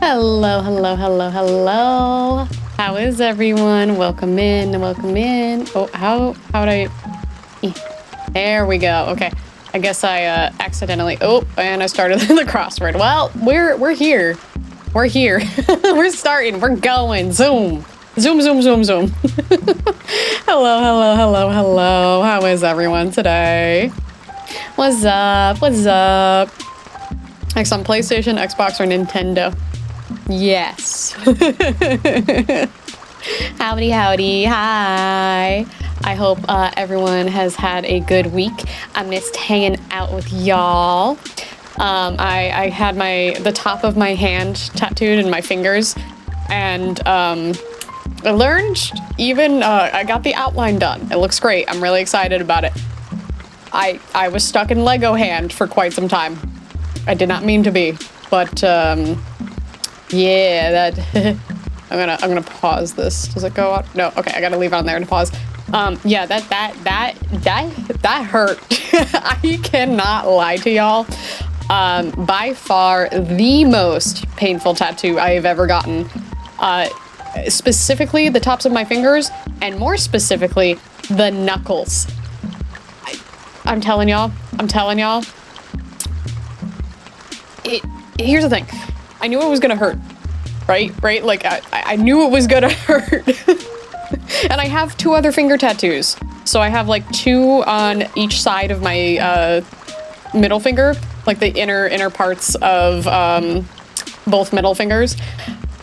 Hello, hello, hello, hello. How is everyone? Welcome in, welcome in. Oh, how would I... There we go. Okay. I guess I accidentally... Oh, and I started the crossword. Well, we're here. We're here. We're starting. We're going. Zoom. Zoom, zoom, zoom, zoom. Hello, hello, hello, hello. How is everyone today? What's up? What's up? Next on PlayStation, Xbox, or Nintendo? Yes. Howdy, howdy. Hi. I hope everyone has had a good week. I missed hanging out with y'all. I had the top of my hand tattooed in my fingers, and I learned even I got the outline done. It looks great. I'm really excited about it. I was stuck in Lego hand for quite some time. I did not mean to be, but yeah, that I'm gonna pause this. Does it go out? No. Okay, I gotta leave it on there to pause. Yeah, that hurt. I cannot lie to y'all. By far the most painful tattoo I have ever gotten. Specifically the tops of my fingers, and more specifically the knuckles. I'm telling y'all. Here's the thing. I knew it was gonna hurt, right? Like I knew it was gonna hurt. And I have 2 other finger tattoos. So I have like 2 on each side of my middle finger, like the inner parts of both middle fingers.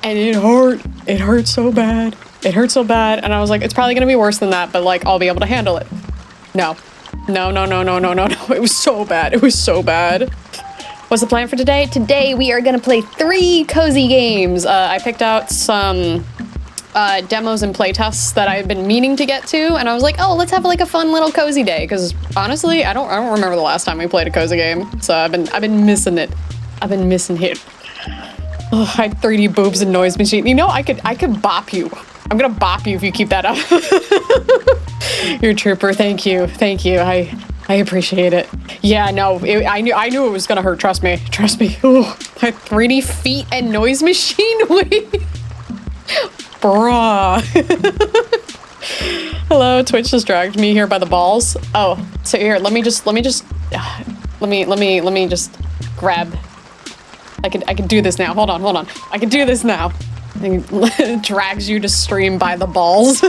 And it hurt. It hurt so bad. It hurt so bad. And I was like, it's probably gonna be worse than that, but like I'll be able to handle it. No. It was so bad. It was so bad. What's the plan for today? Today we are gonna play 3 cozy games. I picked out some demos and playtests that I've been meaning to get to, and I was like, oh, let's have like a fun little cozy day. Because honestly, I don't remember the last time we played a cozy game. So I've been missing it. I've been missing it. Oh, I had 3D boobs and noise machine. You know, I could bop you. I'm gonna bop you if you keep that up. You're a trooper. Thank you. I appreciate it. Yeah, no, I knew it was gonna hurt. Trust me. Ooh, my 3D feet and noise machine. Wait, bruh. Hello, Twitch just dragged me here by the balls. Oh, so here, let me just grab. I can do this now. Hold on. I can do this now. It drags you to stream by the balls.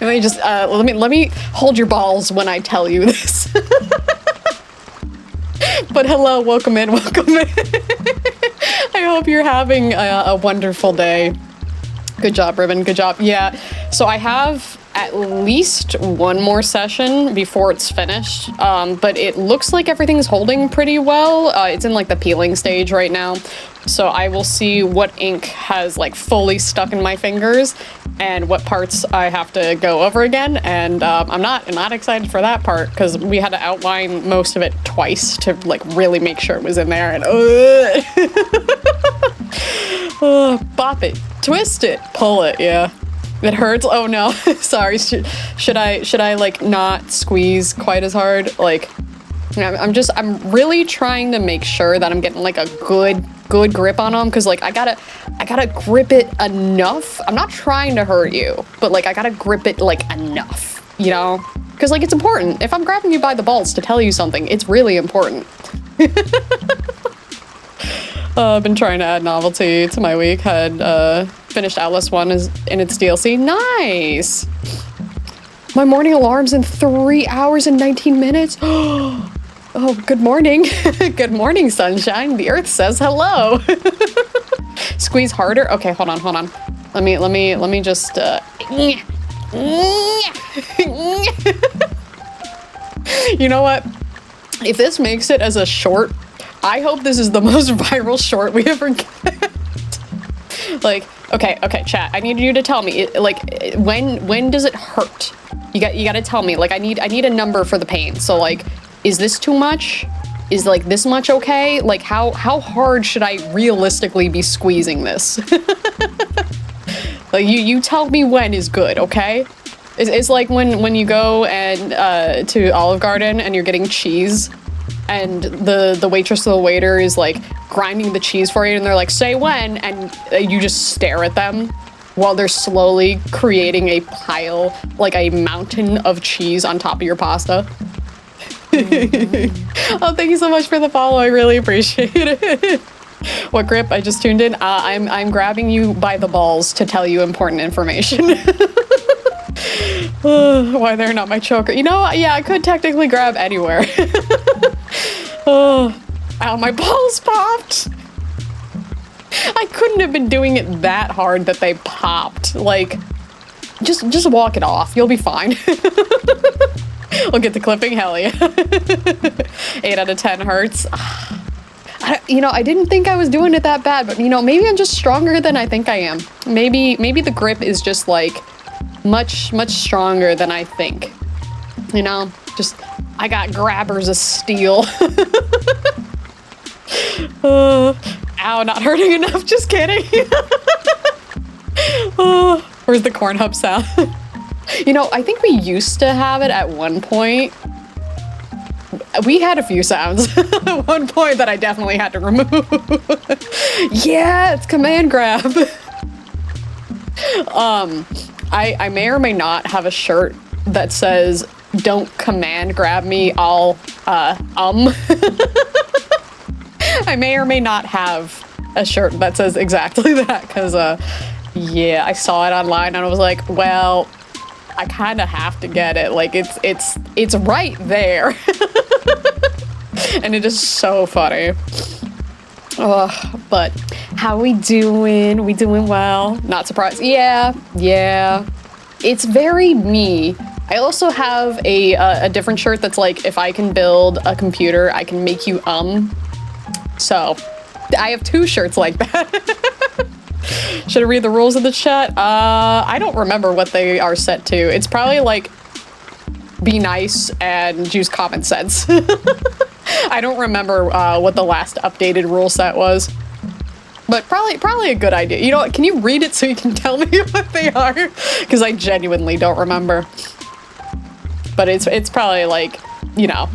Let me just let me hold your balls when I tell you this. But hello, welcome in. I hope you're having a wonderful day. Good job, Ribbon. Good job. Yeah. So I have at least 1 more session before it's finished, but it looks like everything's holding pretty well. It's in like the peeling stage right now, so I will see what ink has like fully stuck in my fingers and what parts I have to go over again. And I'm not excited for that part because we had to outline most of it twice to like really make sure it was in there. And bop it, twist it, pull it. Yeah. It hurts. Oh no. Sorry. Should I like not squeeze quite as hard? Like, I'm really trying to make sure that I'm getting like a good grip on them, because like I gotta grip it enough. I'm not trying to hurt you, but like I gotta grip it like enough, you know? Because like it's important. If I'm grabbing you by the balls to tell you something, it's really important. I've been trying to add novelty to my week. Had finished Atlas 1 in its DLC. Nice! My morning alarm's in 3 hours and 19 minutes. Oh, good morning. Good morning, sunshine. The earth says hello. Squeeze harder. Okay, hold on. Let me just You know what? If this makes it as a short, I hope this is the most viral short we ever get. Like, okay, chat. I need you to tell me, like, when does it hurt? You got to tell me. Like, I need a number for the pain. So, like, is this too much? Is like this much okay? Like, how hard should I realistically be squeezing this? Like, you tell me when is good, okay? It's like when you go and to Olive Garden and you're getting cheese. and the waitress or the waiter is like grinding the cheese for you, and they're like, say when, and you just stare at them while they're slowly creating a pile, like a mountain of cheese on top of your pasta. Oh, thank you so much for the follow. I really appreciate it. What grip? I just tuned in. I'm grabbing you by the balls to tell you important information. Why they're not my choker? You know, yeah, I could technically grab anywhere. Oh, ow, my balls popped. I couldn't have been doing it that hard that they popped. Like, just walk it off. You'll be fine. We'll get the clipping. Hell yeah. 8 out of 10 hurts. You know, I didn't think I was doing it that bad, but you know, maybe I'm just stronger than I think I am. Maybe the grip is just like much stronger than I think. You know, just I got grabbers of steel. Ow, not hurting enough. Just kidding. Where's the corn hub sound? You know, I think we used to have it at one point. We had a few sounds at one point that I definitely had to remove. Yeah, it's command grab. I may or may not have a shirt that says, don't command grab me, I'll, I may or may not have a shirt that says exactly that, because, yeah, I saw it online and I was like, well, I kind of have to get it. Like, it's right there. And it is so funny. Oh, but how we doing? We doing well? Not surprised. Yeah. It's very me. I also have a different shirt that's like, if I can build a computer, I can make you So, I have 2 shirts like that. Should I read the rules of the chat? I don't remember what they are set to. It's probably like, be nice and use common sense. I don't remember what the last updated rule set was. But probably a good idea. You know what, can you read it so you can tell me what they are? Because I genuinely don't remember. But it's probably like, you know,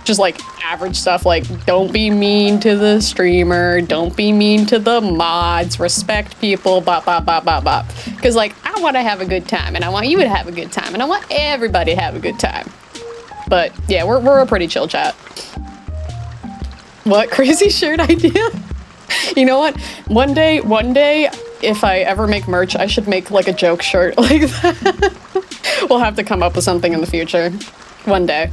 just like average stuff like, don't be mean to the streamer, don't be mean to the mods, respect people, bop, bop, bop, bop, bop. Because like, I want to have a good time, and I want you to have a good time, and I want everybody to have a good time. But yeah, we're a pretty chill chat. What crazy shirt idea? You know what? One day, if I ever make merch, I should make like a joke shirt like that. We'll have to come up with something in the future. One day.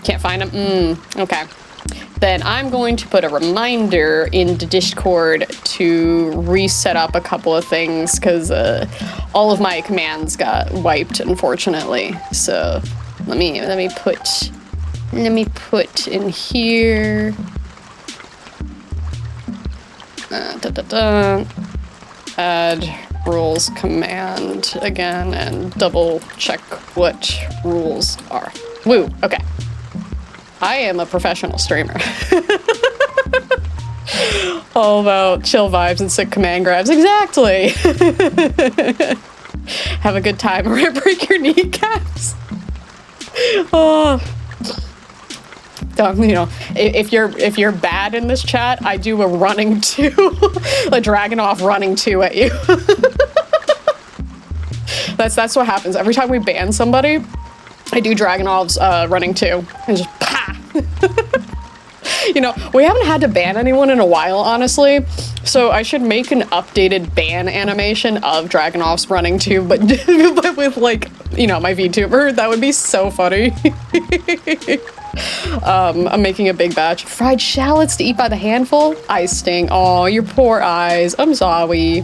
Can't find them? Okay. Then I'm going to put a reminder in the Discord to reset up a couple of things, because all of my commands got wiped, unfortunately. So let me put in here. Add rules command again and double check what rules are. Woo, okay. I am a professional streamer. All about chill vibes and sick command grabs. Exactly. Have a good time or break your kneecaps. Oh. You know, if you're bad in this chat, I do a running 2, a Dragunov running 2 at you. That's what happens every time we ban somebody. I do Dragunov's running 2 and just pa. You know, we haven't had to ban anyone in a while, honestly. So I should make an updated ban animation of Dragunov's running 2, but with like, you know, my VTuber. That would be so funny. I'm making a big batch. Fried shallots to eat by the handful? Eye sting. Oh, your poor eyes. I'm sorry.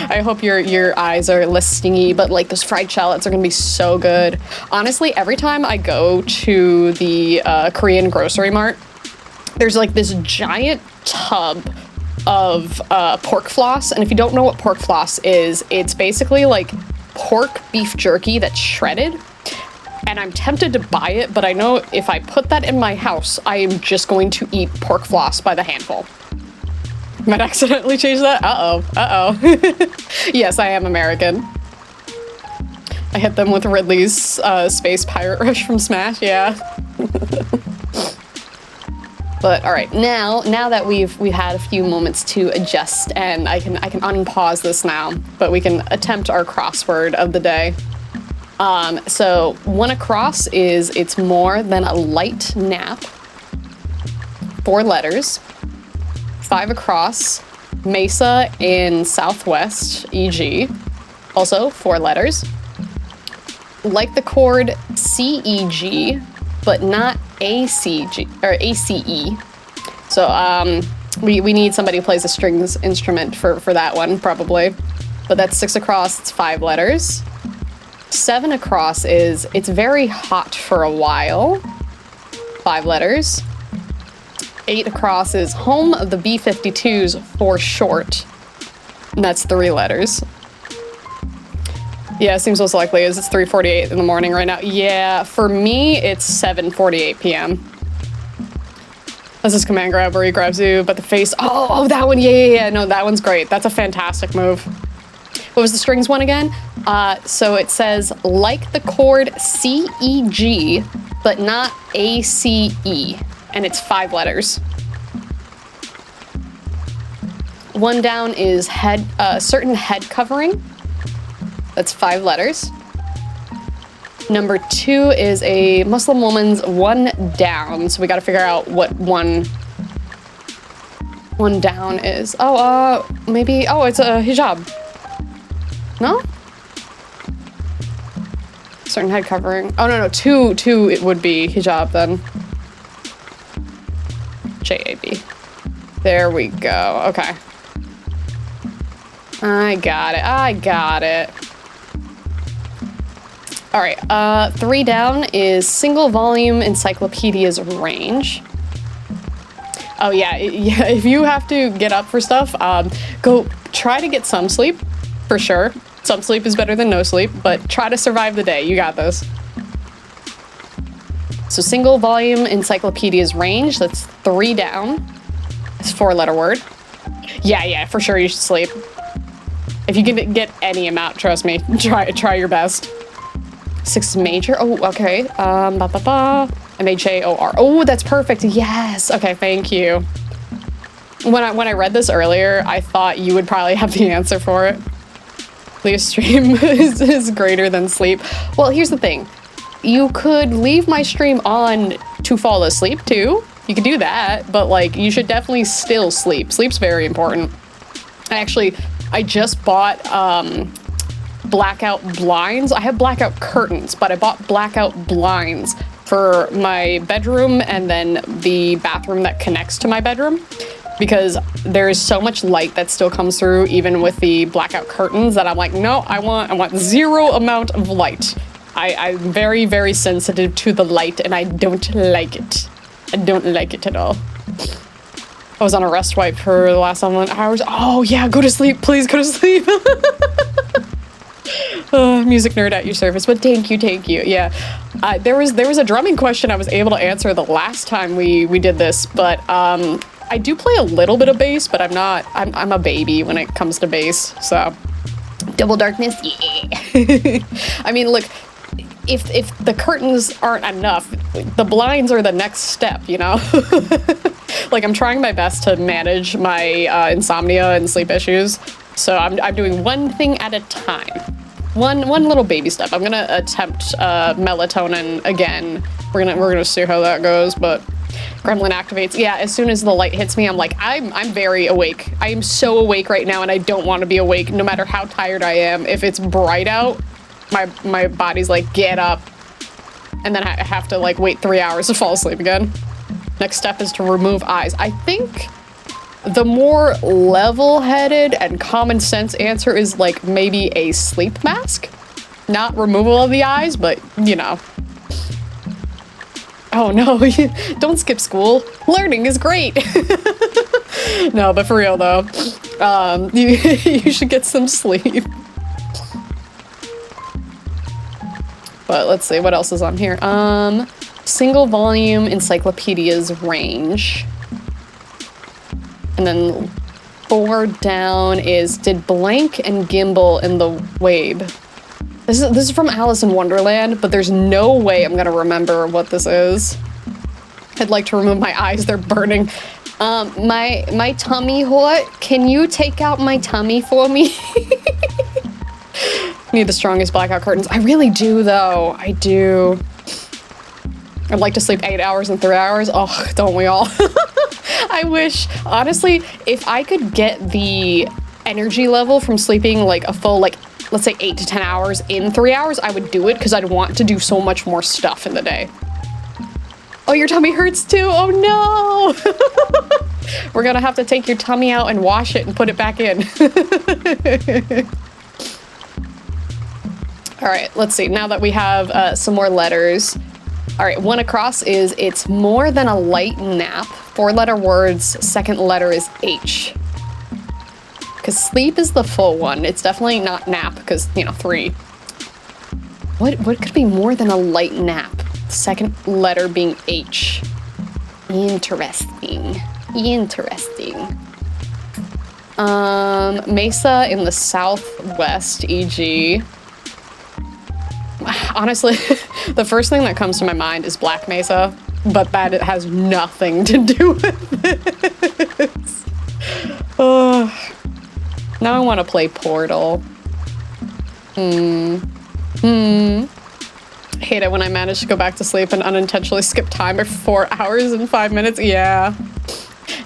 I hope your eyes are less stingy, but like those fried shallots are gonna be so good. Honestly, every time I go to the Korean grocery mart, there's like this giant tub of pork floss. And if you don't know what pork floss is, it's basically like pork beef jerky that's shredded. And I'm tempted to buy it, but I know if I put that in my house, I am just going to eat pork floss by the handful. Might accidentally change that? Uh-oh. Yes, I am American. I hit them with Ridley's Space Pirate Rush from Smash, yeah. But all right, now that we've had a few moments to adjust, and I can unpause this now, but we can attempt our crossword of the day. So 1 across is it's more than a light nap. 4 letters. 5 across, Mesa in Southwest, e.g. Also 4 letters. Like the chord CEG, but not ACG or ACE. So we need somebody who plays a strings instrument for that one, probably. But that's 6 across, it's 5 letters. 7 across is it's very hot for a while. 5 letters. 8 across is home of the B-52s for short. And that's 3 letters. Yeah, it seems most likely is it's 3:48 in the morning right now. Yeah, for me, it's 7:48 p.m. That's this command grab where he grabs you, but the face, oh, that one, yeah, no, that one's great. That's a fantastic move. What was the strings one again? So it says, like the chord C-E-G, but not A-C-E, and it's 5 letters. 1 down is head, certain head covering. That's 5 letters. Number 2 is a Muslim woman's 1 down. So we got to figure out what one down is. Oh, maybe, oh, it's a hijab. No? Certain head covering. Oh, no, 2, it would be hijab then. J-A-B. There we go. Okay. I got it. All right, 3 down is single volume encyclopedia's range. Oh yeah, if you have to get up for stuff, go try to get some sleep, for sure. Some sleep is better than no sleep, but try to survive the day, you got this. So single volume encyclopedia's range, that's 3 down. It's a 4-letter word. Yeah, for sure you should sleep. If you can get any amount, trust me, try your best. 6 major. Oh, okay. M-H-A-O-R. Oh, that's perfect. Yes. Okay, thank you. When I read this earlier, I thought you would probably have the answer for it. LIA'S stream is greater than sleep. Well, here's the thing. You could leave my stream on to fall asleep too. You could do that, but like you should definitely still sleep. Sleep's very important. I just bought blackout blinds. I have blackout curtains, but I bought blackout blinds for my bedroom and then the bathroom that connects to my bedroom, because there is so much light that still comes through even with the blackout curtains that I'm like, no, I want 0 amount of light. I'm very, very sensitive to the light and I don't like it. I don't like it at all. I was on a rest wipe for the last 7 hours. Oh yeah, go to sleep, please go to sleep. Music nerd at your service, but thank you. Yeah, there was a drumming question I was able to answer the last time we did this, but I do play a little bit of bass, but I'm a baby when it comes to bass. So double darkness, yeah. I mean, look, if the curtains aren't enough, the blinds are the next step, you know. Like I'm trying my best to manage my insomnia and sleep issues, so I'm doing one thing at a time. One little baby step. I'm gonna attempt melatonin again. We're gonna see how that goes, but Gremlin activates. Yeah, as soon as the light hits me, I'm like, I'm very awake. I am so awake right now and I don't want to be awake no matter how tired I am. If it's bright out, my body's like, get up. And then I have to like wait 3 hours to fall asleep again. Next step is to remove eyes. I think the more level-headed and common sense answer is like maybe a sleep mask. Not removal of the eyes, but you know. Oh no, don't skip school. Learning is great. No, but for real though, you should get some sleep. But let's see, what else is on here? Single volume encyclopedia's range. And then 4 down is, did blank and gimbal in the Wabe. This is from Alice in Wonderland, but there's no way I'm gonna remember what this is. I'd like to remove my eyes, they're burning. My tummy hurt. Can you take out my tummy for me? Need the strongest blackout curtains. I really do though, I do. I'd like to sleep 8 hours and 3 hours. Oh, don't we all? I wish, honestly, if I could get the energy level from sleeping like a full, like, let's say 8 to 10 hours in 3 hours, I would do it because I'd want to do so much more stuff in the day. Oh, your tummy hurts too? Oh no! We're gonna have to take your tummy out and wash it and put it back in. All right, let's see. Now that we have some more letters. All right, one across is, it's more than a light nap. 4-letter words, second letter is H. Because sleep is the full one. It's definitely not nap because, you know, 3. What could be more than a light nap? Second letter being H. Interesting. Interesting. Mesa in the southwest, e.g. Honestly, the first thing that comes to my mind is Black Mesa, but that it has nothing to do with this. Now I want to play Portal. Hate it when I manage to go back to sleep and unintentionally skip time by 4 hours and 5 minutes. Yeah.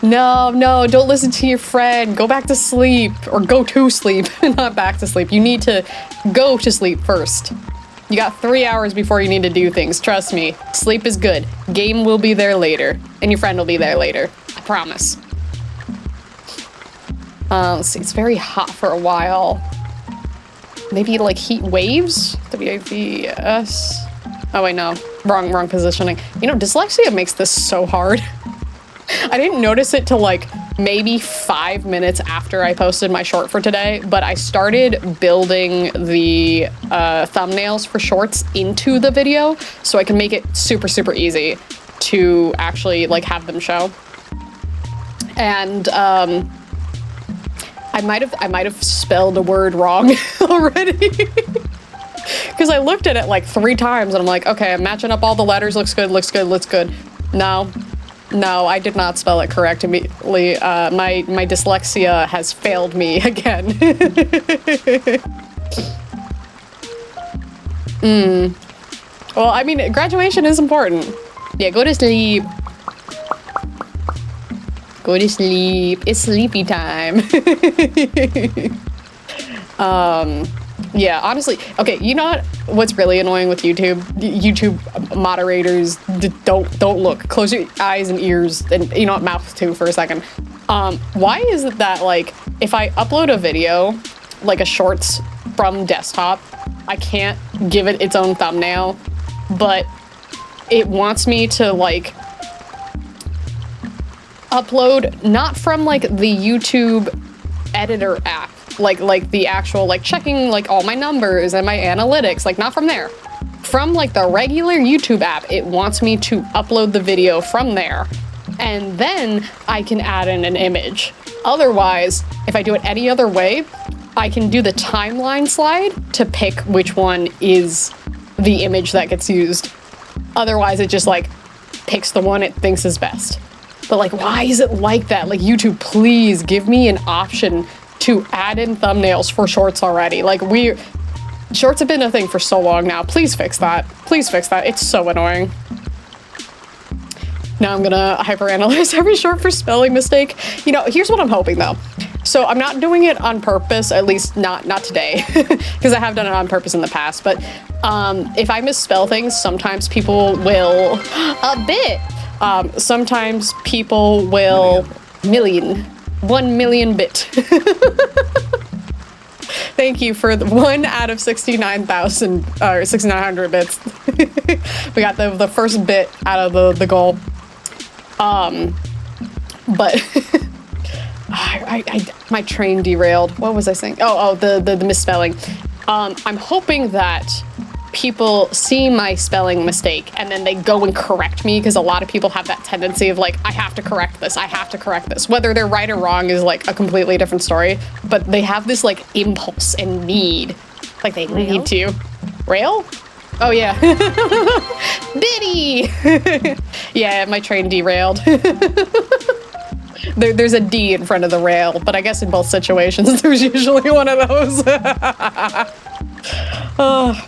No, don't listen to your friend. Go back to sleep, or go to sleep, not back to sleep. You need to go to sleep first. You got 3 hours before you need to do things. Trust me, sleep is good. Game will be there later, and your friend will be there later. I promise. Let's see, it's very hot for a while. Maybe like heat waves? WAVS. Oh wait, no, wrong positioning. You know, dyslexia makes this so hard. I didn't notice it till like maybe 5 minutes after I posted my short for today, but I started building the thumbnails for shorts into the video so I can make it super easy to actually like have them show. And I might have spelled a word wrong already. Because I looked at it like 3 times and I'm like, okay, I'm matching up all the letters, looks good. No, I did not spell it correct immediately. My dyslexia has failed me again. Well, I mean, graduation is important. Yeah, go to sleep. Go to sleep. It's sleepy time. Yeah, honestly, okay, you know what's really annoying with YouTube? YouTube moderators don't look. Close your eyes and ears, and you know what, mouth too for a second. Why is it that like if I upload a video, like a shorts from desktop, I can't give it its own thumbnail, but it wants me to like upload not from like the YouTube editor app, like the actual like checking like all my numbers and my analytics, like not from there, from like the regular YouTube app. It wants me to upload the video from there, and then I can add in an image. Otherwise, if I do it any other way, I can do the timeline slide to pick which one is the image that gets used. Otherwise, it just like picks the one it thinks is best. But like, why is it like that? Like, YouTube, please give me an option to add in thumbnails for shorts already. Like, shorts have been a thing for so long now. Please fix that. Please fix that. It's so annoying. Now I'm gonna hyperanalyze every short for spelling mistake. You know, here's what I'm hoping though. So I'm not doing it on purpose, at least not today, because I have done it on purpose in the past. But if I misspell things, sometimes people will, sometimes people will, 1 million bit. Thank you for the 1 out of 69,000, or 6,900 bits. We got the first bit out of the goal. But my train derailed. What was I saying? Oh, the misspelling. I'm hoping that people see my spelling mistake and then they go and correct me, because a lot of people have that tendency of like, I have to correct this. Whether they're right or wrong is like a completely different story, but they have this like impulse and need Like they need to. Rail? Oh yeah. Biddy! Yeah, my train derailed. There's a D in front of the rail, but I guess in both situations there's usually one of those.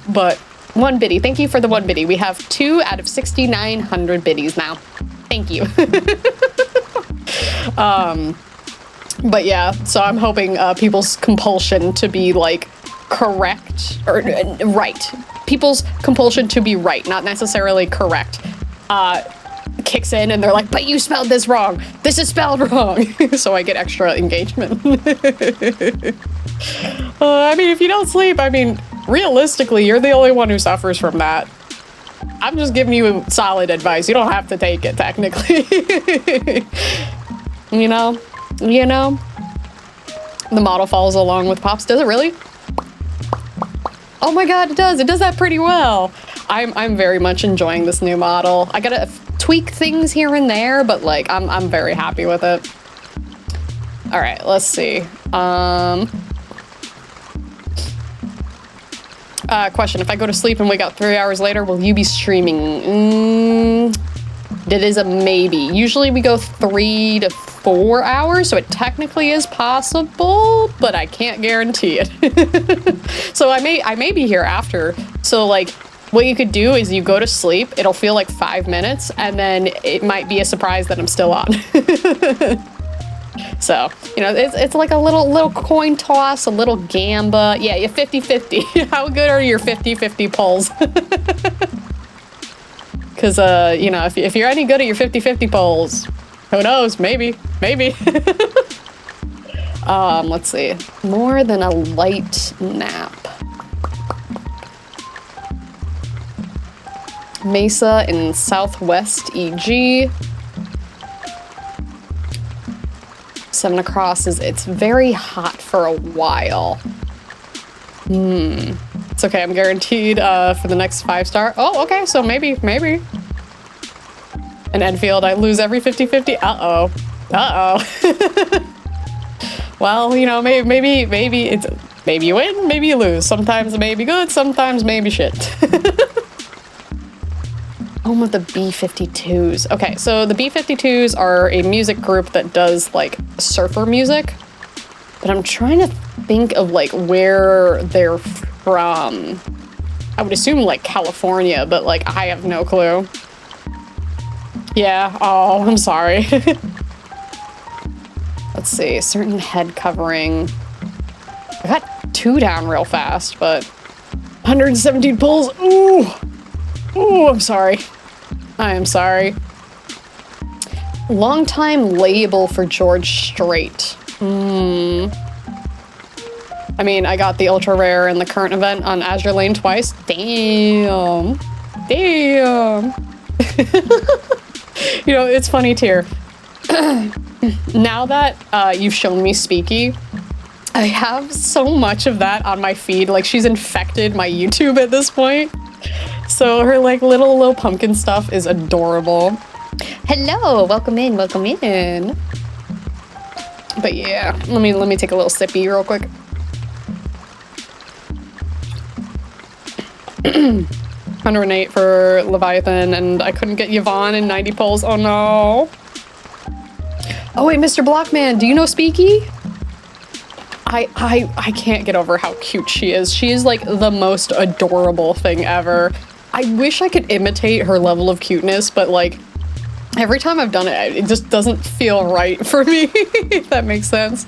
But 1 biddy. Thank you for the 1 biddy. We have 2 out of 6,900 biddies now. Thank you. But yeah, so I'm hoping people's compulsion to be like correct or right. People's compulsion to be right, not necessarily correct, kicks in and they're like, but you spelled this wrong. This is spelled wrong. So I get extra engagement. I mean, if you don't sleep, I mean, realistically, you're the only one who suffers from that. I'm just giving you solid advice. You don't have to take it, technically. You know? The model follows along with Pops. Does it really? Oh my god, it does. It does that pretty well. I'm very much enjoying this new model. I gotta tweak things here and there, but like I'm very happy with it. All right, let's see. Question, if I go to sleep and wake up 3 hours later, will you be streaming? It is a maybe. Usually we go 3 to 4 hours, so it technically is possible, but I can't guarantee it. So I may be here after. So like, what you could do is you go to sleep, it'll feel like 5 minutes, and then it might be a surprise that I'm still on. So, you know, it's like a little coin toss, a little gamba. Yeah, you're 50-50. How good are your 50-50 polls? Because, you know, if you're any good at your 50-50 polls, who knows? Maybe. Let's see. More than a light nap. Mesa in Southwest EG. 7 across is it's very hot for a while. It's okay, I'm guaranteed for the next 5-star. Oh, okay, so maybe. In Enfield, I lose every 50-50. Uh-oh. Well, you know, maybe it's maybe you win, maybe you lose. Sometimes it may be good, sometimes maybe shit. Home of the B-52s. Okay, so the B-52s are a music group that does like surfer music, but I'm trying to think of like where they're from. I would assume like California, but like I have no clue. Yeah, oh, I'm sorry. Let's see, certain head covering. I got 2 down real fast, but 117 pulls. Ooh, I'm sorry. I am sorry. Long-time label for George Strait. I mean, I got the ultra rare in the current event on Azure Lane twice. Damn. You know, it's funny too. Now that you've shown me Speaky, I have so much of that on my feed. Like, she's infected my YouTube at this point. So her like little pumpkin stuff is adorable. Hello, welcome in. But yeah, let me take a little sippy real quick. 108 for Leviathan, and I couldn't get Yvonne in 90 polls. Oh no. Oh wait, Mr. Blockman, do you know Speaky? I can't get over how cute she is. She is like the most adorable thing ever. I wish I could imitate her level of cuteness, but like every time I've done it, it just doesn't feel right for me, if that makes sense.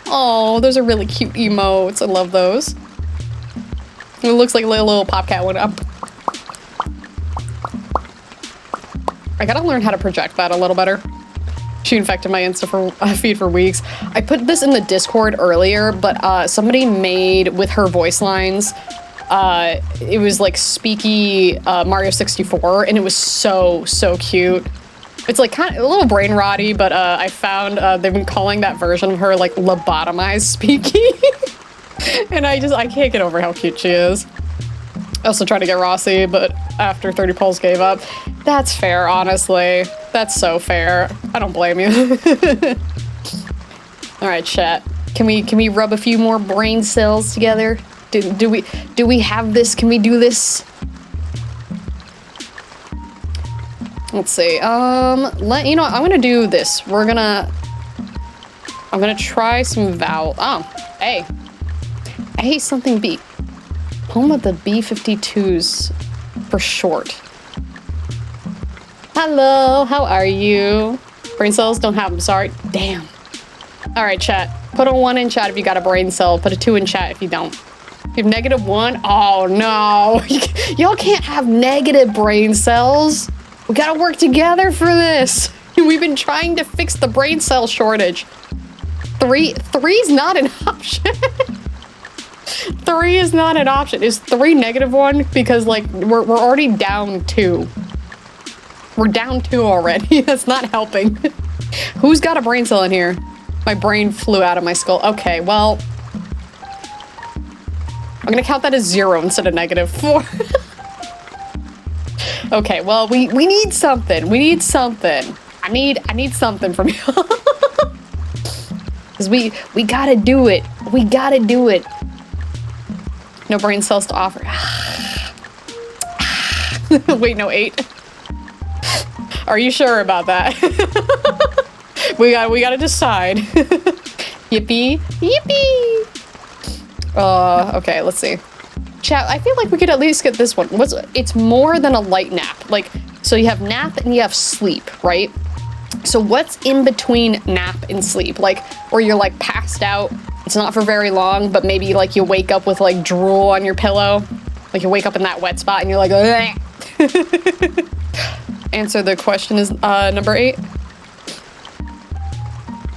Oh, those are really cute emotes. I love those. It looks like a little Popcat went up. I gotta learn how to project that a little better. She infected my Insta feed for weeks. I put this in the Discord earlier, but somebody made with her voice lines. It was like Speaky Mario 64, and it was so cute. It's like kind of a little brain rotty, but I found they've been calling that version of her like lobotomized Speaky. And I can't get over how cute she is. I also tried to get Rossi, but after 30 polls gave up. That's fair, honestly. That's so fair. I don't blame you. All right, chat. Can we rub a few more brain cells together? Do we have this? Can we do this? Let's see. You know what? I'm gonna do this. I'm gonna try some vowel. Oh, A something B. Home of the B-52s for short. Hello, how are you? Brain cells don't have them, sorry. Damn. All right, chat. Put a 1 in chat if you got a brain cell. Put a 2 in chat if you don't. You have -1? Oh no. Y'all can't have negative brain cells. We gotta work together for this. We've been trying to fix the brain cell shortage. Three's not an option. 3 is not an option. Is 3 -1? Because like we're already down 2. We're down 2 already. That's not helping. Who's got a brain cell in here? My brain flew out of my skull. Okay, well, I'm gonna count that as 0 instead of -4. Okay, well, we need something. We need something. I need something from you. Cause we gotta do it. We gotta do it. No brain cells to offer. Wait, no, 8. Are you sure about that? we gotta decide. Yippee, yippee. Okay, let's see. Chat, I feel like we could at least get this one. It's more than a light nap. Like, so you have nap and you have sleep, right? So what's in between nap and sleep? Like, where you're like passed out, it's not for very long, but maybe like you wake up with like drool on your pillow. Like you wake up in that wet spot and you're like, Answer the question is number 8.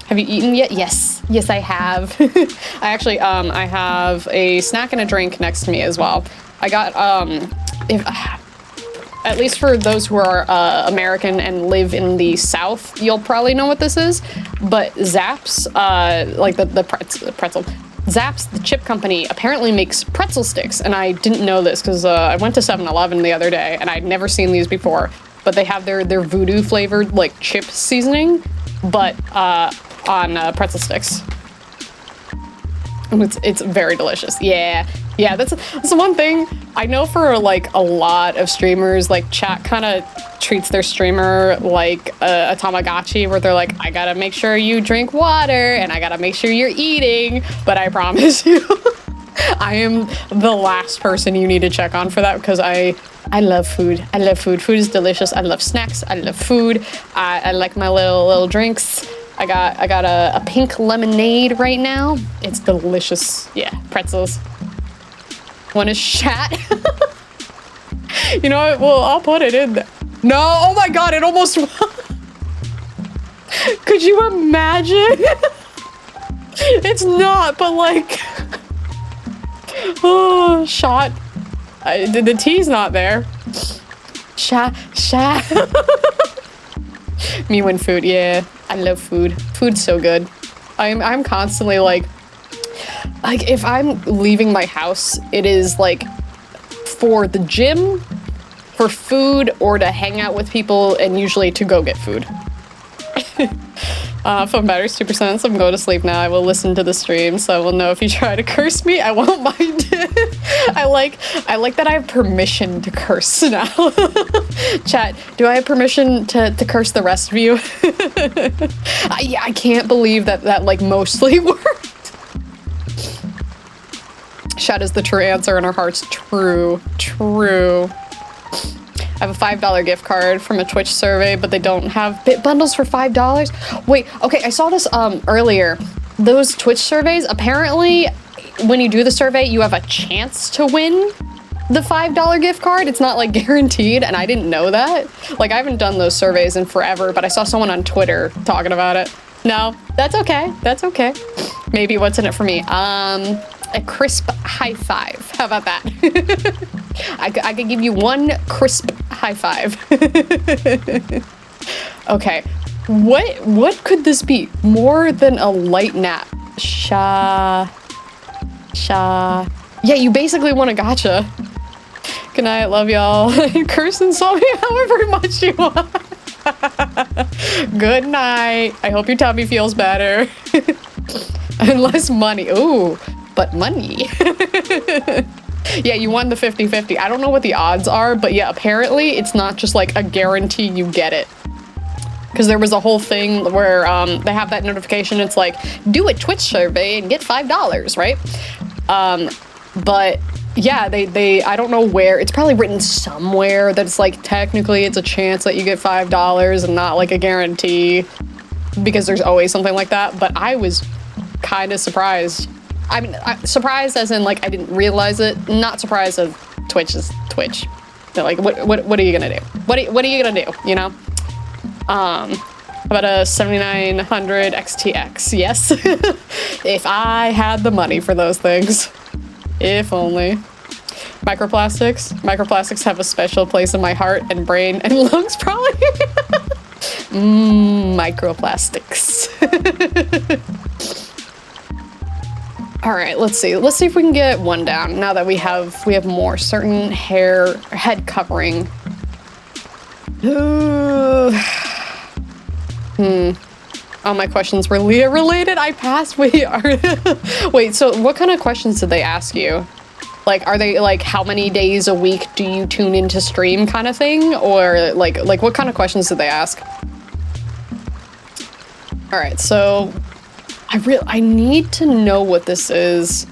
Have you eaten yet? Yes. Yes, I have. I actually, I have a snack and a drink next to me as well. I got, at least for those who are American and live in the South, you'll probably know what this is. But Zapp's, like the pretzel. Zapp's, the chip company, apparently makes pretzel sticks. And I didn't know this because I went to 7-Eleven the other day and I'd never seen these before. But they have their voodoo flavored like chip seasoning, but on pretzel sticks. And it's very delicious. Yeah, that's the one thing I know for like a lot of streamers. Like chat kind of treats their streamer like a Tamagotchi, where they're like, I gotta make sure you drink water and I gotta make sure you're eating. But I promise you, I am the last person you need to check on for that, because I love food. I love food. Food is delicious. I love snacks. I love food. I like my little drinks. I got a pink lemonade right now. It's delicious. Yeah, pretzels. One is chat. You know what? Well, I'll put it in there. No, oh my god, it almost Could you imagine? It's not, but like oh, shot. The T's not there. Shot. Me when food, yeah. I love food. Food's so good. I'm constantly like if I'm leaving my house, it is like for the gym, for food, or to hang out with people, and usually to go get food. Phone battery's 2%, so I'm going to sleep now. I will listen to the stream, so I will know if you try to curse me. I won't mind it. I like that I have permission to curse now. Chat, do I have permission to curse the rest of you? I can't believe that like mostly worked. Chat is the true answer in our hearts. True. I have a $5 gift card from a Twitch survey, but they don't have bit bundles for $5. Wait, okay, I saw this earlier. Those Twitch surveys, apparently, when you do the survey, you have a chance to win the $5 gift card. It's not like guaranteed, and I didn't know that. Like, I haven't done those surveys in forever, but I saw someone on Twitter talking about it. No, that's okay. That's okay. Maybe what's in it for me? A crisp high five. How about that? I could give you one crisp high five. Okay, what could this be? More than a light nap. Yeah, you basically want a gotcha. Good night, love y'all. Curse and solve me however much you want. Good night. I hope your tummy feels better. And less money. Ooh, but money. Yeah, you won the 50-50. I don't know what the odds are, but yeah, apparently it's not just like a guarantee you get it. Because there was a whole thing where they have that notification. It's like, do a Twitch survey and get $5, right? But yeah, they I don't know where. It's probably written somewhere that it's like, technically it's a chance that you get $5 and not like a guarantee. Because there's always something like that. But I was kind of surprised. I mean, surprised as in like I didn't realize it. Not surprised that Twitch is Twitch. So like, what are you gonna do? What are you gonna do? You know? About a 7900 XTX. Yes. If I had the money for those things. If only. Microplastics. Microplastics have a special place in my heart and brain and lungs, probably. Microplastics. All right, let's see. Let's see if we can get one down now that we have more certain head covering. All my questions were Leah related. I passed. Wait, so what kind of questions did they ask you? Like, are they like, how many days a week do you tune into stream kind of thing? Or like what kind of questions did they ask? All right, so I need to know what this is.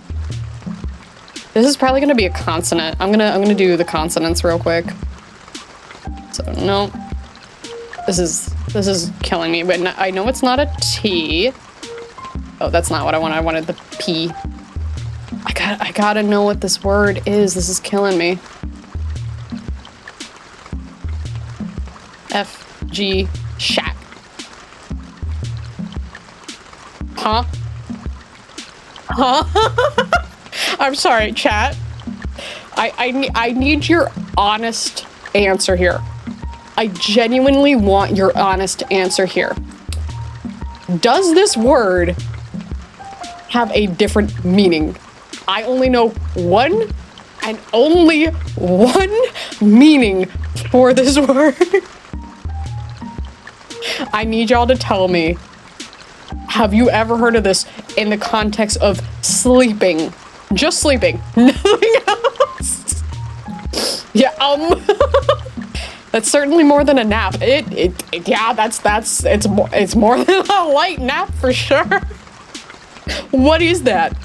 This is probably gonna be a consonant. I'm gonna do the consonants real quick. So no, this is killing me. But I know it's not a T. Oh, that's not what I wanted. I wanted the P. I gotta know what this word is. This is killing me. FG shack. Huh? I'm sorry, chat. I need your honest answer here. I genuinely want your honest answer here. Does this word have a different meaning? I only know one and only one meaning for this word. I need y'all to tell me. Have you ever heard of this in the context of sleeping? Just sleeping, nothing else. Yeah, that's certainly more than a nap. Yeah, it's more than a light nap for sure. What is that?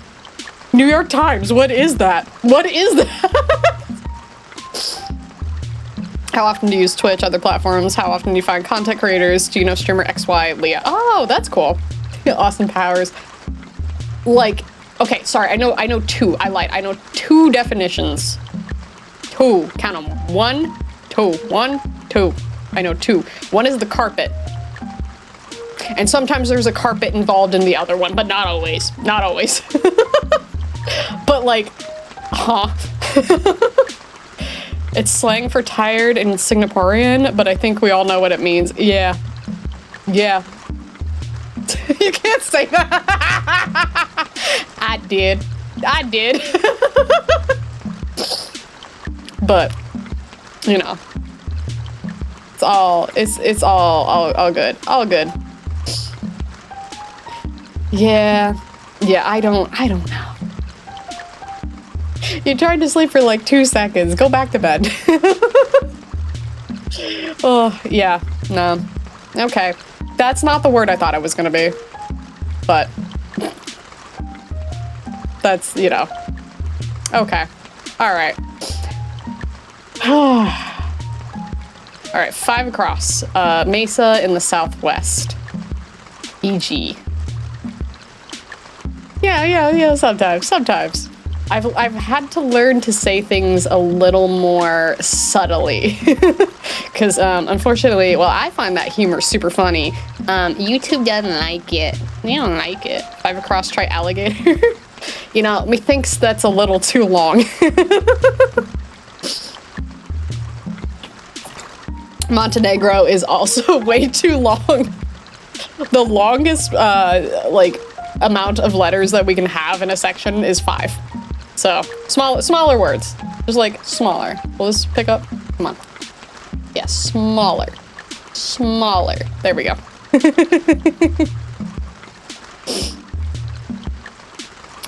New York Times, what is that? What is that? How often do you use Twitch, other platforms? How often do you find content creators? Do you know streamer XY Leah? Oh, that's cool. Austin Powers. Like, okay, sorry, I know two. I lied. I know two definitions. Two. Count them. One, two. One, two. I know two. One is the carpet. And sometimes there's a carpet involved in the other one, but not always. Not always. But like, huh? It's slang for tired in Singaporean, but I think we all know what it means. Yeah. Yeah. You can't say that. I did. But, you know, it's all good. All good. Yeah. Yeah, I don't know. You tried to sleep for like 2 seconds. Go back to bed. Oh, yeah. No. Okay. That's not the word I thought it was gonna be. But that's, you know. Okay. Alright. Alright, 5 across. Mesa in the southwest. E.g. Yeah, sometimes. I've had to learn to say things a little more subtly. Because, unfortunately, well, I find that humor super funny. YouTube doesn't like it. They don't like it. 5 across, try alligator. You know, methinks that's a little too long. Montenegro is also way too long. The longest, like, amount of letters that we can have in a section is 5. So, smaller words. Just like, smaller. We'll just pick up, come on. Yeah, smaller. There we go.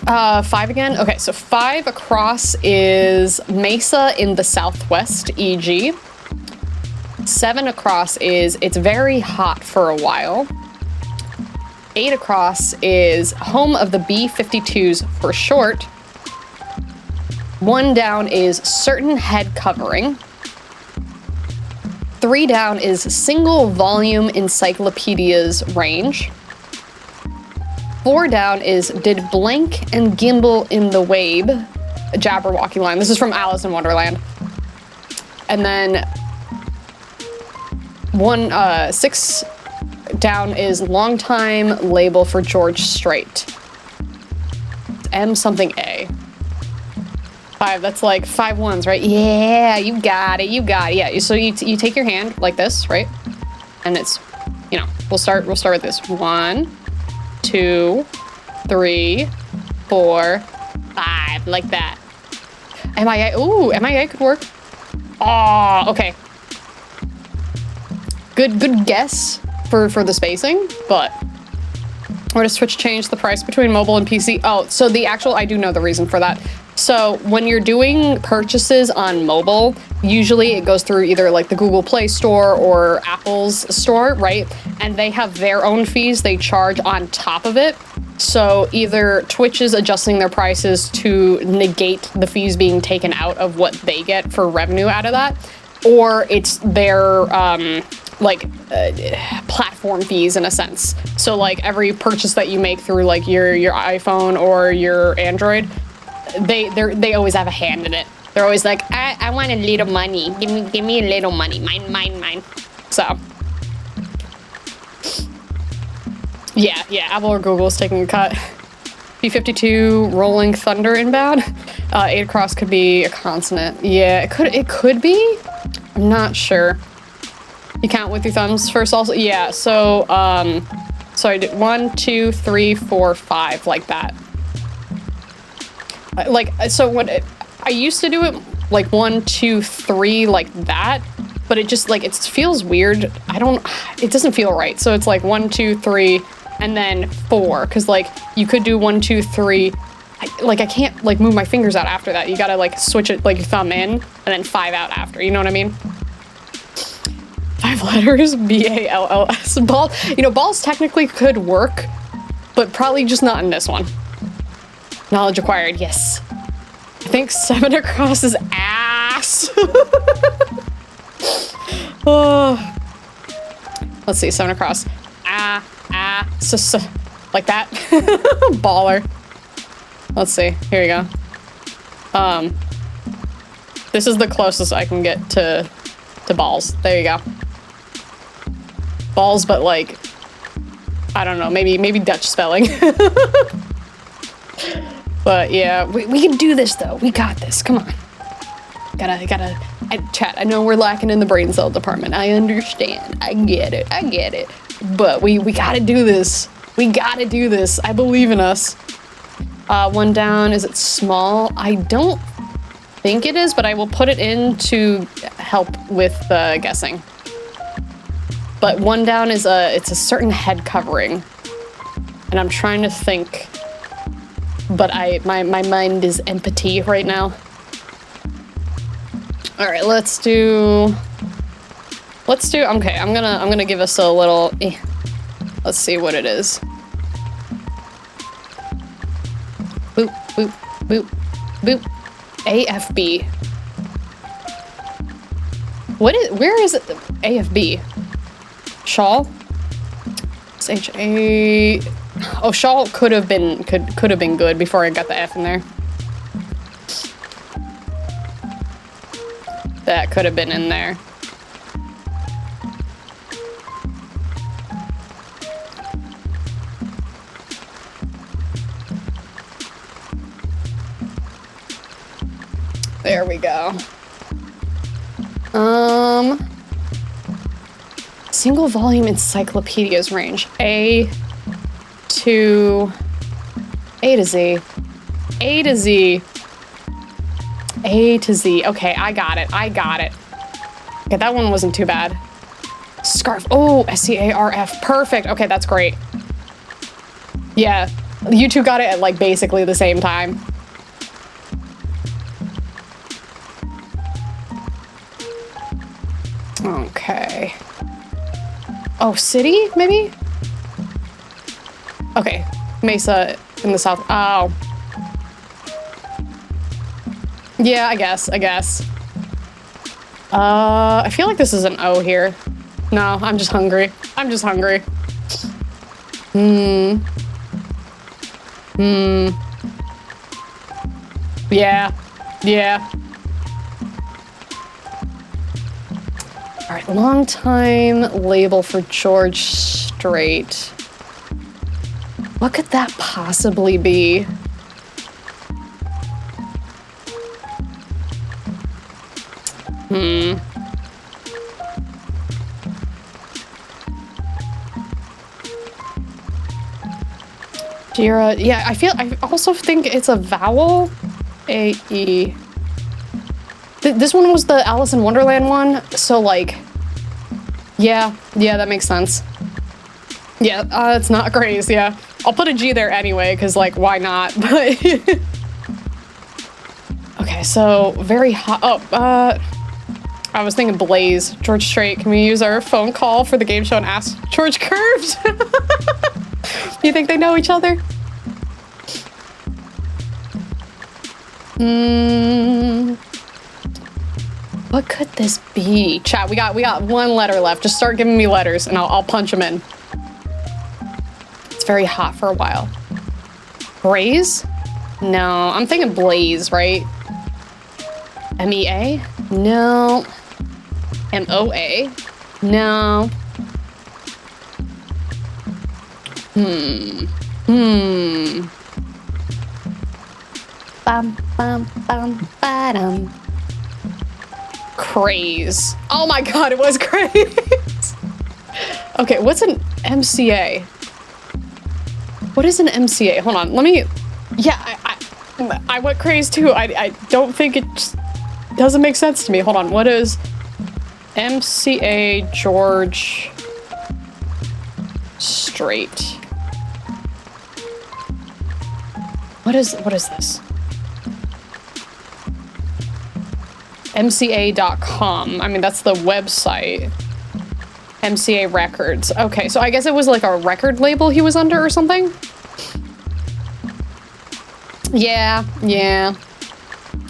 5 again? Okay, so 5 across is Mesa in the southwest, e.g. 7 across is it's very hot for a while. 8 across is home of the B-52s for short. 1 down is certain head covering. 3 down is single volume encyclopedias range. 4 down is did blank and gimbal in the Wabe, a Jabberwocky line. This is from Alice in Wonderland. And then 6 down is long time label for George Strait. M something A. 5, that's like 5 ones, right? Yeah, you got it, you got it. Yeah, so you take your hand like this, right? And it's, you know, we'll start with this. 1, 2, 3, 4, 5, like that. MIA, ooh, MIA could work. Oh, okay. Good guess for the spacing, but we're gonna change the price between mobile and PC. Oh, so the actual, I do know the reason for that. So when you're doing purchases on mobile, usually it goes through either like the Google Play Store or Apple's store, right? And they have their own fees they charge on top of it. So either Twitch is adjusting their prices to negate the fees being taken out of what they get for revenue out of that, or it's their platform fees in a sense. So like every purchase that you make through like your iPhone or your Android, they always have a hand in it. They're always like, I want a little money. Give me a little money. Mine. So yeah, Apple or Google is taking a cut. B-52 Rolling Thunder inbound. 8 across could be a consonant. Yeah, it could be. I'm not sure. You count with your thumbs first also? Yeah, so I did 1, 2, 3, 4, 5, like that. So what I used to do it like 1, 2, 3, like that, but it just like, it feels weird. It doesn't feel right. So it's like 1, 2, 3, and then 4, because like you could do 1, 2, 3. I can't like move my fingers out after that. You gotta like switch it, like your thumb in and then 5 out after, you know what I mean? 5 letters, B-A-L-L-S. Ball, you know, balls technically could work, but probably just not in this one. Knowledge acquired, yes. I think 7 across is ass. Oh. Let's see, 7 across. Like that. Baller. Let's see, here we go. This is the closest I can get to balls. There you go. Balls, but like, I don't know, maybe Dutch spelling. But yeah, we can do this though. We got this. Come on. Chat, I know we're lacking in the brain cell department. I understand. I get it. But we gotta do this. We gotta do this. I believe in us. 1 down, is it small? I don't think it is, but I will put it in to help with guessing. But 1 down is it's a certain head covering. And I'm trying to think, but my mind is empty right now. All right, let's do, okay, I'm gonna give us a little, let's see what it is. Boop, boop, boop, boop. AFB. Where is it? AFB. Shawl? S-H-A... Oh, shawl could have been good before I got the F in there. That could have been in there. There we go. Single volume encyclopedias range. A to Z. A to Z. A to Z. Okay, I got it. Okay, that one wasn't too bad. Scarf. Oh, S-C-A-R-F. Perfect. Okay, that's great. Yeah, You two got it at like basically the same time. Okay. Oh, city, maybe? Okay, Mesa in the south. Oh. Yeah, I guess. I feel like this is an O here. No, I'm just hungry. Yeah. All right, long time label for George Strait. What could that possibly be? Jira, yeah, I also think it's a vowel. A-E. This one was the Alice in Wonderland one, so like, yeah, that makes sense. Yeah, it's not Grace, yeah. I'll put a G there anyway, because like, why not? But okay, so very hot. Oh, I was thinking Blaze. George Strait, can we use our phone call for the game show and ask George Curved? You think they know each other? What could this be? Chat, we got one letter left. Just start giving me letters and I'll punch them in. It's very hot for a while. Braze? No, I'm thinking Blaze, right? M-E-A? No. M-O-A? No. Bum, bum, bum, ba-dum. Craze. Oh my god, it was craze. Okay, what's an MCA? What is an MCA? Hold on, let me... Yeah, I went craze too. I don't think it just doesn't make sense to me. Hold on, what is MCA George Strait? What is this? MCA.com. I mean, that's the website. MCA Records. Okay, so I guess it was like a record label he was under or something? Yeah.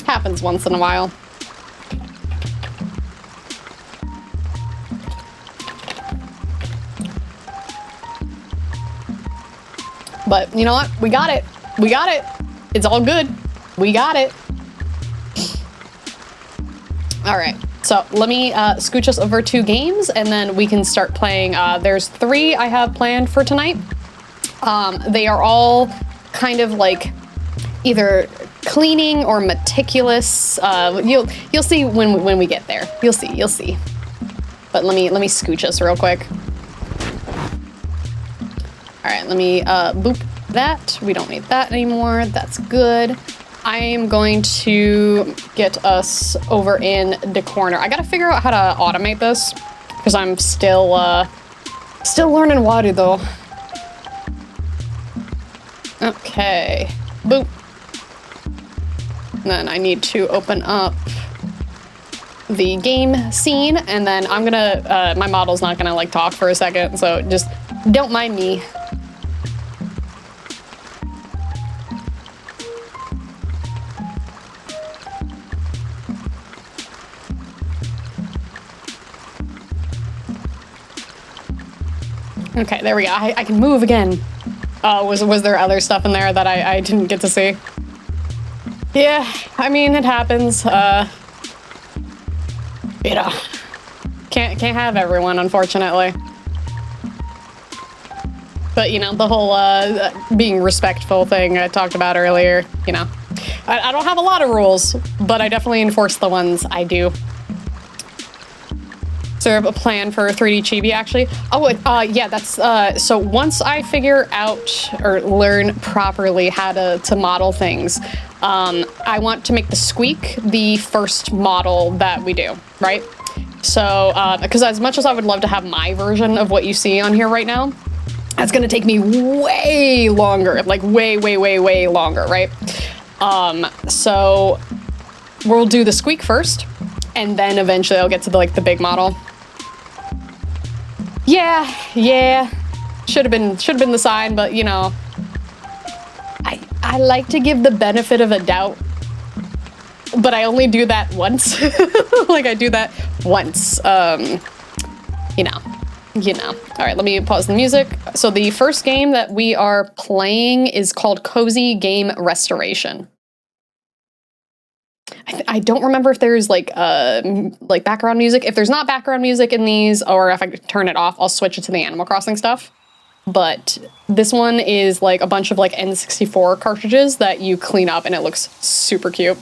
Happens once in a while. But you know what? We got it. It's all good. We got it. All right, so let me scooch us over to games and then we can start playing. There's 3 I have planned for tonight. They are all kind of like either cleaning or meticulous. You'll see when we get there. You'll see. But let me scooch us real quick. All right, let me boop that. We don't need that anymore. That's good. I am going to get us over in the corner. I gotta figure out how to automate this because I'm still learning Wadu though. Okay, boop. And then I need to open up the game scene and then I'm gonna, my model's not gonna like talk for a second, so just don't mind me. Okay, there we go. I can move again. Was there other stuff in there that I didn't get to see? Yeah, I mean, it happens. You know, can't have everyone, unfortunately. But, you know, the whole being respectful thing I talked about earlier, you know. I don't have a lot of rules, but I definitely enforce the ones I do. Is there a plan for 3D Chibi, actually? Oh, yeah, that's, so once I figure out or learn properly how to model things, I want to make the squeak the first model that we do, right? So, because as much as I would love to have my version of what you see on here right now, That's gonna take me way longer, like way, way, way, way longer, right? So we'll do the squeak first, and then eventually I'll get to the, like, the big model. Yeah. Should have been the sign, but you know, I like to give the benefit of a doubt, but I only do that once. Like, I do that once. You know. All right, let me pause the music. So the first game that we are playing is called Cozy Game Restoration. I don't remember if there's like background music. If there's not background music in these, or if I turn it off, I'll switch it to the Animal Crossing stuff. But this one is like a bunch of like N64 cartridges that you clean up, and it looks super cute.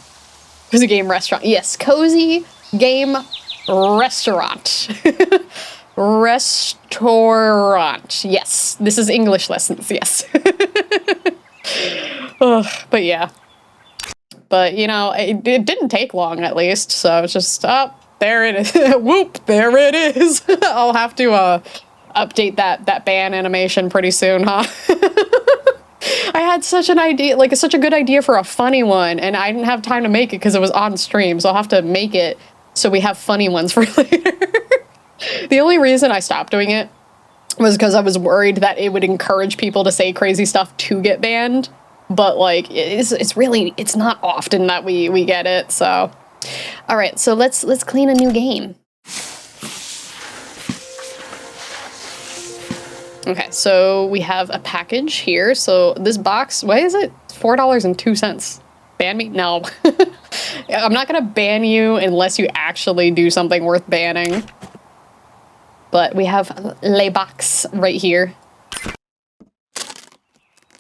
Cozy Game Restaurant. Yes, Cozy Game Restaurant. Restaurant. Yes, this is English lessons. Yes. Ugh, but yeah. But, you know, it didn't take long, at least, so it's just, oh, there it is. Whoop, there it is. I'll have to update that ban animation pretty soon, huh? I had such an idea, like, such a good idea for a funny one, and I didn't have time to make it because it was on stream, so I'll have to make it so we have funny ones for later. The only reason I stopped doing it was because I was worried that it would encourage people to say crazy stuff to get banned. But like, it's not often that we get it, so. All right, so let's clean a new game. Okay, so we have a package here. So this box, why is it $4.02? Ban me? No. I'm not gonna ban you unless you actually do something worth banning. But we have Le Box right here.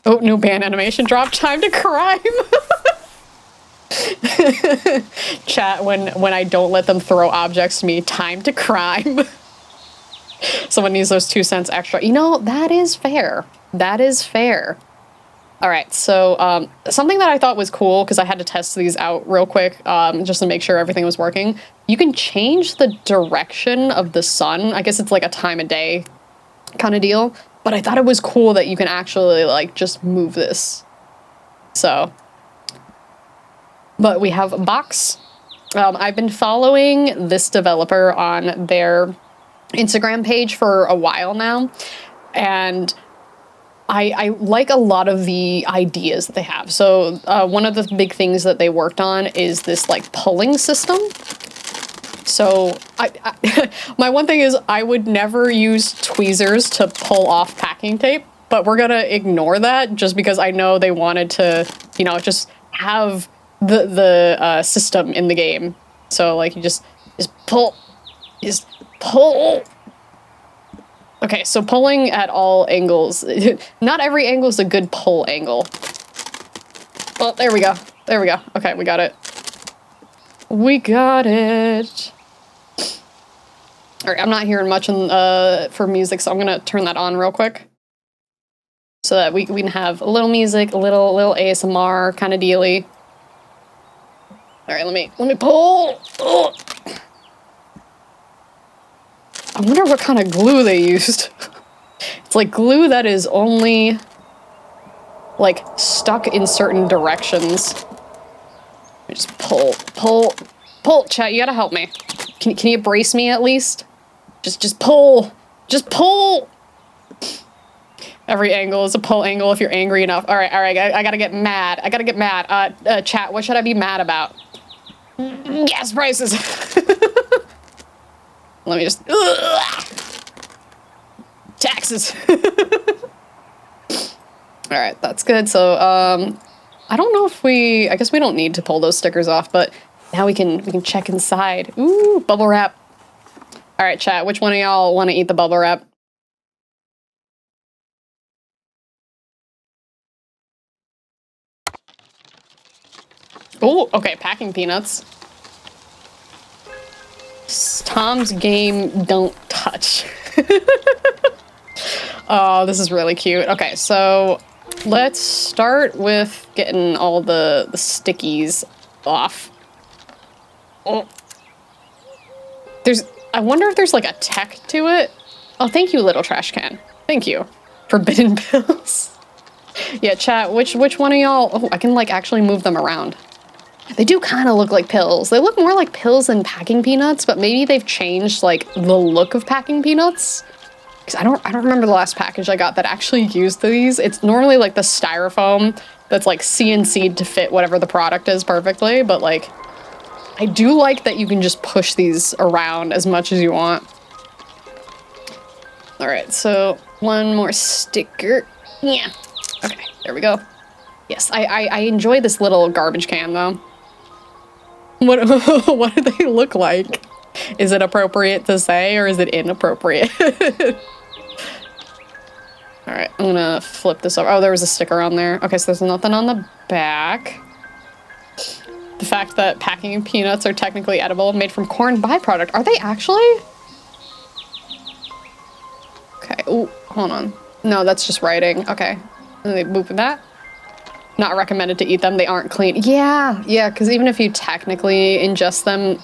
Oh, new ban animation drop. Time to crime. Chat, when I don't let them throw objects to me, time to crime. Someone needs those 2 cents extra. You know, that is fair. That is fair. All right, so something that I thought was cool, because I had to test these out real quick, just to make sure everything was working. You can change the direction of the sun. I guess it's like a time of day kind of deal. But I thought it was cool that you can actually, like, just move this. So. But we have a box. I've been following this developer on their Instagram page for a while now. And I like a lot of the ideas that they have. So one of the big things that they worked on is this, like, pulling system. So my one thing is I would never use tweezers to pull off packing tape, but we're gonna ignore that just because I know they wanted to, you know, just have the system in the game. So like you just pull. Okay, so pulling at all angles. Not every angle is a good pull angle. Well, there we go. There we go. Okay, we got it. We got it. All right, I'm not hearing much for music, so I'm gonna turn that on real quick, so that we can have a little music, a little ASMR kind of dealy. All right, let me pull. Oh. I wonder what kind of glue they used. It's like glue that is only like stuck in certain directions. Just pull. Chat, you gotta help me. Can you brace me at least? Just pull. Just pull. Every angle is a pull angle if you're angry enough. All right. I gotta get mad. Chat, what should I be mad about? Gas prices. Let me just. Taxes. All right, that's good. So, I don't know if I guess we don't need to pull those stickers off, but now we can check inside. Ooh, bubble wrap. All right, chat, which one of y'all want to eat the bubble wrap? Oh, okay, packing peanuts. Tom's game, don't touch. Oh, this is really cute. Okay, so let's start with getting all the stickies off. Oh. I wonder if there's like a tech to it. Oh, thank you, little trash can. Thank you. Forbidden pills. Yeah, chat, which one of y'all... Oh, I can, like, actually move them around. They do kind of look like pills. They look more like pills than packing peanuts, but maybe they've changed, like, the look of packing peanuts. Because I don't remember the last package I got that actually used these. It's normally, like, the styrofoam that's, like, CNC'd to fit whatever the product is perfectly, but, like, I do like that you can just push these around as much as you want. All right, so one more sticker. Yeah. Okay, there we go. Yes, I enjoy this little garbage can, though. What, what do they look like? Is it appropriate to say, or is it inappropriate? All right, I'm gonna flip this over. Oh, there was a sticker on there. Okay, so there's nothing on the back. The fact that packing peanuts are technically edible, made from corn byproduct. Are they actually? Okay, ooh, hold on. No, that's just writing. Okay, and they boop that. Not recommended to eat them, they aren't clean. Yeah, because even if you technically ingest them,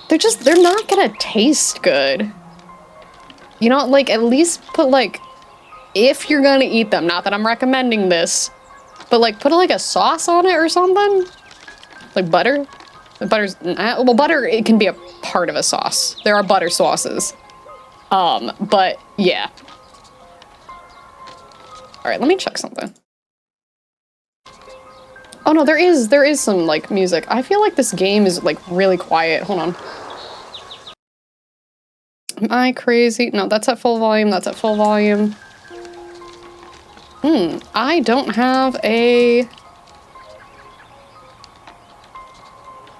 they're not gonna taste good. You know, like, at least put, like, if you're gonna eat them, not that I'm recommending this, but, like, put, like, a sauce on it or something? Like butter? Butter's, well, butter, it can be a part of a sauce. There are butter sauces. But, yeah. Alright, let me check something. Oh no, there is some, like, music. I feel like this game is, like, really quiet. Hold on. Am I crazy? No, that's at full volume, that's at full volume. I don't have a...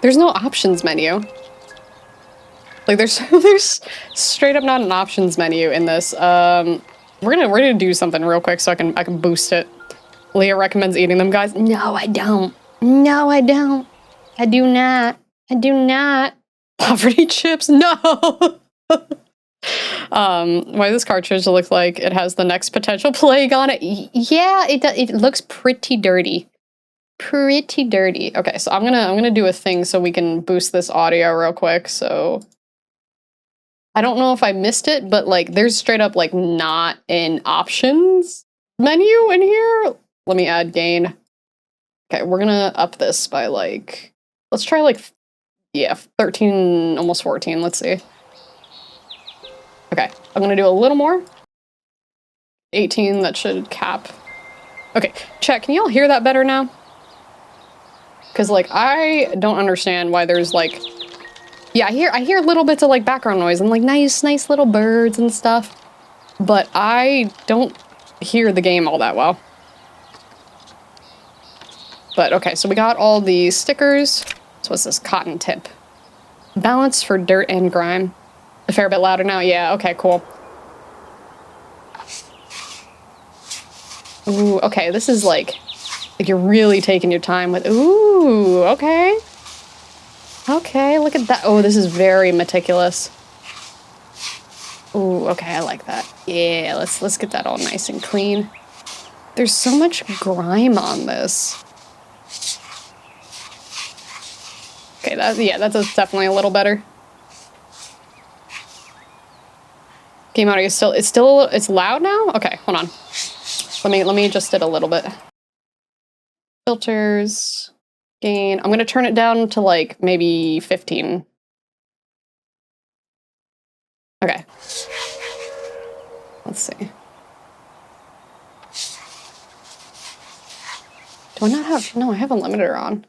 There's no options menu. Like, there's straight up not an options menu in this. We're gonna do something real quick so I can boost it. Leah recommends eating them, guys. No, I don't. No, I don't. I do not. I do not. Poverty chips? No! Why does this cartridge look like it has the next potential plague on it? Yeah, it looks pretty dirty. Pretty dirty. Okay, so I'm gonna do a thing so we can boost this audio real quick, so... I don't know if I missed it, but, like, there's straight up, like, not an options menu in here. Let me add gain. Okay, we're gonna up this by, like, let's try, like, yeah, 13, almost 14, let's see. Okay, I'm gonna do a little more. 18, that should cap. Okay, chat, can y'all hear that better now? Because, like, I don't understand why there's, like... Yeah, I hear little bits of, like, background noise and, like, nice little birds and stuff. But I don't hear the game all that well. But, okay, so we got all the stickers. So what's this? Cotton tip. Balance for dirt and grime. A fair bit louder now? Yeah, okay, cool. Ooh, okay, this is, like you're really taking your time with... Ooh, okay. Okay, look at that. Oh, this is very meticulous. Ooh, okay, I like that. Yeah, let's get that all nice and clean. There's so much grime on this. Okay, that's definitely a little better. Game audio is still, it's loud now? Okay, hold on. Let me adjust it a little bit. Filters, gain. I'm gonna turn it down to, like, maybe 15. Okay. Let's see. Do I not have, no, I have a limiter on.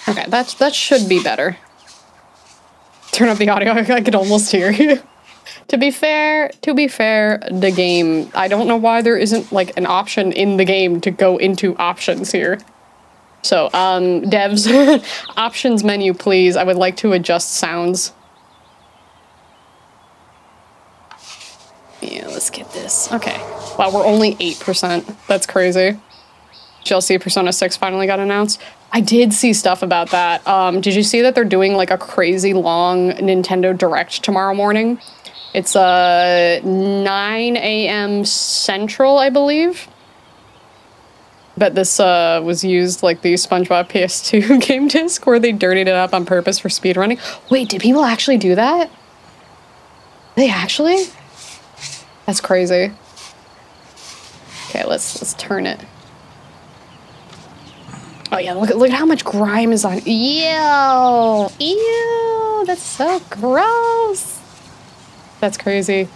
Okay, that should be better. Turn up the audio, I could almost hear you. To be fair, the game, I don't know why there isn't, like, an option in the game to go into options here. So, devs, options menu, please. I would like to adjust sounds. Yeah, let's get this. Okay. Wow, we're only 8%. That's crazy. Did y'all see Persona 6 finally got announced? I did see stuff about that. Did you see that they're doing, like, a crazy long Nintendo Direct tomorrow morning? It's 9 a.m. Central, I believe. Bet this was used like the SpongeBob PS2 game disc where they dirtied it up on purpose for speedrunning. Wait, did people actually do that? They actually? That's crazy. Okay, let's turn it. Oh yeah, look at how much grime is on. Ew, that's so gross. That's crazy.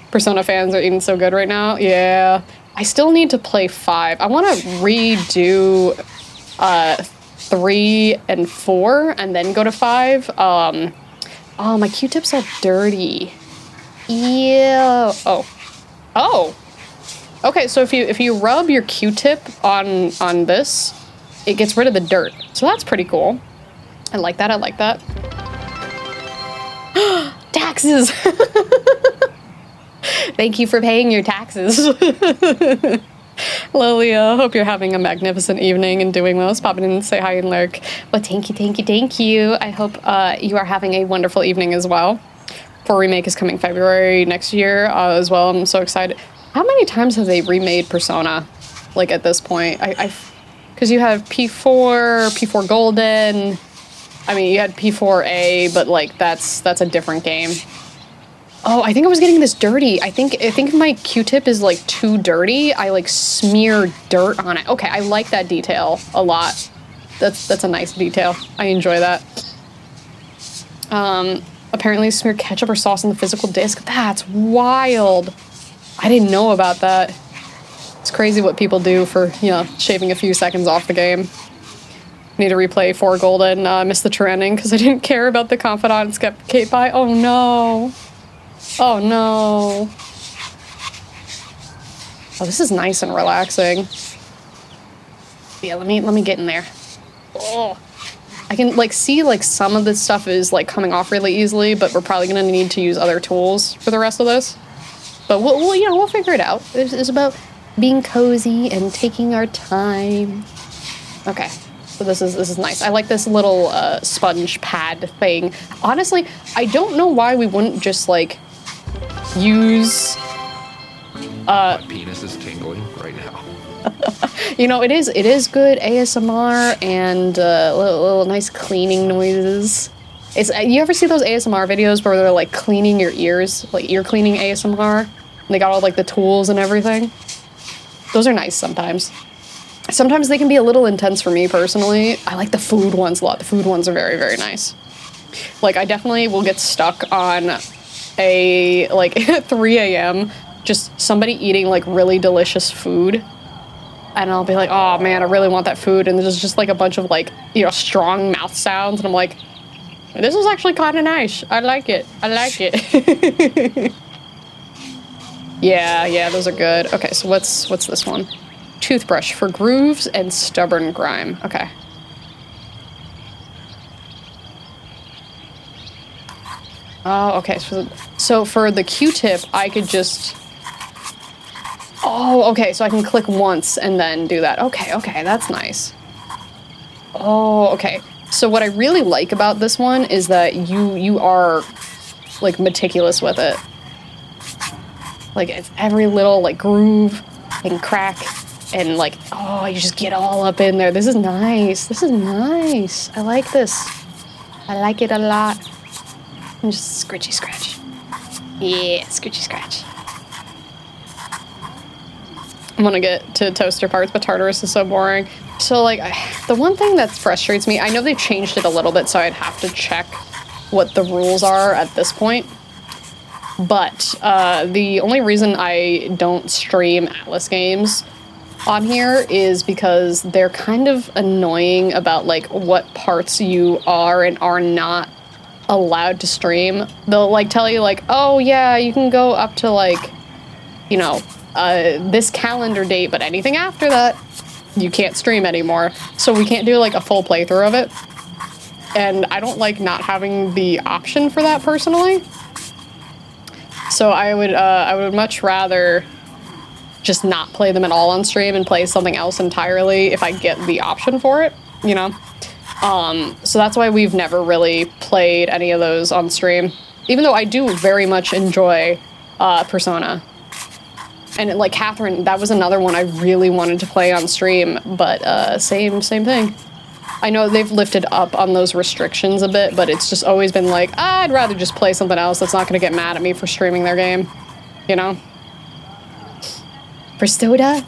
Persona fans are eating so good right now. Yeah, I still need to play 5. I want to redo 3 and 4 and then go to 5. Oh, my Q-tips are dirty. Ew. Oh. Okay, so if you rub your Q-tip on this, it gets rid of the dirt. So that's pretty cool. I like that. Taxes. Thank you for paying your taxes. Lilia, hope you're having a magnificent evening and doing well. Just popping in and say hi and lurk. Well, thank you. I hope you are having a wonderful evening as well. 4 Remake is coming February next year as well. I'm so excited. How many times have they remade Persona? Like at this point, because you have P4 Golden. I mean, you had P4A, but like that's a different game. Oh, I think I was getting this dirty. I think if my Q-tip is like too dirty, I like smear dirt on it. Okay, I like that detail a lot. That's a nice detail. I enjoy that. Apparently smear ketchup or sauce on the physical disc. That's wild. I didn't know about that. It's crazy what people do for, you know, shaving a few seconds off the game. Need to replay 4 Golden. Missed the true ending because I didn't care about the confidant and skipped Kate by. Oh no. Oh no. Oh, this is nice and relaxing. Yeah, let me get in there. Oh. I can like see like some of this stuff is like coming off really easily, but we're probably gonna need to use other tools for the rest of this. But we'll figure it out. It's about being cozy and taking our time. Okay. So this is nice. I like this little sponge pad thing. Honestly, I don't know why we wouldn't just like use my penis is tingling right now. You know, it is good ASMR and little nice cleaning noises. It's you ever see those ASMR videos where they're like cleaning your ears, like ear cleaning ASMR? And they got all like the tools and everything. Those are nice sometimes. Sometimes they can be a little intense for me personally. I like the food ones a lot. The food ones are very, very nice. Like I definitely will get stuck on a like 3 a.m. just somebody eating like really delicious food. And I'll be like, oh man, I really want that food. And there's just like a bunch of like, you know, strong mouth sounds. And I'm like, this is actually kind of nice. I like it. Yeah, those are good. Okay, so what's this one? Toothbrush for grooves and stubborn grime. Okay. Oh, okay. So for the Q-tip, I could just... Oh, okay. So I can click once and then do that. Okay. That's nice. Oh, okay. So what I really like about this one is that you are, like, meticulous with it. Like, it's every little, like, groove and crack and, like, oh, you just get all up in there. This is nice. I like this. I like it a lot. And just scritchy scratch. Yeah, scritchy scratch. I'm gonna get to toaster parts, but Tartarus is so boring. So, like, the one thing that frustrates me, I know they changed it a little bit, so I'd have to check what the rules are at this point. But the only reason I don't stream Atlas games on here is because they're kind of annoying about, like, what parts you are and are not allowed to stream. They'll, like, tell you, like, oh, yeah, you can go up to, like, you know, this calendar date, but anything after that, you can't stream anymore. So we can't do, like, a full playthrough of it. And I don't like not having the option for that, personally. So I would much rather just not play them at all on stream and play something else entirely if I get the option for it, you know? So that's why we've never really played any of those on stream. Even though I do very much enjoy Persona. And like Catherine, that was another one I really wanted to play on stream, but same thing. I know they've lifted up on those restrictions a bit, but it's just always been like, I'd rather just play something else that's not going to get mad at me for streaming their game, you know? For soda?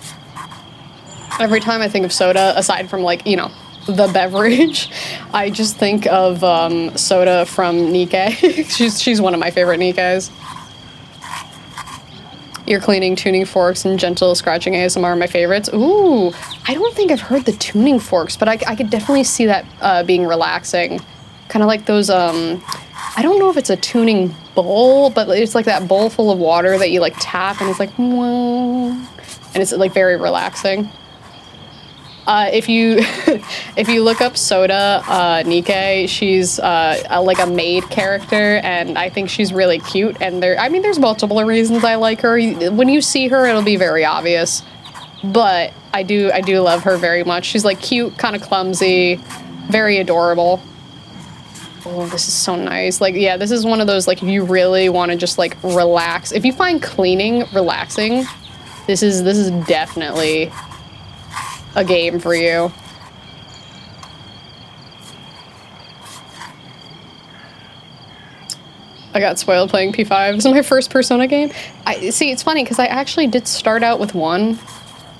Every time I think of soda, aside from like, you know, the beverage, I just think of soda from Nikkei. she's one of my favorite Nikkeis. Ear cleaning, tuning forks, and gentle scratching ASMR are my favorites. Ooh, I don't think I've heard the tuning forks, but I could definitely see that being relaxing. Kind of like those, I don't know if it's a tuning bowl, but it's like that bowl full of water that you like tap and it's like, whoa, and it's like very relaxing. If you if you look up Soda Nikkei, she's like a maid character, and I think she's really cute. And there's multiple reasons I like her. When you see her, it'll be very obvious. But I do love her very much. She's like cute, kind of clumsy, very adorable. Oh, this is so nice. Like, yeah, this is one of those, like, if you really want to just like relax. If you find cleaning relaxing, this is definitely a game for you. I got spoiled playing P5. This is my first Persona game. See, it's funny because I actually did start out with 1.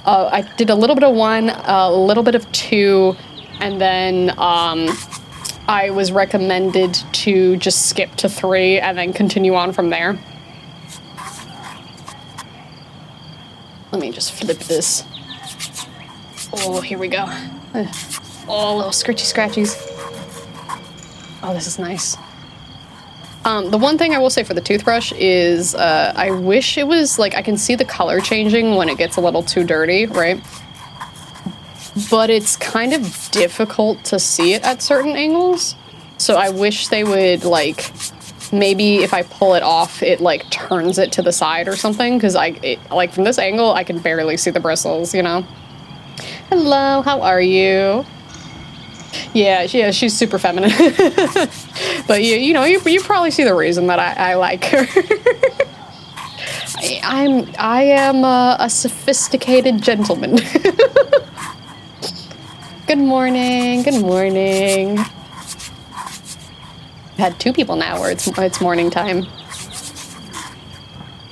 I did a little bit of 1, a little bit of 2, and then I was recommended to just skip to 3 and then continue on from there. Let me just flip this. Oh, here we go. Oh, little scratchy scratchies. Oh, this is nice. The one thing I will say for the toothbrush is I wish it was, like, I can see the color changing when it gets a little too dirty, right? But it's kind of difficult to see it at certain angles. So I wish they would, like, maybe if I pull it off, it, like, turns it to the side or something. Because, like, from this angle, I can barely see the bristles, you know? Hello, how are you? Yeah, she's super feminine. But you know, you probably see the reason that I like her. I am a sophisticated gentleman. Good morning, good morning. I've had 2 people now where it's morning time.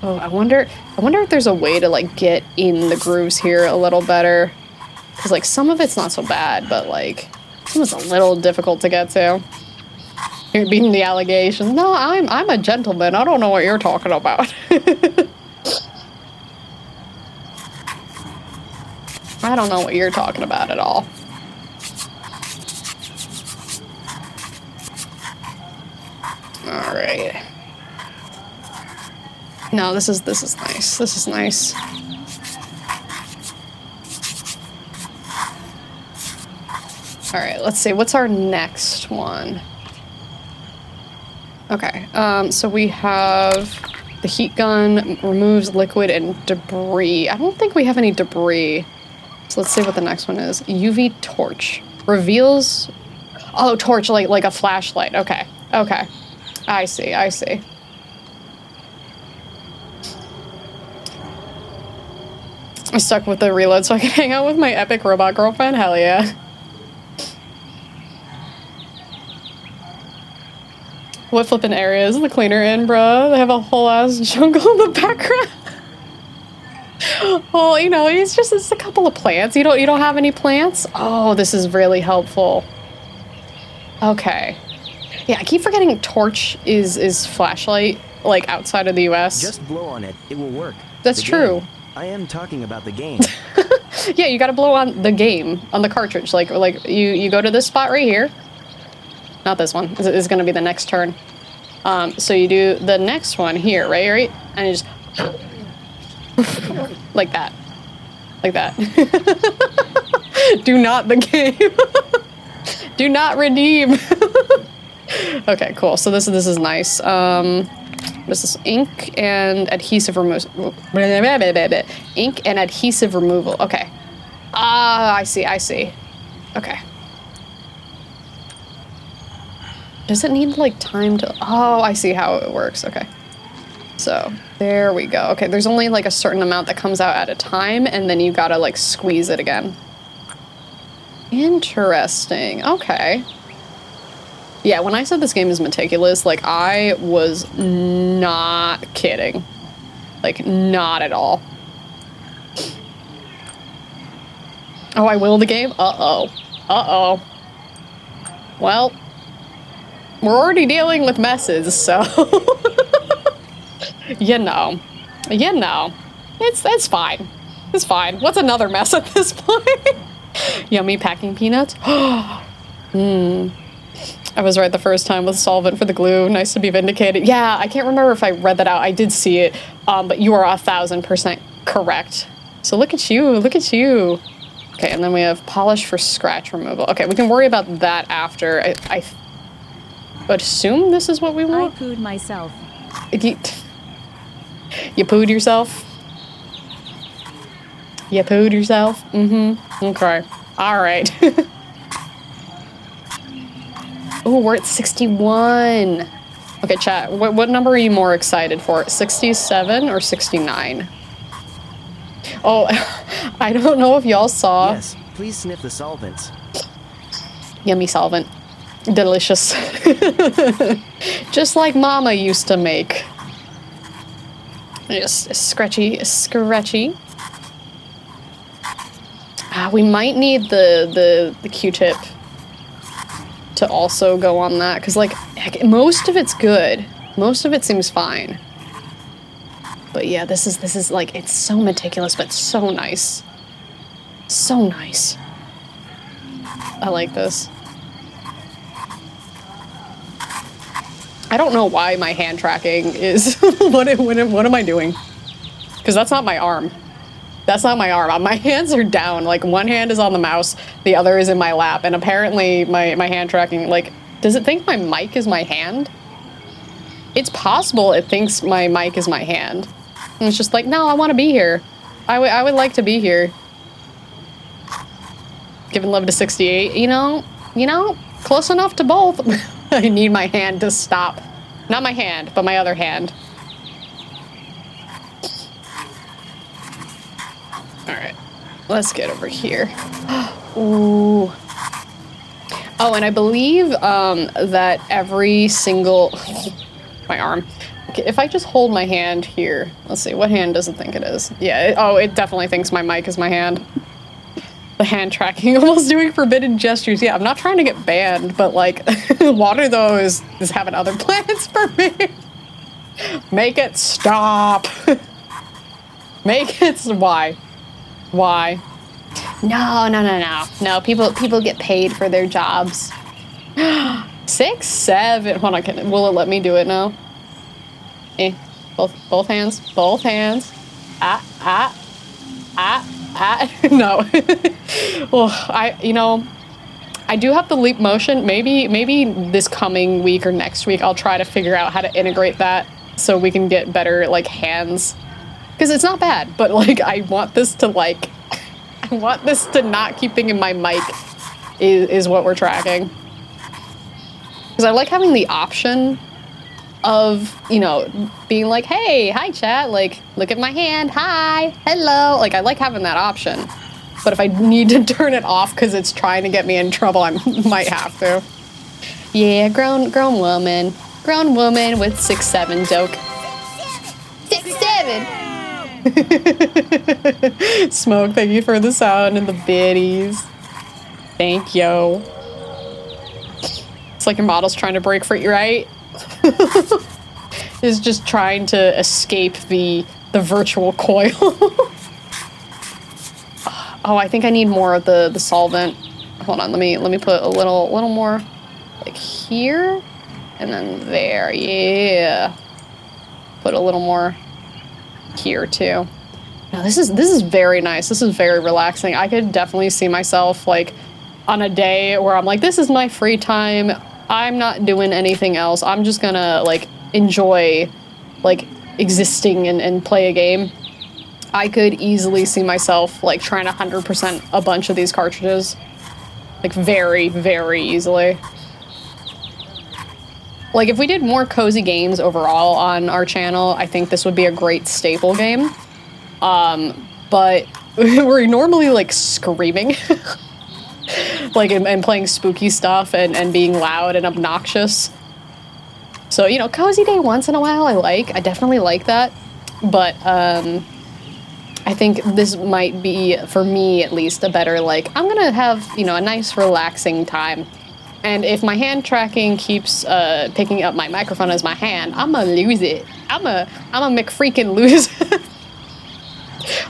Oh, I wonder if there's a way to, like, get in the grooves here a little better. Because, like, some of it's not so bad, but, like, some is a little difficult to get to. You're beating the allegations. No, I'm a gentleman. I don't know what you're talking about. I don't know what you're talking about at all. All right. No, this is nice. This is nice. All right, let's see. What's our next one? Okay, so we have the heat gun removes liquid and debris. I don't think we have any debris. So let's see what the next one is. UV torch reveals. Oh, torch like a flashlight. Okay, okay. I see. I see. I'm stuck with the reload so I can hang out with my epic robot girlfriend. Hell yeah. What flippin' area is the cleaner in, bruh? They have a whole ass jungle in the background. Well, you know, it's a couple of plants. You don't have any plants? Oh, this is really helpful. Okay. Yeah, I keep forgetting torch is flashlight, like, outside of the US. Just blow on it. It will work. That's true. I am talking about the game. Yeah, you gotta blow on the game, on the cartridge. Like you go to this spot right here. Not this one. This is gonna be the next turn. So you do the next one here, right? And you just like that. Like that. Do not the game. Do not redeem. Okay, cool. So this is nice. This is ink and adhesive removal. Ink and adhesive removal. Okay. Ah, I see. Okay. Does it need, like, time to... Oh, I see how it works. Okay. So, there we go. Okay, there's only, like, a certain amount that comes out at a time, and then you gotta, like, squeeze it again. Interesting. Okay. Yeah, when I said this game is meticulous, like, I was not kidding. Like, not at all. Oh, I will the game? Uh-oh. Uh-oh. Well, we're already dealing with messes, so... You know. You know. It's fine. It's fine. What's another mess at this point? Yummy packing peanuts? Hmm. I was right the first time with solvent for the glue. Nice to be vindicated. Yeah, I can't remember if I read that out. I did see it, but you are 1000% correct. So look at you. Look at you. Okay, and then we have polish for scratch removal. Okay, we can worry about that after. I would assume this is what we want. I pooed myself. You pooed yourself? You pooed yourself? Mm-hmm. Okay. All right. Oh, we're at 61. Okay, chat. What number are you more excited for? 67 or 69? Oh, I don't know if y'all saw. Yes, please sniff the solvents. Yummy solvent. Delicious. Just like Mama used to make. Just scratchy, scratchy. We might need the Q-tip to also go on that, because like heck, most of it's good. Most of it seems fine. But yeah, this is like, it's so meticulous, but so nice. So nice. I like this. I don't know why my hand tracking is what am I doing? Because that's not my arm. That's not my arm. My hands are down. Like, one hand is on the mouse, the other is in my lap, and apparently my hand tracking, like, does it think my mic is my hand? It's possible it thinks my mic is my hand. And it's just like, no, I want to be here. I would like to be here. Giving love to 68, you know, close enough to both. I need my hand to stop. Not my hand, but my other hand. Alright, let's get over here. Ooh. Oh, and I believe that every single... my arm. Okay, if I just hold my hand here, let's see, what hand does it think it is? Yeah, it definitely thinks my mic is my hand. The hand tracking, almost doing forbidden gestures. Yeah, I'm not trying to get banned, but like, water though is having other plans for me. Make it stop. Make it, why? Why? No, people get paid for their jobs. 6, 7, hold on, will it let me do it now? Both hands, no. Well, I do have the leap motion. Maybe this coming week or next week, I'll try to figure out how to integrate that so we can get better, like, hands. Because it's not bad, but, like, I want this to not keep thinking my mic is what we're tracking. Because I like having the option of, being like, hey, hi chat, like, look at my hand, hi, hello. Like, I like having that option. But if I need to turn it off because it's trying to get me in trouble, I might have to. Yeah, grown woman. Grown woman with 6'7" joke. 6'7". Smoke, thank you for the sound and the biddies. Thank you. It's like your model's trying to break free, right? Is just trying to escape the virtual coil. Oh, I think I need more of the solvent. Hold on, let me put a little more like here and then there. Yeah. Put a little more here too. Now this is very nice. This is very relaxing. I could definitely see myself like on a day where I'm like, this is my free time. I'm not doing anything else. I'm just gonna like enjoy like existing and play a game. I could easily see myself like trying to 100% a bunch of these cartridges. Like very, very easily. Like if we did more cozy games overall on our channel, I think this would be a great staple game. But we're normally like screaming. Like, and playing spooky stuff and being loud and obnoxious. So, you know, cozy day once in a while I definitely like that. But, I think this might be, for me at least, a better, like, I'm gonna have, you know, a nice relaxing time. And if my hand tracking keeps picking up my microphone as my hand, I'm gonna lose it. I'm a McFreaking lose.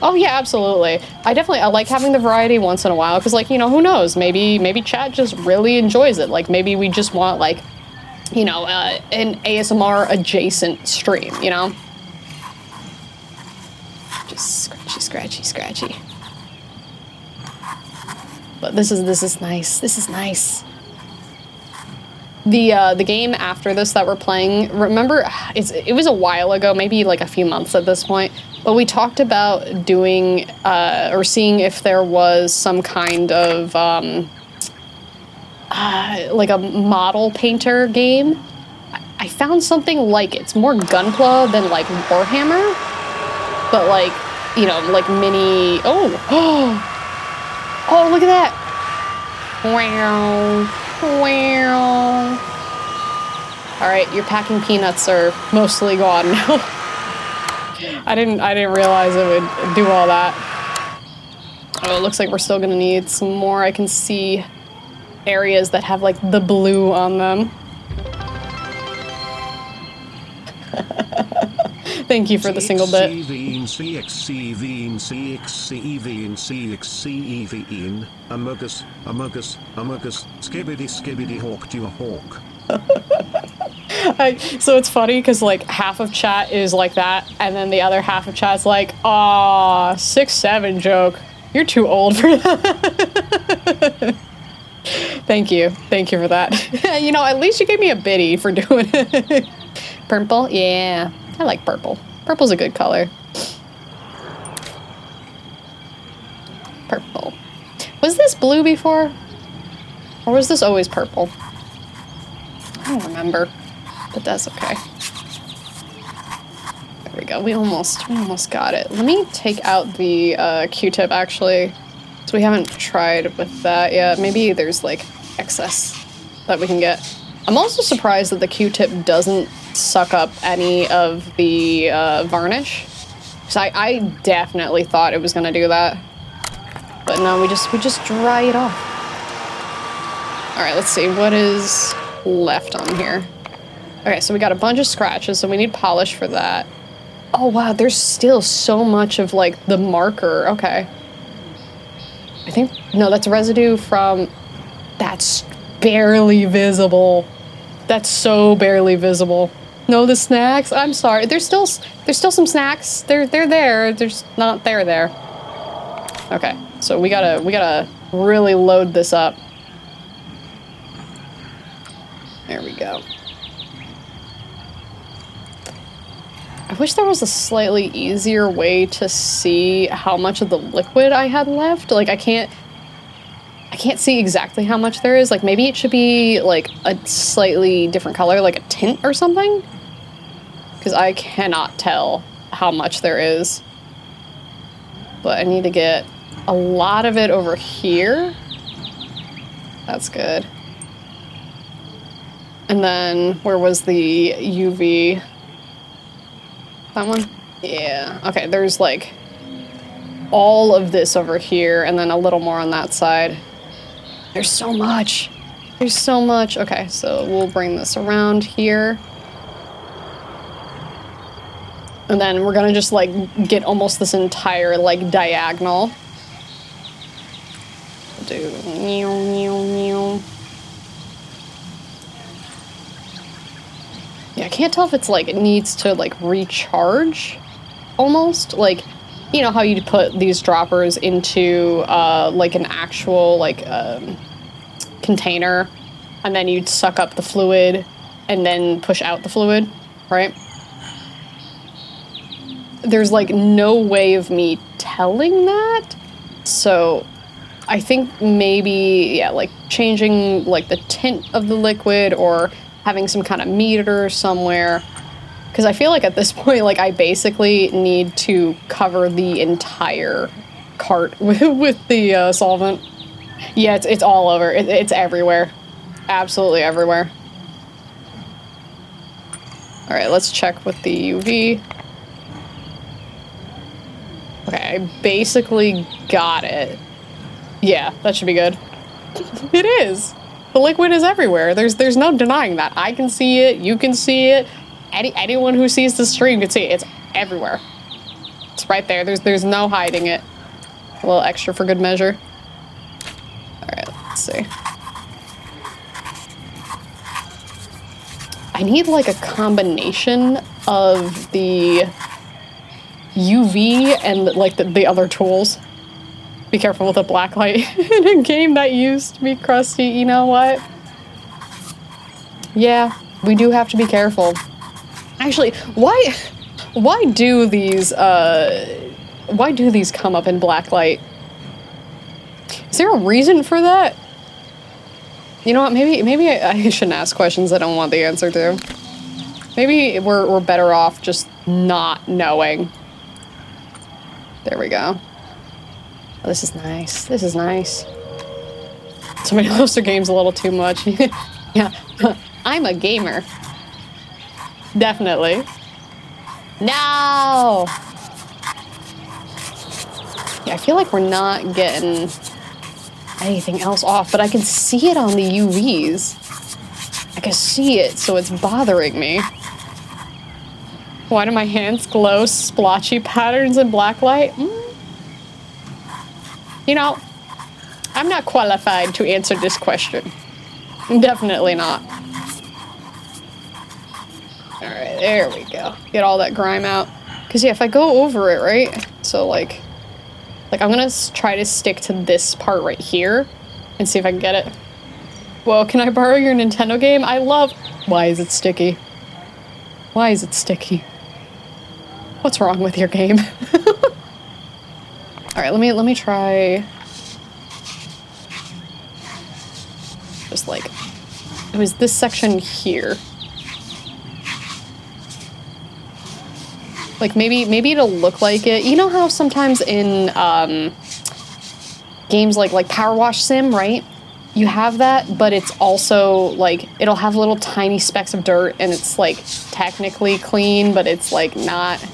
Oh yeah, absolutely. I like having the variety once in a while, because, like, you know, who knows? Maybe chat just really enjoys it. Like, maybe we just want, like, you know, an ASMR adjacent stream, you know? Just scratchy. But this is nice. This is nice. The game after this that we're playing, remember, it was a while ago, maybe like a few months at this point, but we talked about doing, or seeing if there was some kind of, like a model painter game. I found something like it. It's more Gunpla than like Warhammer, but like, you know, like mini, oh, look at that. Wow. All right, your packing peanuts are mostly gone now. I didn't realize it would do all that. Oh, it looks like we're still gonna need some more. I can see areas that have like the blue on them. Thank you for the single bit. So it's funny because like half of chat is like that, and then the other half of chat's like, "Aw, 6'7" joke. You're too old for that." Thank you for that. You know, at least you gave me a biddy for doing it. Purple, yeah, I like purple. Purple's a good color. Purple. Was this blue before, or was this always purple? I don't remember. But that's okay. There we go. We almost got it. Let me take out the Q-tip actually. So we haven't tried with that yet. Maybe there's like excess that we can get. I'm also surprised that the Q-tip doesn't suck up any of the varnish. Because I definitely thought it was gonna do that. But no, we just dry it off. Alright, let's see. What is left on here? Okay, so we got a bunch of scratches, so we need polish for that. Oh wow, there's still so much of like the marker. Okay. I think, no, that's residue from, that's barely visible. That's so barely visible. No, the snacks, I'm sorry. There's still some snacks. They're there. There's not there. Okay, so we gotta really load this up. There we go. I wish there was a slightly easier way to see how much of the liquid I had left. Like, I can't see exactly how much there is. Like, maybe it should be, like, a slightly different color, like a tint or something? Because I cannot tell how much there is. But I need to get a lot of it over here. That's good. And then, where was the UV? That one? Yeah. Okay, there's like all of this over here and then a little more on that side. There's so much. There's so much. Okay, so we'll bring this around here. And then we're gonna just like get almost this entire like diagonal. Do meow. Yeah, I can't tell if it's like, it needs to like recharge almost. Like, you know how you'd put these droppers into like an actual like container, and then you'd suck up the fluid and then push out the fluid, right? There's like no way of me telling that. So I think maybe, yeah, like changing like the tint of the liquid or having some kind of meter somewhere. Because I feel like at this point, like I basically need to cover the entire cart with the solvent. Yeah, it's all over. It's everywhere. Absolutely everywhere. All right, let's check with the UV. Okay, I basically got it. Yeah, that should be good. It is. The liquid is everywhere. There's no denying that. I can see it. You can see it. Anyone who sees the stream can see it. It's everywhere. It's right there. There's no hiding it. A little extra for good measure. All right, let's see. I need like a combination of the UV and like the other tools. Be careful with a black light in a game that used to be crusty. You know what? Yeah, we do have to be careful. Actually, why do these come up in black light? Is there a reason for that? You know what? Maybe I shouldn't ask questions I don't want the answer to. Maybe we're better off just not knowing. There we go. Oh, this is nice. This is nice. Somebody loves their games a little too much. Yeah, I'm a gamer. Definitely. No! Yeah, I feel like we're not getting anything else off, but I can see it on the UVs. I can see it, so it's bothering me. Why do my hands glow splotchy patterns in black light? You know, I'm not qualified to answer this question. Definitely not. Alright, there we go. Get all that grime out. Because, yeah, if I go over it, right? So, like I'm gonna try to stick to this part right here and see if I can get it. Whoa, can I borrow your Nintendo game? I love... Why is it sticky? Why is it sticky? What's wrong with your game? Alright, let me try... Just like... It was this section here. Like, maybe it'll look like it. You know how sometimes in games like Power Wash Sim, right? You have that, but it's also, like, it'll have little tiny specks of dirt, and it's, like, technically clean, but it's, like, not...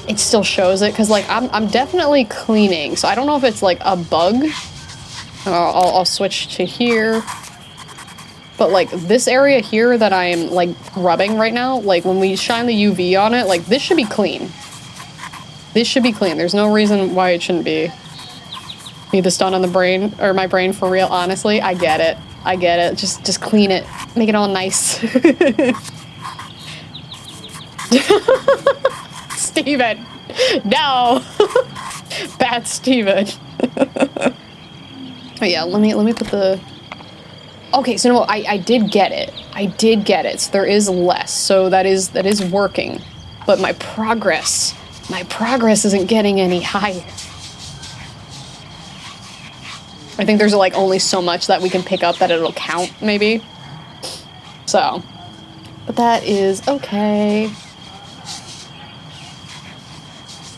It still shows it, because, like, I'm definitely cleaning, so I don't know if it's, like, a bug. I'll switch to here. But, like, this area here that I'm, like, rubbing right now, like, when we shine the UV on it, like, this should be clean. This should be clean. There's no reason why it shouldn't be. Need this done on the brain, or my brain for real, honestly. I get it. I get it. Just clean it. Make it all nice. Steven! No! Bad Steven. Oh yeah, let me put the... Okay, so no, I did get it. I did get it. So there is less. So that is working. But my progress isn't getting any higher. I think there's like only so much that we can pick up that it'll count, maybe. So, but that is okay.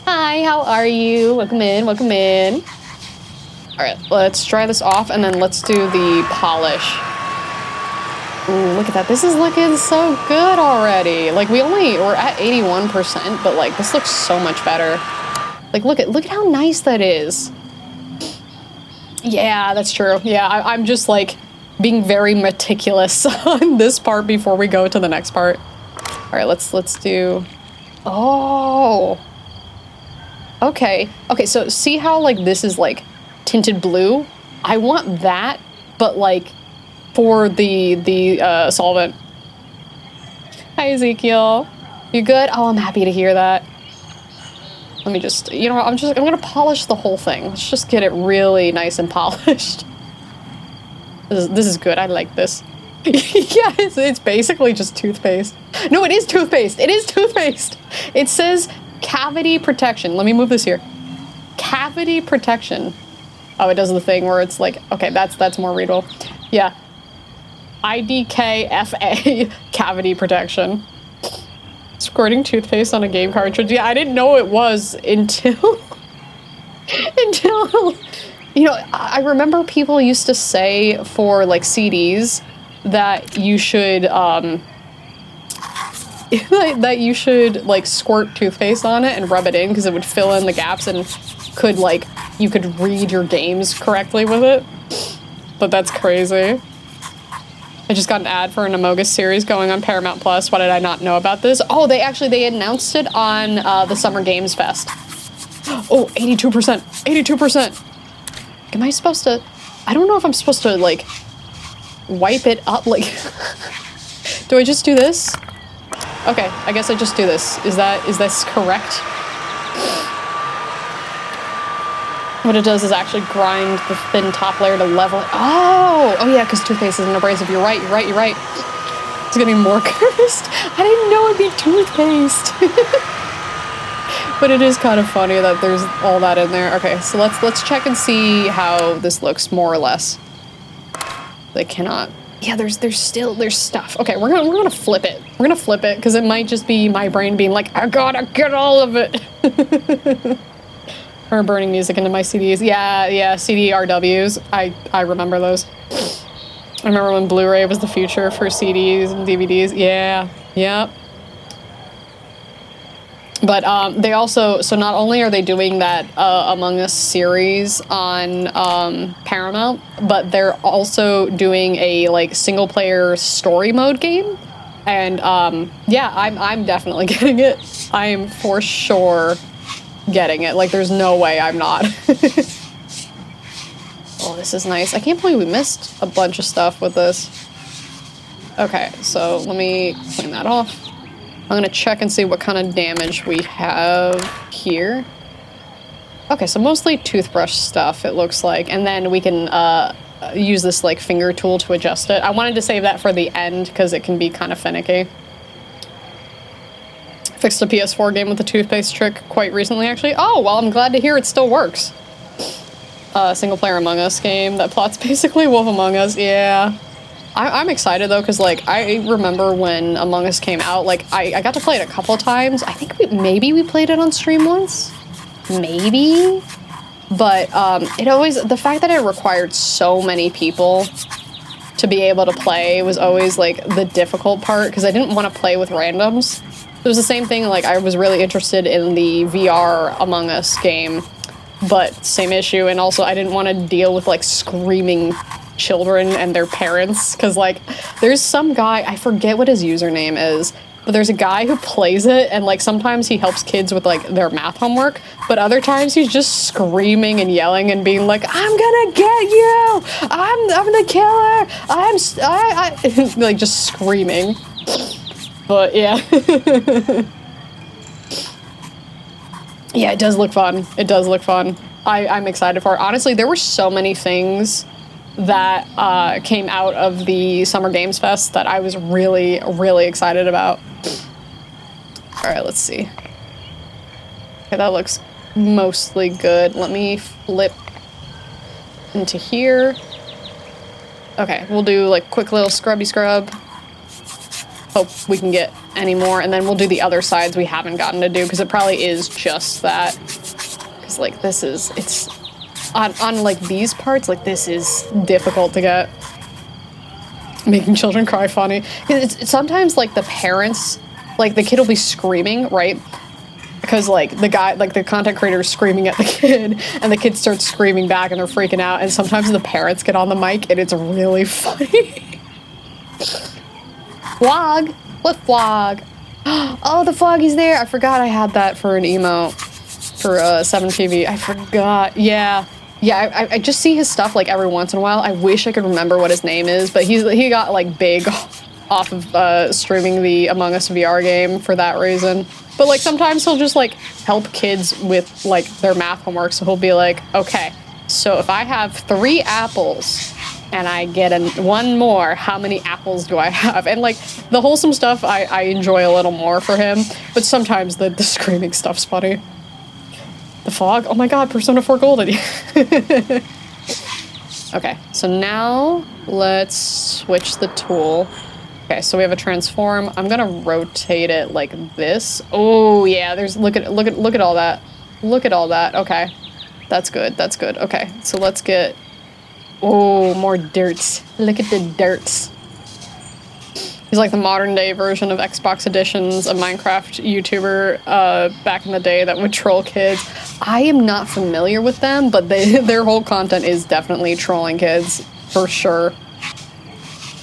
Hi, how are you? Welcome in, welcome in. All right, let's dry this off and then let's do the polish. Ooh, look at that. This is looking so good already. Like we're at 81%, but like this looks so much better. Like look at how nice that is. Yeah, that's true. Yeah, I'm just like being very meticulous on this part before we go to the next part. All right, let's do... Oh. Okay. Okay, so see how like this is like tinted blue? I want that, but like for the solvent. Hi, Ezekiel. You good? Oh, I'm happy to hear that. Let me just, you know what, I'm gonna polish the whole thing. Let's just get it really nice and polished. This is good, I like this. Yeah, it's basically just toothpaste. No, it is toothpaste, it is toothpaste! It says cavity protection. Let me move this here. Cavity protection. Oh, it does the thing where it's like, okay, that's more readable. Yeah. IDKFA, cavity protection. Squirting toothpaste on a game cartridge. Yeah, I didn't know it was until You know, I remember people used to say for like CDs that you should that you should like squirt toothpaste on it and rub it in because it would fill in the gaps and could like you could read your games correctly with it. But that's crazy. I just got an ad for an Among Us series going on Paramount Plus. Why did I not know about this? Oh, they announced it on the Summer Games Fest. Oh, 82%. 82%. Am I supposed to... I don't know if I'm supposed to, like, wipe it up, like... Do I just do this? Okay, I guess I just do this. Is this correct? What it does is actually grind the thin top layer to level it. Oh! Oh yeah, because toothpaste isn't abrasive. You're right. It's getting more cursed. I didn't know it'd be toothpaste. But it is kind of funny that there's all that in there. Okay, so let's check and see how this looks more or less. They cannot. Yeah, there's stuff. Okay, we're gonna flip it. We're gonna flip it because it might just be my brain being like, I gotta get all of it. Or burning music into my CDs. Yeah, CD RWs. I remember those. I remember when Blu-ray was the future for CDs and DVDs. Yeah, yep. But they also, so not only are they doing that Among Us series on Paramount, but they're also doing a like single player story mode game. And yeah, I'm definitely getting it. I am for sure getting it. Like there's no way I'm not. Oh, this is nice. I can't believe we missed a bunch of stuff with this. Okay, so let me clean that off. I'm gonna check and see what kind of damage we have here. Okay, so mostly toothbrush stuff, it looks like. And then we can use this like finger tool to adjust it. I wanted to save that for the end because it can be kind of finicky. Fixed a PS4 game with the toothpaste trick quite recently, actually. Oh, well, I'm glad to hear it still works. Single player Among Us game that plots basically Wolf Among Us, yeah. I'm excited though, because like I remember when Among Us came out, like I got to play it a couple times. I think maybe we played it on stream once, maybe. But it always, the fact that it required so many people to be able to play was always like the difficult part because I didn't want to play with randoms. It was the same thing, like I was really interested in the VR Among Us game, but same issue, and also I didn't want to deal with like screaming children and their parents, because like there's some guy, I forget what his username is, but there's a guy who plays it and like sometimes he helps kids with like their math homework, but other times he's just screaming and yelling and being like, I'm gonna get you, I'm the killer, I like just screaming. But yeah. Yeah, it does look fun. It does look fun. I'm excited for it. Honestly, there were so many things that came out of the Summer Games Fest that I was really, really excited about. All right, let's see. Okay, that looks mostly good. Let me flip into here. Okay, we'll do like quick little scrubby scrub. Hope we can get any more, and then we'll do the other sides we haven't gotten to do, because it probably is just that. Because like this is, it's on like these parts, like this is difficult to get. Making children cry funny. It's sometimes like the parents, like the kid will be screaming, right? Because like the guy, like the content creator is screaming at the kid, and the kid starts screaming back and they're freaking out, and sometimes the parents get on the mic and it's really funny. Vlog? What vlog? Oh, the Foggy's there. I forgot I had that for an emote for 7TV. I forgot. Yeah. Yeah, I just see his stuff like every once in a while. I wish I could remember what his name is, but he got like big off of streaming the Among Us VR game for that reason. But like sometimes he'll just like help kids with like their math homework. So he'll be like, okay, so if I have 3 apples and I get one more, how many apples do I have? And like the wholesome stuff I enjoy a little more for him, but sometimes the screaming stuff's funny. The fog? Oh my god, Persona 4 Golden. Okay, so now let's switch the tool. Okay, so we have a transform. I'm gonna rotate it like this. Oh yeah, there's look at all that. Look at all that. Okay. That's good. That's good. Okay, so let's get... Oh, more dirts. Look at the dirts. He's like the modern day version of Xbox Editions, a Minecraft YouTuber back in the day that would troll kids. I am not familiar with them, but their whole content is definitely trolling kids, for sure.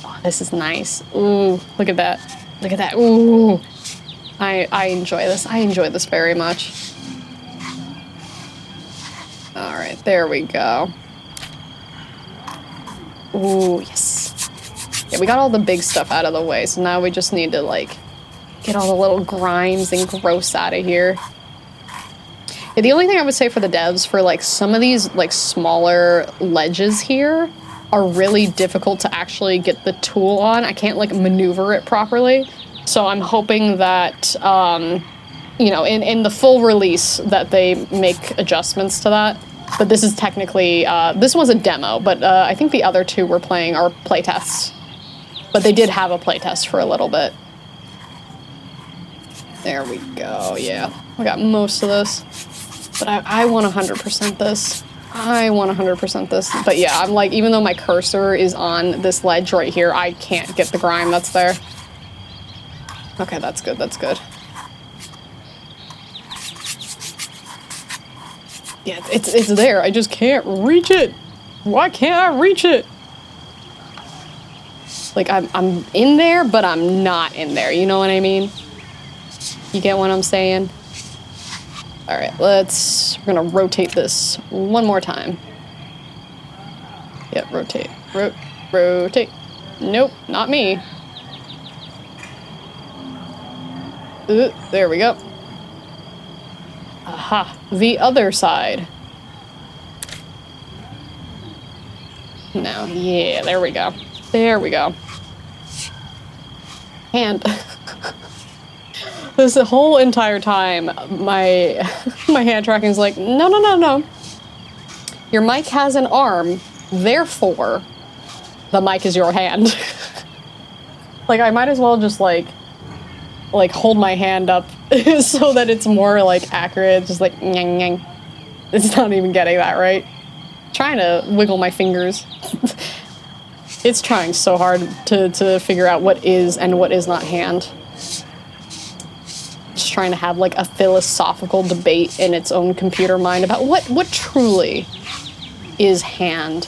Oh, this is nice. Ooh, look at that. Look at that. Ooh. I enjoy this. I enjoy this very much. All right, there we go. Ooh, yes. Yeah, we got all the big stuff out of the way, so now we just need to, like, get all the little grinds and gross out of here. Yeah, the only thing I would say for the devs, for, like, some of these, like, smaller ledges here are really difficult to actually get the tool on. I can't, like, maneuver it properly. So I'm hoping that, you know, in the full release that they make adjustments to that. But this is technically, this was a demo, but I think the other two we're playing are playtests. But they did have a playtest for a little bit. There we go, yeah. We got most of this. But I want 100% this. I want 100% this. But yeah, I'm like, even though my cursor is on this ledge right here, I can't get the grime that's there. Okay, that's good, that's good. Yeah, it's there. I just can't reach it. Why can't I reach it? Like, I'm in there, but I'm not in there. You know what I mean? You get what I'm saying? All right, we're gonna rotate this one more time. Yep, rotate, rotate. Nope, not me. There we go. Aha, the other side. Now, yeah, there we go. There we go. And this whole entire time, my hand tracking is like, no. Your mic has an arm, therefore, the mic is your hand. Like, I might as well just like hold my hand up so that it's more like accurate. Just like nyang nyang. It's not even getting that right. Trying to wiggle my fingers. It's trying so hard to figure out what is and what is not hand. Just trying to have like a philosophical debate in its own computer mind about what truly is hand.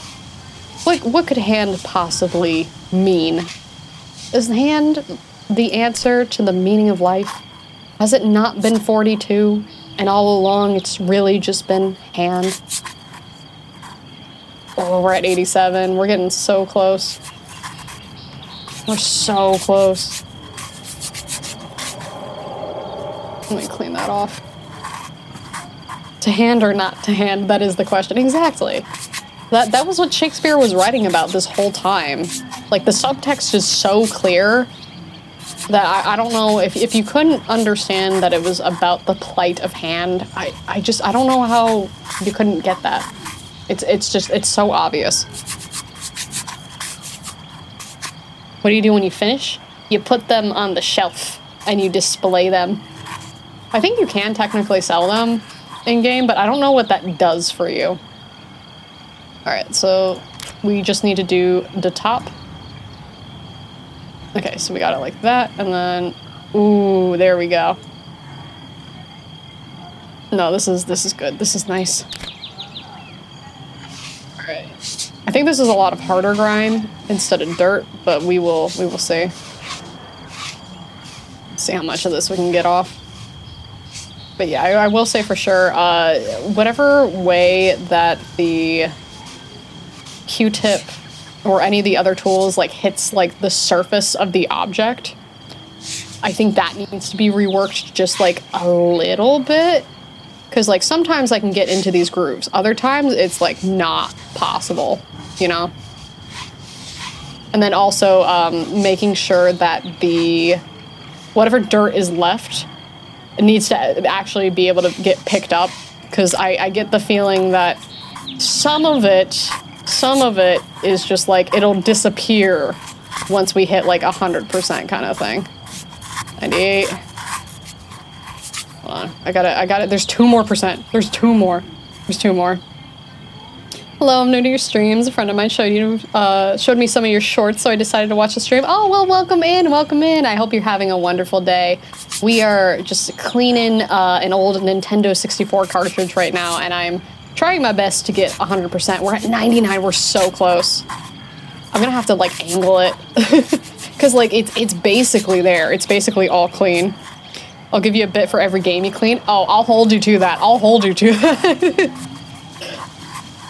What could hand possibly mean? Is hand the answer to the meaning of life? Has it not been 42 and all along it's really just been hand? Oh, we're at 87. We're getting so close. We're so close. Let me clean that off. To hand or not to hand, that is the question. Exactly. That was what Shakespeare was writing about this whole time. Like, the subtext is so clear that I don't know if you couldn't understand that it was about the plight of hand. I don't know how you couldn't get that. It's so obvious. What do you do when you finish? You put them on the shelf and you display them. I think you can technically sell them in game, but I don't know what that does for you. All right, so we just need to do the top. Okay, so we got it like that, and then, ooh, there we go. No, this is good. This is nice. All right. I think this is a lot of harder grime instead of dirt, but we will see. See how much of this we can get off. But yeah, I will say for sure, whatever way that the Q-tip or any of the other tools like hits like the surface of the object, I think that needs to be reworked just like a little bit. Because like sometimes I can get into these grooves, other times it's like not possible, you know? And then also making sure that the whatever dirt is left needs to actually be able to get picked up, because I get the feeling that some of it is just like it'll disappear once we hit like 100% kind of thing. 98. Hold on, I got it. There's 2 more percent. There's 2 more. There's 2 more. Hello, I'm new to your streams. A friend of mine showed me some of your shorts, so I decided to watch the stream. Oh, well, welcome in, welcome in. I hope you're having a wonderful day. We are just cleaning an old Nintendo 64 cartridge right now, and I'm trying my best to get 100%. We're at 99, we're so close. I'm gonna have to, like, angle it. Because, like, it's basically there. It's basically all clean. I'll give you a bit for every game you clean. Oh, I'll hold you to that. I'll hold you to that.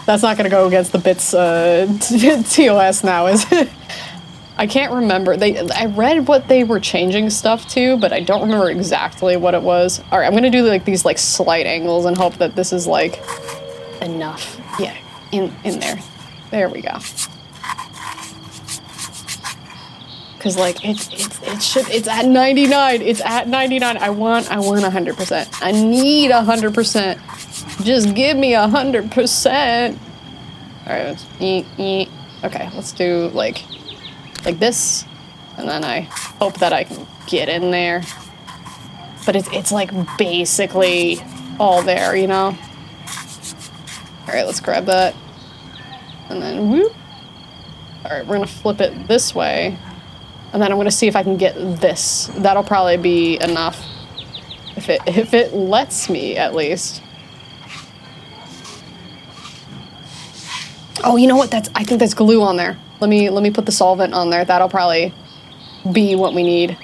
That's not gonna go against the bits TOS now, is it? I can't remember. I read what they were changing stuff to, but I don't remember exactly what it was. All right, I'm gonna do like these like slight angles and hope that this is like enough. Yeah, in there. There we go. Cause like it's at 99. It's at 99. I want 100%. I need 100%. Just give me 100%. All right, let's eat. Okay, let's do like this, and then I hope that I can get in there. But it's like basically all there, you know. All right, let's grab that, and then whoop. All right, we're gonna flip it this way, and then I'm gonna see if I can get this. That'll probably be enough, if it lets me at least. Oh, you know what? I think that's glue on there. Let me put the solvent on there. That'll probably be what we need.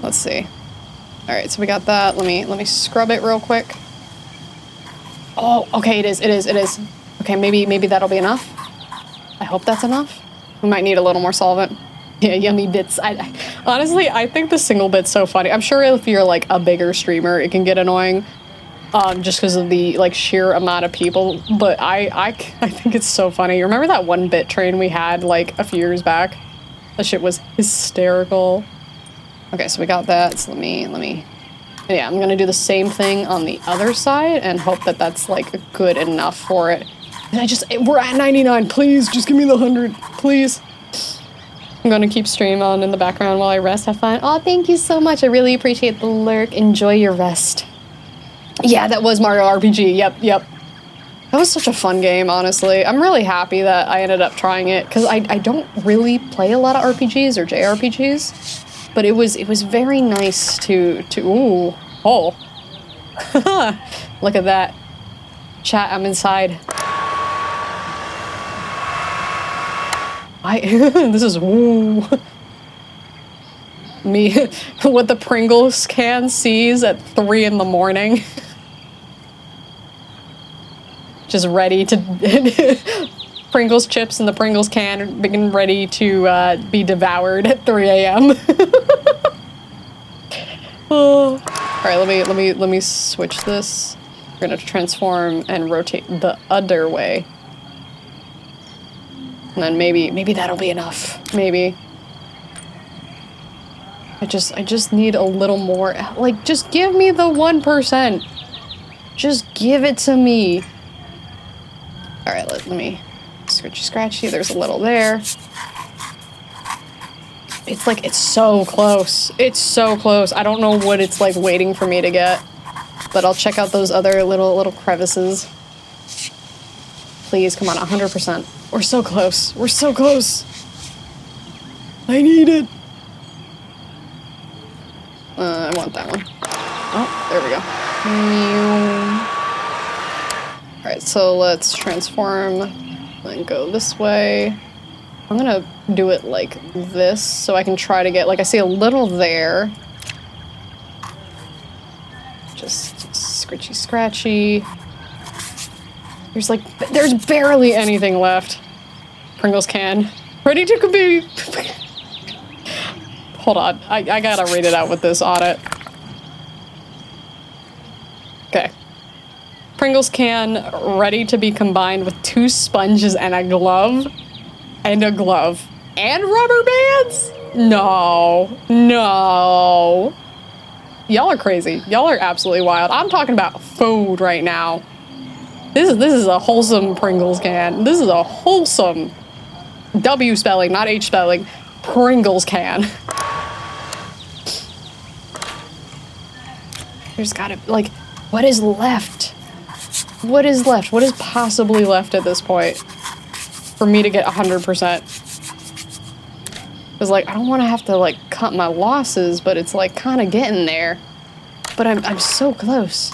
Let's see. All right, so we got that. Let me scrub it real quick. Oh, okay, it is. Okay, maybe that'll be enough. I hope that's enough. We might need a little more solvent. Yeah, yummy bits. Honestly, I think the single bit's so funny. I'm sure if you're like a bigger streamer, it can get annoying. Just because of the like sheer amount of people, but I think it's so funny. Remember that 1-bit train we had like a few years back? That shit was hysterical. Okay, so we got that. So let me. Yeah, I'm gonna do the same thing on the other side and hope that that's like good enough for it. And we're at 99. Please, just give me the 100, please. I'm gonna keep stream on in the background while I rest. Have fun. Oh, thank you so much. I really appreciate the lurk. Enjoy your rest. Yeah, that was Mario RPG. Yep. That was such a fun game, honestly. I'm really happy that I ended up trying it, because I don't really play a lot of RPGs or JRPGs, but it was very nice to ooh, oh. Look at that. Chat, I'm inside. This is ooh. Me, what the Pringles can sees at 3 in the morning. Just ready to Pringles chips in the Pringles can being ready to be devoured at 3 a.m. Oh. All right, let me switch this. We're gonna transform and rotate the other way, and then maybe that'll be enough. Maybe. I just need a little more. Like, just give me the 1%. Just give it to me. All right, let me scratchy. There's a little there. It's like, it's so close. It's so close. I don't know what it's like waiting for me to get, but I'll check out those other little crevices. Please, come on, 100%. We're so close. We're so close. I need it. I want that one. Oh, there we go. Alright, so let's transform and go this way. I'm gonna do it like this so I can try to get, like, I see a little there. Just scratchy. There's barely anything left. Pringles can. Ready to be. Hold on, I gotta read it out with this on it. Okay. Pringles can ready to be combined with 2 sponges and a glove. And rubber bands? No. Y'all are crazy. Y'all are absolutely wild. I'm talking about food right now. This is a wholesome Pringles can. This is a wholesome W spelling, not H spelling, Pringles can. There's gotta, like, what is left? What is left? What is possibly left at this point for me to get 100%? Because, like, I don't want to have to, like, cut my losses, but it's, like, kind of getting there. But I'm so close.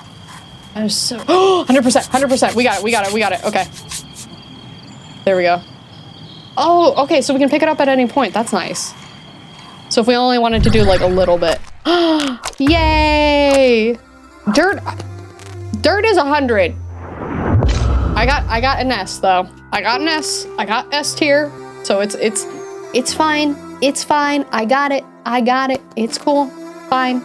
I'm so... 100%, 100%. We got it, we got it, we got it. Okay. There we go. Oh, okay, so we can pick it up at any point. That's nice. So if we only wanted to do, like, a little bit. Yay! Dirt is 100. I got an S, though. I got an S. I got S tier. So it's fine. It's fine. I got it. It's cool. Fine.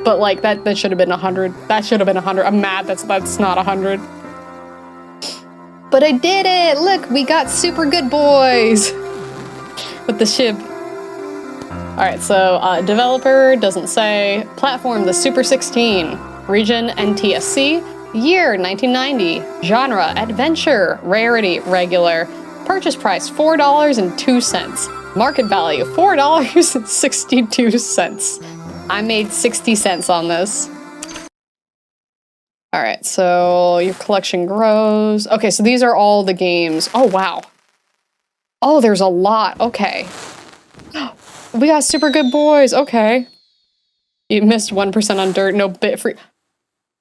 But, like, that should have been 100. That should have been 100. I'm mad that's not 100. But I did it! Look, we got super good boys! With the ship. Alright, so, developer doesn't say. Platform, the Super 16. Region, NTSC. Year, 1990. Genre, adventure. Rarity, regular. Purchase price, $4.02. Market value, $4.62. I made 60 cents on this. All right, so your collection grows. Okay, so these are all the games. Oh, wow. Oh, there's a lot. Okay. We got super good boys. Okay. You missed 1% on dirt, no bit free.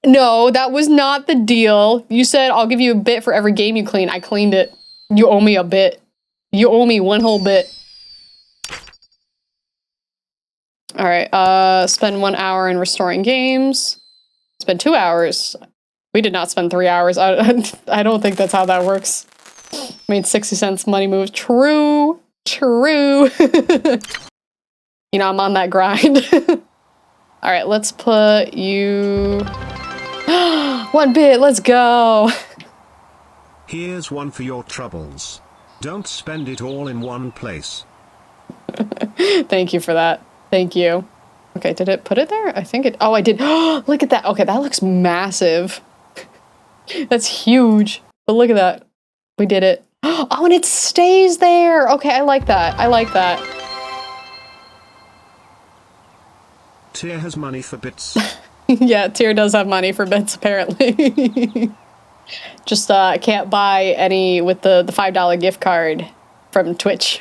No, that was not the deal. You said, I'll give you a bit for every game you clean. I cleaned it. You owe me a bit. You owe me one whole bit. All right, spend 1 hour in restoring games. Spend 2 hours. We did not spend 3 hours. I don't think that's how that works. Made 60 cents, money moves. True. True. You know, I'm on that grind. All right, let's put you... 1 bit, let's go. Here's one for your troubles. Don't spend it all in one place. Thank you for that. Thank you. Okay, did it put it there? I think it... Oh, I did. Look at that. Okay, that looks massive. That's huge. But look at that. We did it. Oh, and it stays there. Okay, I like that. I like that. Tyr has money for bits. Yeah, Tyr does have money for bits, apparently. Just can't buy any with the $5 gift card from Twitch.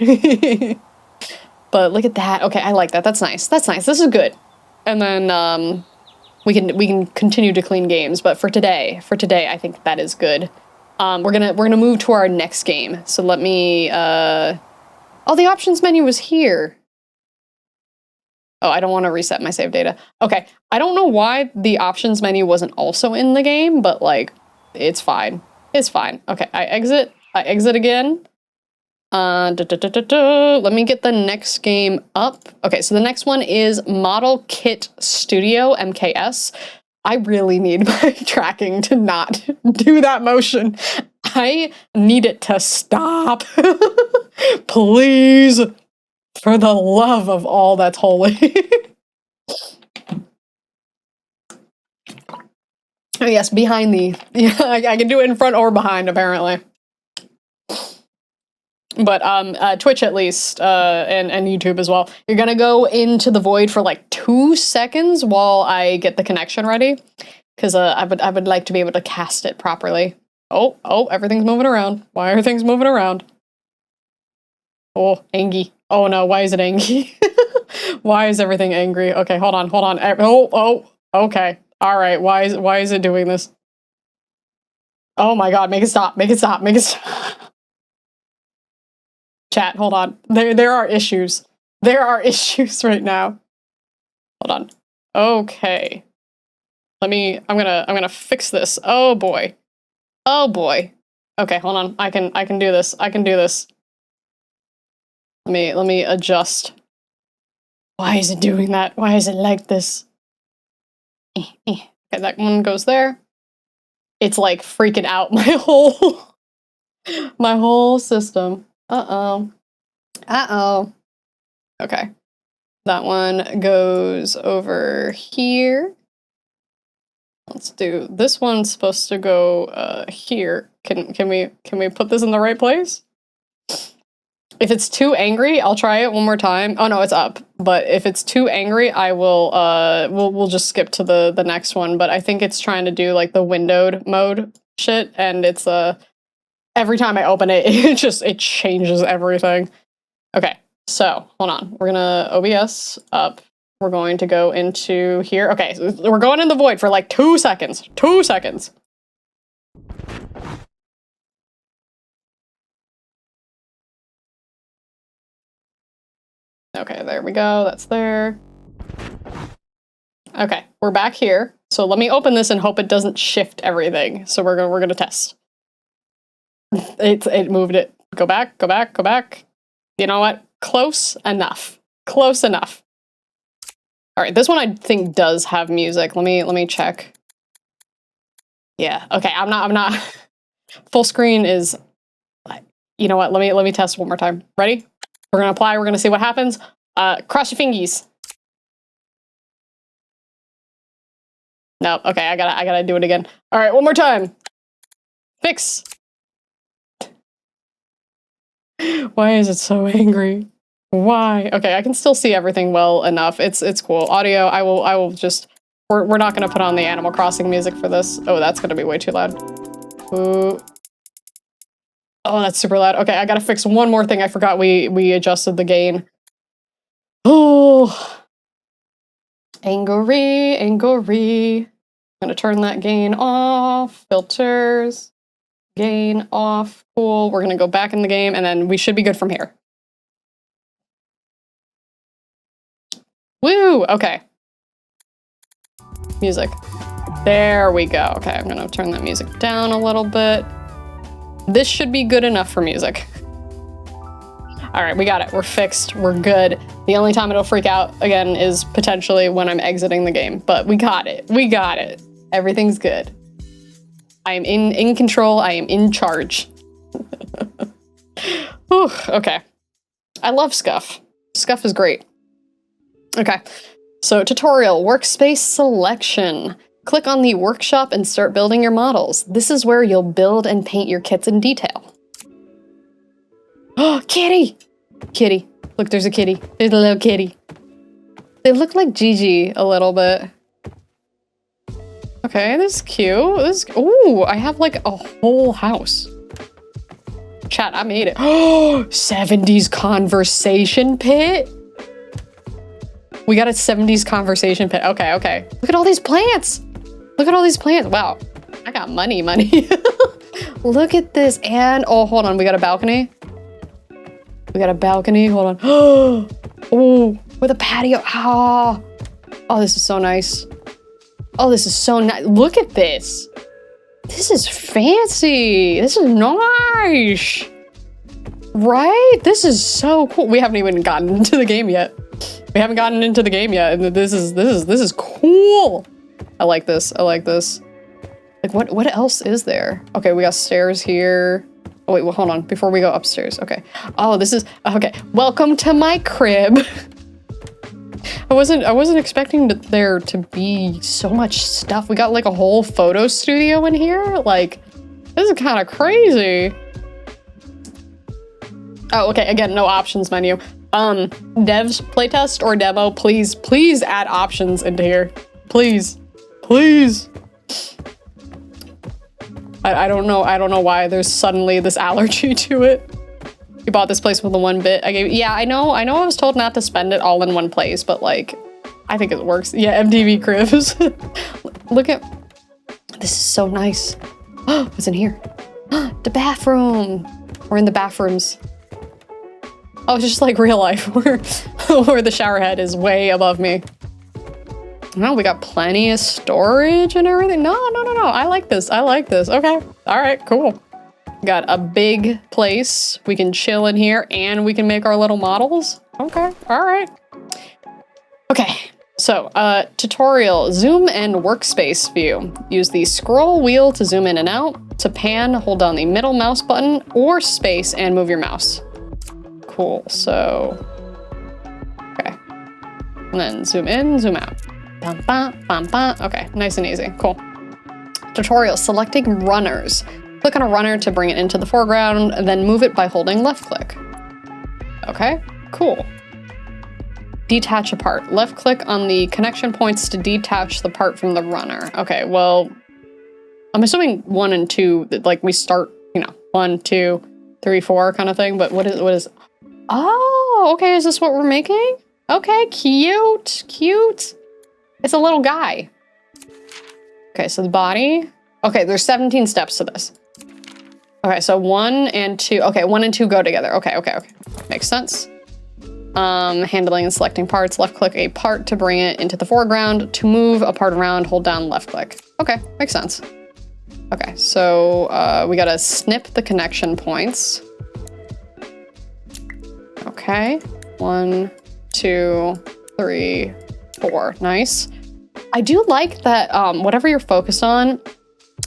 But look at that. Okay, I like that. That's nice. That's nice. This is good. And then we can continue to clean games. But for today, I think that is good. We're gonna move to our next game. So let me. Oh, the options menu was here. Oh, I don't want to reset my save data. Okay, I don't know why the options menu wasn't also in the game, but like, it's fine. It's fine. Okay, I exit. I exit again. Let me get the next game up. Okay, so the next one is Model Kit Studio, MKS. I really need my tracking to not do that motion. I need it to stop. Please. For the love of all that's holy. Oh, yes, behind the... Yeah, I can do it in front or behind, apparently. But Twitch at least, and YouTube as well. You're gonna go into the void for like 2 seconds while I get the connection ready. Because I would like to be able to cast it properly. Oh, everything's moving around. Why are things moving around? Oh, angry. Oh no, why is it angry? Why is everything angry? Okay, hold on. Oh, okay. All right, why is it doing this? Oh my god, make it stop. Chat, hold on. There are issues. There are issues right now. Hold on. Okay. I'm gonna fix this. Oh boy. Okay, hold on. I can do this. Let me adjust. Why is it doing that? Why is it like this? Okay, that one goes there. It's like freaking out my whole system. Uh-oh. Okay. That one goes over here. Let's do this one's supposed to go here. Can we put this in the right place? If it's too angry, I'll try it one more time. Oh no, it's up. But if it's too angry, I will we'll just skip to the next one. But I think it's trying to do like the windowed mode shit, and it's every time I open it, it changes everything. Okay, so hold on. We're gonna OBS up. We're going to go into here. Okay, so we're going in the void for like 2 seconds. 2 seconds. Okay, there we go. That's there. Okay, we're back here. So let me open this and hope it doesn't shift everything. So we're gonna test. It moved it. Go back, go back, go back. You know what? Close enough. Close enough. All right, this one I think does have music. Let me check. Yeah. Okay, I'm not full screen is, you know what? Let me test one more time. Ready? We're gonna apply, we're gonna see what happens. Cross your fingies. No, okay, I gotta do it again. All right, one more time. Fix. Why is it so angry? Why? Okay, I can still see everything well enough. It's cool. Audio, I will just, we're not gonna put on the Animal Crossing music for this. Oh, that's gonna be way too loud. Ooh. Oh, that's super loud. Okay, I gotta fix one more thing. I forgot we adjusted the gain. Oh, angry, angry. I'm gonna turn that gain off. Filters, gain off. Cool. We're gonna go back in the game, and then we should be good from here. Woo! Okay. Music. There we go. Okay, I'm gonna turn that music down a little bit. This should be good enough for music. All right, we got it. We're fixed. We're good. The only time it'll freak out again is potentially when I'm exiting the game, but we got it. We got it. Everything's good. I am in control. I am in charge. Whew, okay. I love Scuff. Scuff is great. Okay, so tutorial, workspace selection. Click on the workshop and start building your models. This is where you'll build and paint your kits in detail. Oh, kitty! Kitty. Look, there's a kitty. There's a little kitty. They look like Gigi a little bit. Okay, this is cute. Ooh, I have like a whole house. Chat, I made it. Oh, 70s conversation pit? We got a 70s conversation pit. Okay, okay. Look at all these plants. Look at all these plants. Wow. I got money. Look at this. And, oh, hold on. We got a balcony. We got a balcony. Hold on. Oh, with a patio. Oh, this is so nice. Oh, this is so nice. Look at this. This is fancy. This is nice. Right? This is so cool. We haven't even gotten into the game yet. We haven't gotten into the game yet, and this is cool. I like this. I like this. Like, what else is there? Okay, we got stairs here. Oh wait, well, hold on. Before we go upstairs, okay. Oh, this is okay. Welcome to my crib. I wasn't expecting there to be so much stuff. We got like a whole photo studio in here. Like, this is kind of crazy. Oh, okay. Again, no options menu. Devs playtest or demo, please add options into here. Please. I don't know why there's suddenly this allergy to it. You bought this place with the 1 bit. Yeah, I know I was told not to spend it all in one place, but like, I think it works. Yeah, MTV cribs. Look at, this is so nice. What's in here? The bathroom. We're in the bathrooms. Oh, it's just like real life where the shower head is way above me. No, we got plenty of storage and everything. No. I like this. Okay. All right, cool. Got a big place. We can chill in here and we can make our little models. Okay. All right. Okay. So, tutorial, zoom and workspace view. Use the scroll wheel to zoom in and out. To pan, hold down the middle mouse button or space and move your mouse. Cool, so, okay. And then zoom in, zoom out. Bum, bum, bum, bum. Okay, nice and easy, cool. Tutorial, selecting runners. Click on a runner to bring it into the foreground, and then move it by holding left click. Okay, cool. Detach a part. Left click on the connection points to detach the part from the runner. Okay, well, I'm assuming 1 and 2, like we start, you know, 1, 2, 3, 4 kind of thing, but what is, oh, okay, is this what we're making? Okay, cute, cute. It's a little guy. Okay, so the body. Okay, there's 17 steps to this. Okay, so 1 and 2, okay, 1 and 2 go together. Okay, okay, okay, makes sense. Handling and selecting parts, left click a part to bring it into the foreground. To move a part around, hold down left click. Okay, makes sense. Okay, so we gotta snip the connection points. Okay, 1, 2, 3, 4, nice. I do like that whatever you're focused on,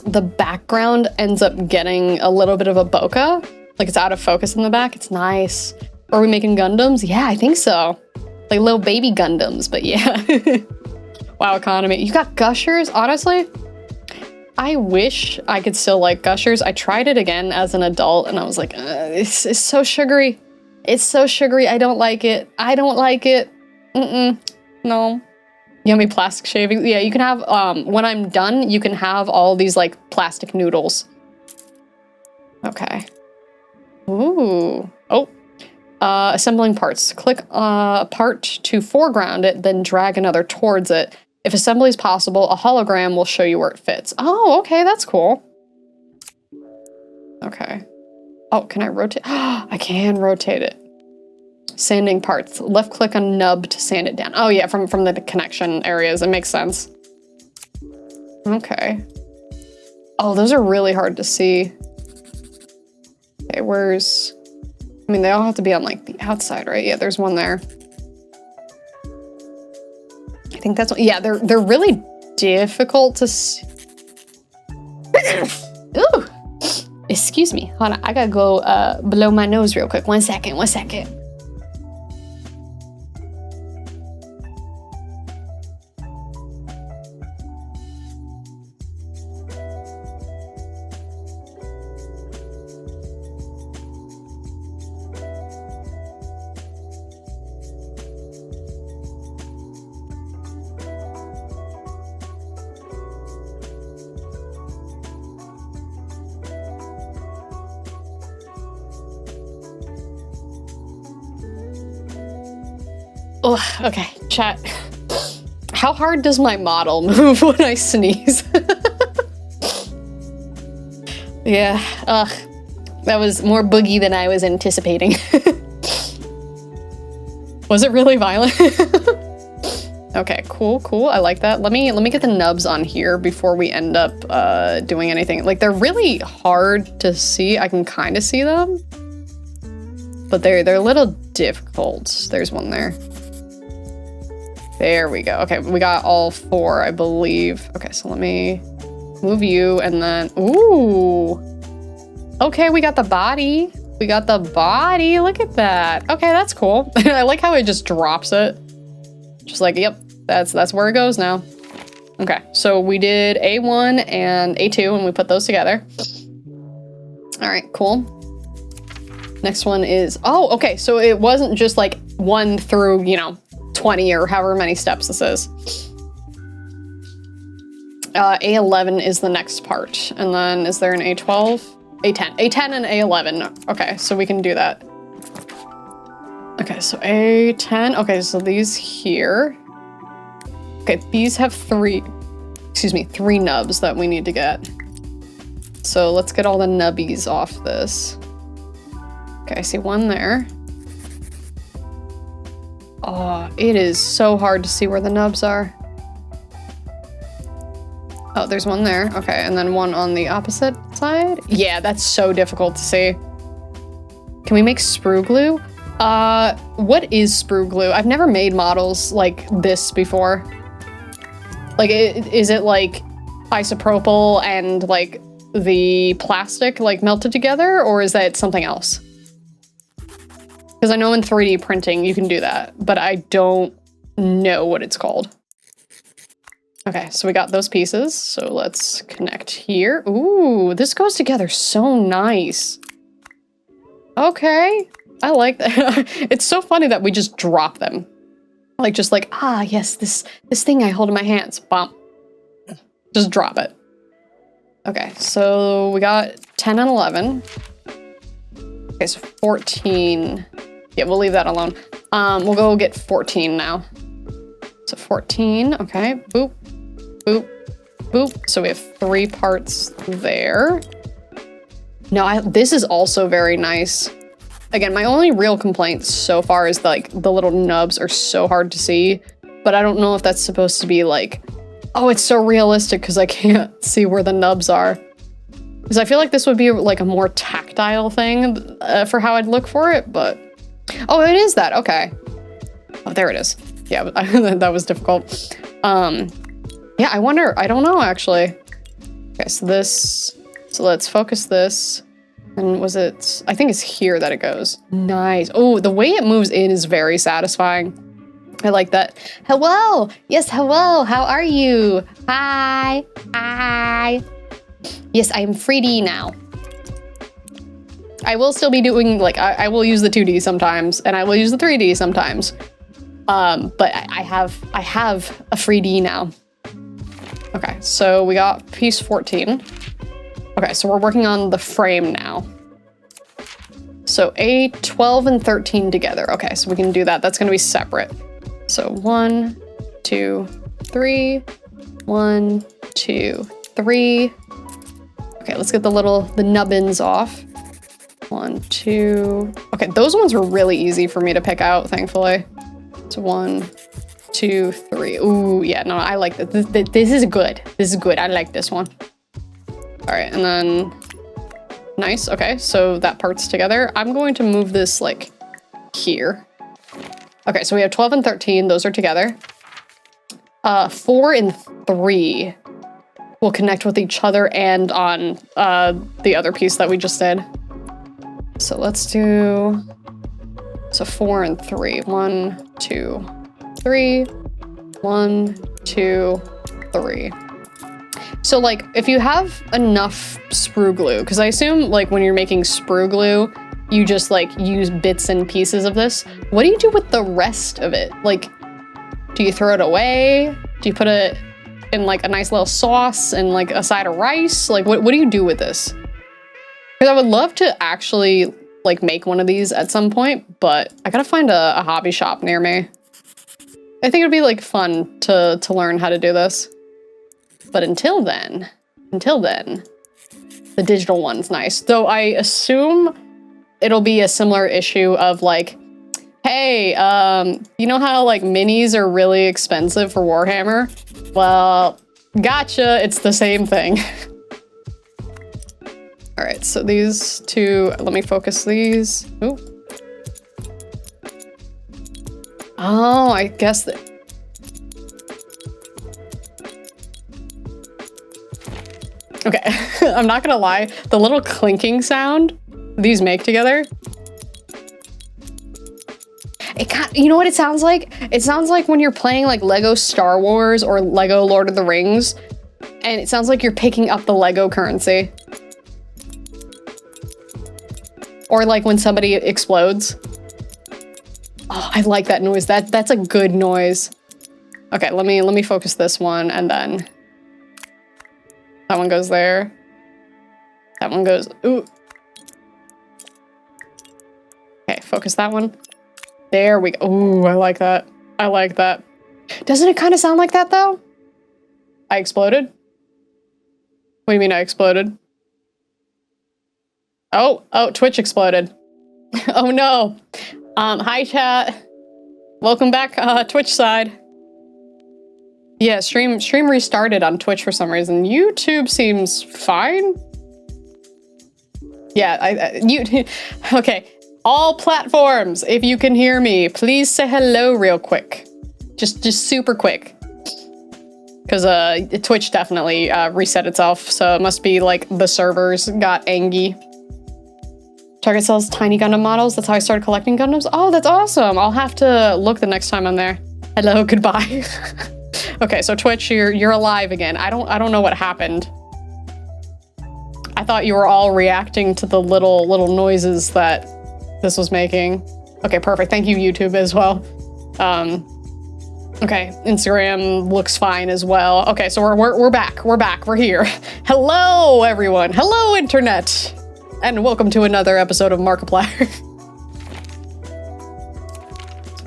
the background ends up getting a little bit of a bokeh. Like it's out of focus in the back, it's nice. Are we making Gundams? Yeah, I think so. Like little baby Gundams, but yeah. Wow, economy. You got Gushers, honestly? I wish I could still like Gushers. I tried it again as an adult and I was like, it's so sugary. It's so sugary, I don't like it. I don't like it. No. Yummy plastic shavings. Yeah, you can have, when I'm done, you can have all these like plastic noodles. Okay. Ooh. Oh. Assembling parts. Click a part to foreground it, then drag another towards it. If assembly is possible, a hologram will show you where it fits. Oh, okay, that's cool. Okay. Oh, can I rotate? I can rotate it. Sanding parts. Left click on nub to sand it down. Oh yeah, from the connection areas. It makes sense. Okay. Oh, those are really hard to see. Okay, where's... I mean, they all have to be on like the outside, right? Yeah, there's one there. I think that's what... Yeah, they're really difficult to see. Ooh! Excuse me. Hold on, I gotta go below my nose real quick. 1 second, 1 second. Oh, okay, chat. How hard does my model move when I sneeze? Yeah, that was more boogie than I was anticipating. Was it really violent? Okay, cool, cool. I like that. Let me get the nubs on here before we end up doing anything. Like, they're really hard to see. I can kind of see them, but they're a little difficult. There's one there. There we go. Okay, we got all 4, I believe. Okay, so let me move you and then, ooh. Okay, we got the body. We got the body. Look at that. Okay, that's cool. I like how it just drops it. Just like, yep, that's where it goes now. Okay, so we did A1 and A2 and we put those together. All right, cool. Next one is, oh, okay, so it wasn't just like 1 through, you know, 20 or however many steps this is. A11 is the next part. And then is there an A12? A10. A10 and A11. Okay, so we can do that. Okay, so A10. Okay, so these here. Okay, these have 3 nubs that we need to get. So let's get all the nubbies off this. Okay, I see one there. Oh, it is so hard to see where the nubs are. Oh, there's one there. Okay, and then one on the opposite side. Yeah, that's so difficult to see. Can we make sprue glue? What is sprue glue? I've never made models like this before. Like, is it like isopropyl and like the plastic like melted together, or is that something else? Because I know in 3D printing you can do that, but I don't know what it's called. Okay, so we got those pieces. So let's connect here. Ooh, this goes together so nice. Okay, I like that. It's so funny that we just drop them. Like, just like, ah, yes, this thing I hold in my hands. Bump. Just drop it. Okay, so we got 10 and 11. Okay, so 14. Yeah, we'll leave that alone. We'll go get 14 now. So 14, okay, boop, boop, boop. So we have 3 parts there. No, this is also very nice. Again, my only real complaint so far is like the little nubs are so hard to see, but I don't know if that's supposed to be like, oh, it's so realistic because I can't see where the nubs are. Because I feel like this would be like a more tactile thing for how I'd look for it, but... Oh, it is that, okay. Oh, there it is. Yeah, that was difficult. Yeah, I wonder, I don't know actually. Okay, so let's focus this. And was it, I think it's here that it goes. Nice. Oh, the way it moves in is very satisfying. I like that. Hello. Yes, hello. How are you? Hi. Hi. Yes, I'm 3D now. I will still be doing, like, I will use the 2D sometimes, and I will use the 3D sometimes. But I have a 3D now. Okay, so we got piece 14. Okay, so we're working on the frame now. So 8, 12, and 13 together. Okay, so we can do that. That's gonna be separate. So 1, 2, 3, 1, 2, 3. Okay, let's get the nubbins off. 1, 2. Okay, those ones were really easy for me to pick out, thankfully. So 1, 2, 3. Ooh, yeah, no, I like this. This is good. This is good. I like this one. All right, and then, nice, okay, so that part's together. I'm going to move this, like, here. Okay, so we have 12 and 13, those are together. 4 and 3 will connect with each other and on the other piece that we just did. So let's do, so 4 and 3. 1, 2, 3. 1, 2, 3. So like, if you have enough sprue glue, because I assume like when you're making sprue glue, you just like use bits and pieces of this. What do you do with the rest of it? Like, do you throw it away? Do you put it in like a nice little sauce and like a side of rice? Like, what do you do with this? Because I would love to actually like make one of these at some point, but I gotta find a hobby shop near me. I think it'd be like fun to learn how to do this. But until then, the digital one's nice. Though I assume it'll be a similar issue of like, hey, you know how like minis are really expensive for Warhammer? Well, gotcha, it's the same thing. All right, so these two, let me focus these. Ooh. Oh, I guess that. Okay, I'm not gonna lie, the little clinking sound these make together, you know what it sounds like? It sounds like when you're playing like Lego Star Wars or Lego Lord of the Rings, and it sounds like you're picking up the Lego currency. Or like when somebody explodes. Oh, I like that noise. That's a good noise. Okay, let me focus this one, and then that one goes there. That one goes, ooh. Okay, focus that one. There we go. Ooh, I like that. I like that. Doesn't it kind of sound like that though? I exploded? What do you mean I exploded? Oh, Twitch exploded. Oh no. Hi chat. Welcome back, Twitch side. Yeah, stream restarted on Twitch for some reason. YouTube seems fine. Yeah, okay. All platforms, if you can hear me, please say hello real quick. Just super quick. Because Twitch definitely reset itself, so it must be like the servers got angry. Target sells tiny Gundam models. That's how I started collecting Gundams. Oh, that's awesome. I'll have to look the next time I'm there. Hello, goodbye. Okay, so Twitch, you're alive again. I don't know what happened. I thought you were all reacting to the little noises that this was making. Okay, perfect. Thank you, YouTube, as well. Okay, Instagram looks fine as well. Okay, so we're back. We're back. We're here. Hello, everyone. Hello, internet. And welcome to another episode of Markiplier.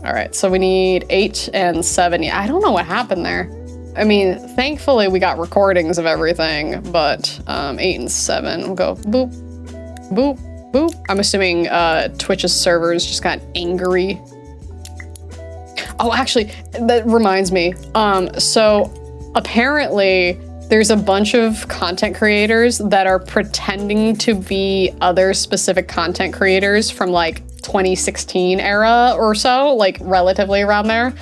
All right, so we need 8 and 7. Yeah, I don't know what happened there. I mean, thankfully we got recordings of everything, but 8 and 7. We'll go boop, boop, boop. I'm assuming Twitch's servers just got angry. Oh, actually, that reminds me. So apparently there's a bunch of content creators that are pretending to be other specific content creators from like 2016 era or so, like relatively around there.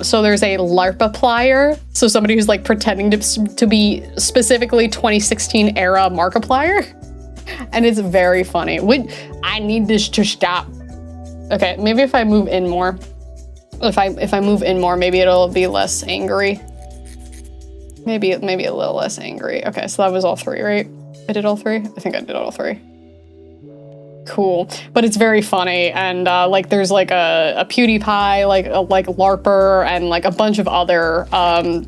So there's a LARPiplier, so somebody who's like pretending to be specifically 2016 era Markiplier, and it's very funny. I need this to stop. Okay, maybe if I move in more. If I move in more, maybe it'll be less angry. Maybe a little less angry. Okay, so that was all 3, right? I did all 3? I think I did all 3. Cool, but it's very funny, and like there's like a PewDiePie, like LARPer, and like a bunch of other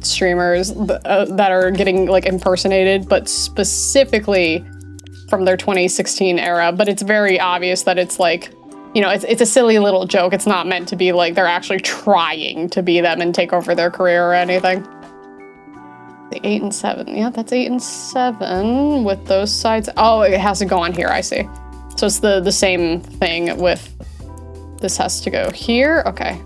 streamers that are getting like impersonated, but specifically from their 2016 era. But it's very obvious that it's like, you know, it's a silly little joke. It's not meant to be like they're actually trying to be them and take over their career or anything. The 8 and 7, yeah, that's 8 and 7 with those sides. Oh, it has to go on here. I see. So it's the same thing with this has to go here. Okay.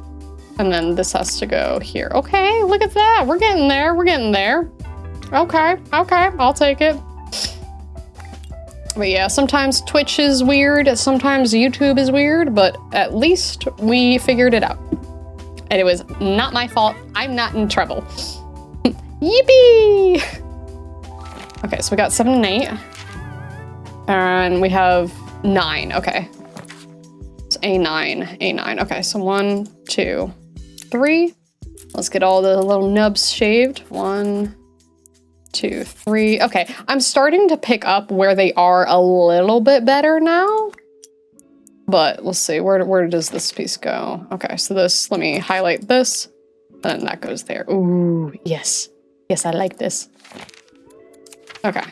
And then this has to go here. Okay, look at that. We're getting there. We're getting there. Okay. Okay, I'll take it. But yeah, sometimes Twitch is weird. Sometimes YouTube is weird, but at least we figured it out. And it was not my fault. I'm not in trouble. Yippee! Okay, so we got 7 and 8. And we have 9, okay. It's A9. Okay, so 1, 2, 3. Let's get all the little nubs shaved. 1, 2, 3. Okay, I'm starting to pick up where they are a little bit better now. But let's see, where does this piece go? Okay, so this, let me highlight this. And then that goes there. Ooh, yes. Yes, I like this. Okay.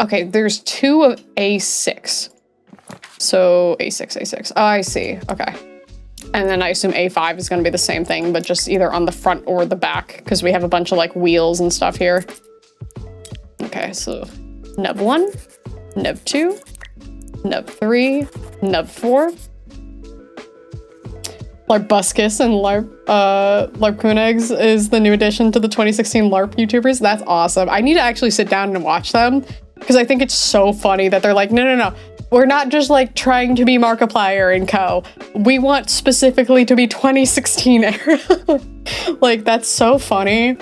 Okay, there's 2 of A6. So A6. Oh, I see. Okay. And then I assume A5 is going to be the same thing, but just either on the front or the back, because we have a bunch of like wheels and stuff here. Okay, so nub 1, nub 2, nub 3, nub 4. LARPbuscus and LARPcooneggs is the new addition to the 2016 LARP YouTubers. That's awesome. I need to actually sit down and watch them, because I think it's so funny that they're like, no. We're not just like trying to be Markiplier and co. We want specifically to be 2016 era. Like, that's so funny.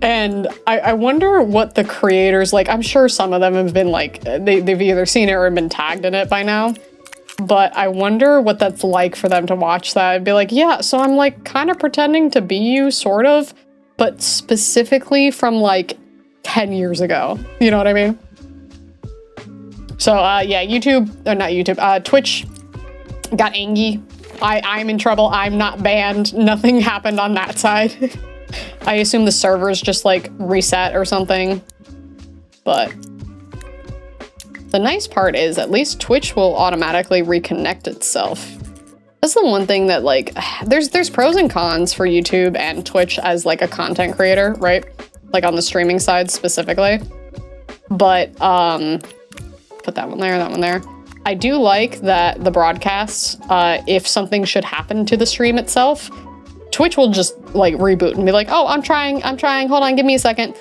And I wonder what the creators, like, I'm sure some of them have been like, they've either seen it or been tagged in it by now. But I wonder what that's like for them to watch that and be like, yeah, so I'm like kind of pretending to be you, sort of, but specifically from like 10 years ago. You know what I mean? So yeah, Twitch got angry. I'm in trouble. I'm not banned. Nothing happened on that side. I assume the servers just like reset or something. But the nice part is at least Twitch will automatically reconnect itself. That's the one thing that like, there's pros and cons for YouTube and Twitch as like a content creator, right? Like on the streaming side specifically. But put that one there. I do like that the broadcasts, if something should happen to the stream itself, Twitch will just like reboot and be like, oh, I'm trying, hold on, give me a second.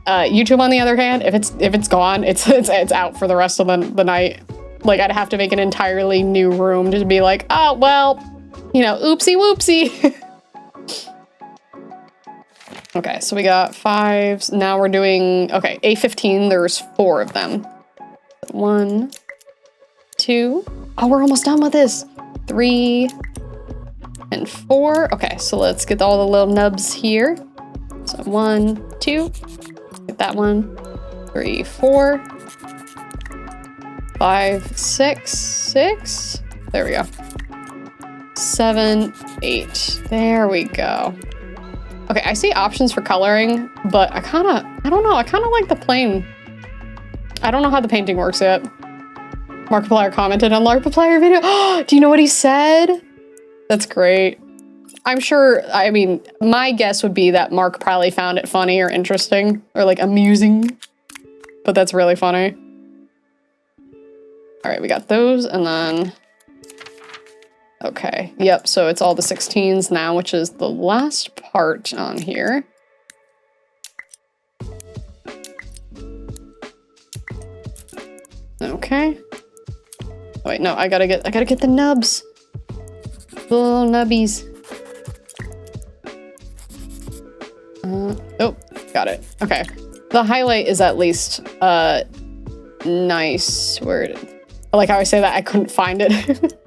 YouTube, on the other hand, if it's gone, it's out for the rest of the night. Like, I'd have to make an entirely new room to be like, oh, well, you know, oopsie whoopsie. Okay, so we got 5s. Now we're doing, okay, A15, there's 4 of them. 1, 2. Oh, we're almost done with this. 3 and 4. Okay, so let's get all the little nubs here. So 1, 2. Get that one. 3, 4. 5, 6, 6. There we go. 7, 8. There we go. Okay, I see options for coloring, but I don't know. I kind of like the plain. I don't know how the painting works yet. Markiplier commented on Markiplier video. Do you know what he said? That's great. I'm sure, I mean, my guess would be that Mark probably found it funny or interesting or like amusing, but that's really funny. All right, we got those and then, okay. Yep, so it's all the 16s now, which is the last part on here. Okay. Wait, no, I gotta get the nubs. The little nubbies. Oh, got it. Okay. The highlight is at least nice. Word. I like how I say that I couldn't find it.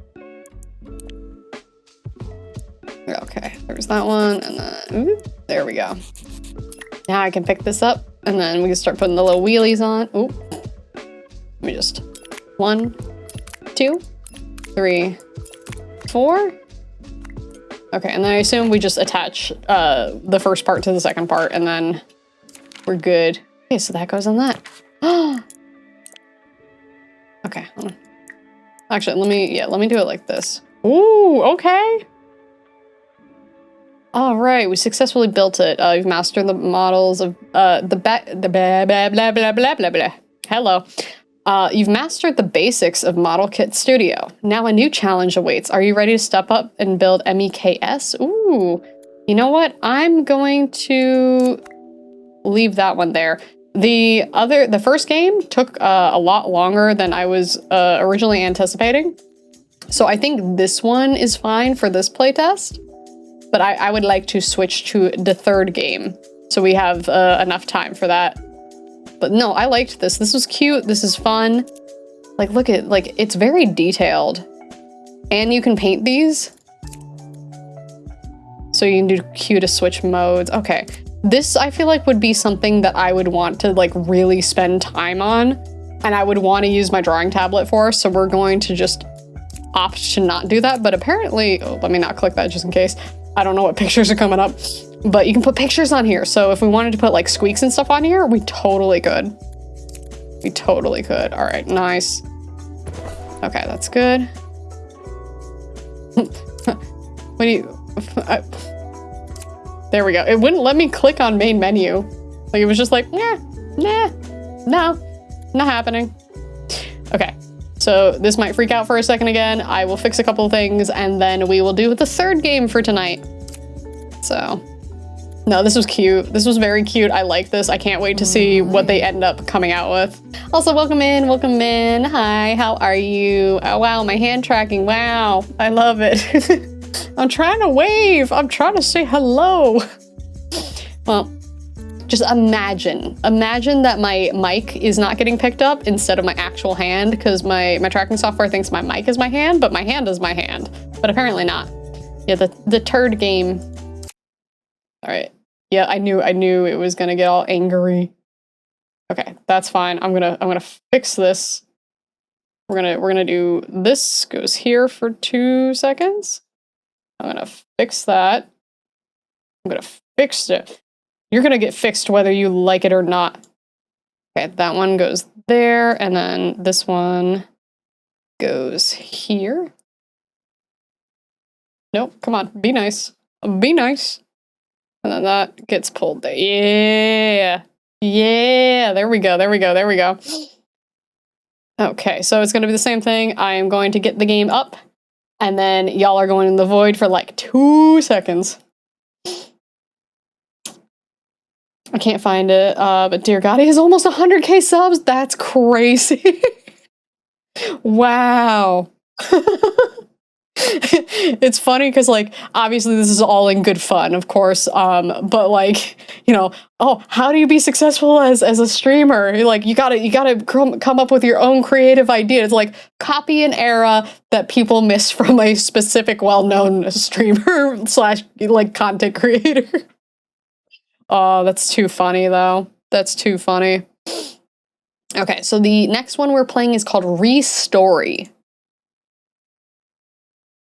Okay, there's that one, and then ooh, there we go. Now I can pick this up, and then we can start putting the little wheelies on. Ooh. Let me just 1, 2, 3, 4. Okay, and then I assume we just attach the first part to the second part, and then we're good. Okay, so that goes on that. Okay, hold on. Actually, let me do it like this. Ooh, okay. All right, we successfully built it. You've mastered the models of the blah blah blah blah blah blah blah. Hello. You've mastered the basics of Model Kit Studio. Now a new challenge awaits. Are you ready to step up and build MEKS? Ooh, you know what? I'm going to leave that one there. The first game took a lot longer than I was originally anticipating. So I think this one is fine for this playtest, but I would like to switch to the third game so we have enough time for that. But no, I liked this. This was cute. This is fun. Like, look at, like, it's very detailed. And you can paint these. So you can do Q to switch modes. Okay. This, I feel like, would be something that I would want to, like, really spend time on. And I would want to use my drawing tablet for. So we're going to just opt to not do that. But apparently, oh, let me not click that just in case. I don't know what pictures are coming up. But you can put pictures on here. So if we wanted to put like squeaks and stuff on here, we totally could. We totally could. All right, nice. Okay, that's good. What do you... there we go. It wouldn't let me click on main menu. Like it was just like, nah, no, not happening. Okay, so this might freak out for a second again. I will fix a couple of things and then we will do the third game for tonight. So... no, this was cute. This was very cute. I like this. I can't wait to see what they end up coming out with. Also, welcome in, welcome in. Hi, how are you? Oh, wow, my hand tracking. Wow, I love it. I'm trying to wave. I'm trying to say hello. Well, just imagine that my mic is not getting picked up instead of my actual hand because my tracking software thinks my mic is my hand, but my hand is my hand. But apparently not. Yeah, the third game. All right. Yeah, I knew it was gonna get all angry. Okay, that's fine. I'm gonna fix this. We're gonna do this goes here for 2 seconds. I'm gonna fix that. I'm gonna fix it. You're gonna get fixed whether you like it or not. Okay, that one goes there, and then this one goes here. Nope, come on, be nice. Be nice. And then that gets pulled there. Yeah. Yeah. There we go. There we go. There we go. Okay. So it's going to be the same thing. I am going to get the game up and then y'all are going in the void for like 2 seconds. I can't find it. But dear God, he has almost 100K subs. That's crazy. Wow. It's funny because like obviously this is all in good fun, of course, but like, you know, oh, how do you be successful as a streamer? Like you gotta come up with your own creative ideas, like copy an era that people miss from a specific well-known streamer slash like content creator. Oh, that's too funny though. That's too funny. Okay, so the next one we're playing is called ReStory.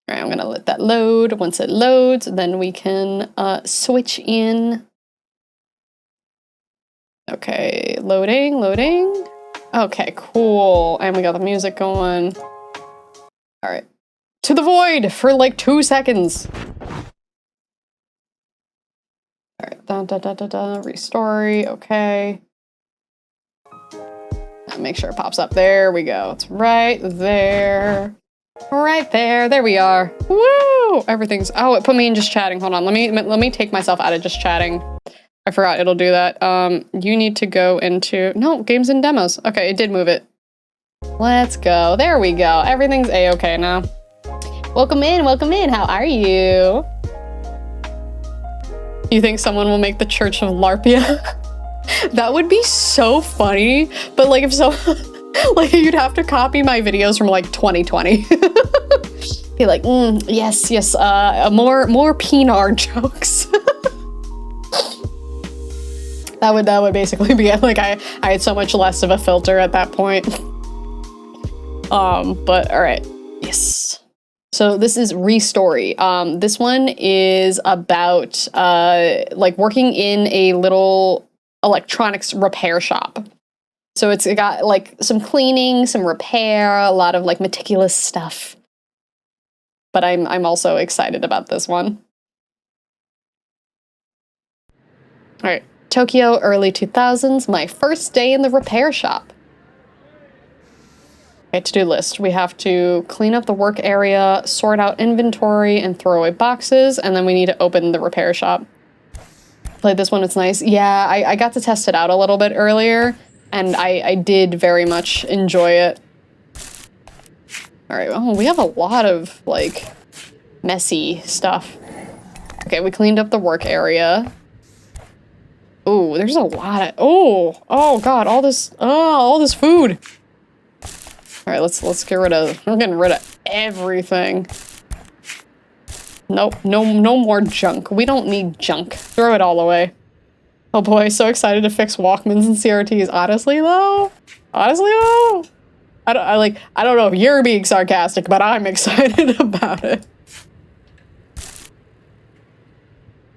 All right, I'm gonna let that load. Once it loads, then we can switch in. Okay, loading, loading. Okay, cool. And we got the music going. All right. To the void for like 2 seconds. All right, ReStory, okay. Make sure it pops up. There we go. It's right there. Right there. There we are. Woo! Everything's... Oh, it put me in just chatting. Hold on. Let me take myself out of just chatting. I forgot it'll do that. You need to go into... No, games and demos. Okay, it did move it. Let's go. There we go. Everything's a-okay now. Welcome in. Welcome in. How are you? You think someone will make the Church of LARPia? That would be so funny. But like if so, like you'd have to copy my videos from like 2020. Be like, yes, more PNR jokes. That would basically be it. Like I had so much less of a filter at that point. But all right, yes. So this is ReStory. This one is about like working in a little electronics repair shop. So it's got like some cleaning, some repair, a lot of like meticulous stuff. But I'm also excited about this one. All right, Tokyo, early 2000s, my first day in the repair shop. Okay, to-do list. We have to clean up the work area, sort out inventory, and throw away boxes, and then we need to open the repair shop. Played this one, it's nice. Yeah, I got to test it out a little bit earlier, and I did very much enjoy it. All right, oh, we have a lot of, like, messy stuff. Okay, we cleaned up the work area. Ooh, there's a lot of, oh God, all this food. All right, let's get rid of, we're getting rid of everything. Nope, no more junk. We don't need junk. Throw it all away. Oh boy, so excited to fix Walkmans and CRTs. Honestly though, I don't know if you're being sarcastic, but I'm excited about it.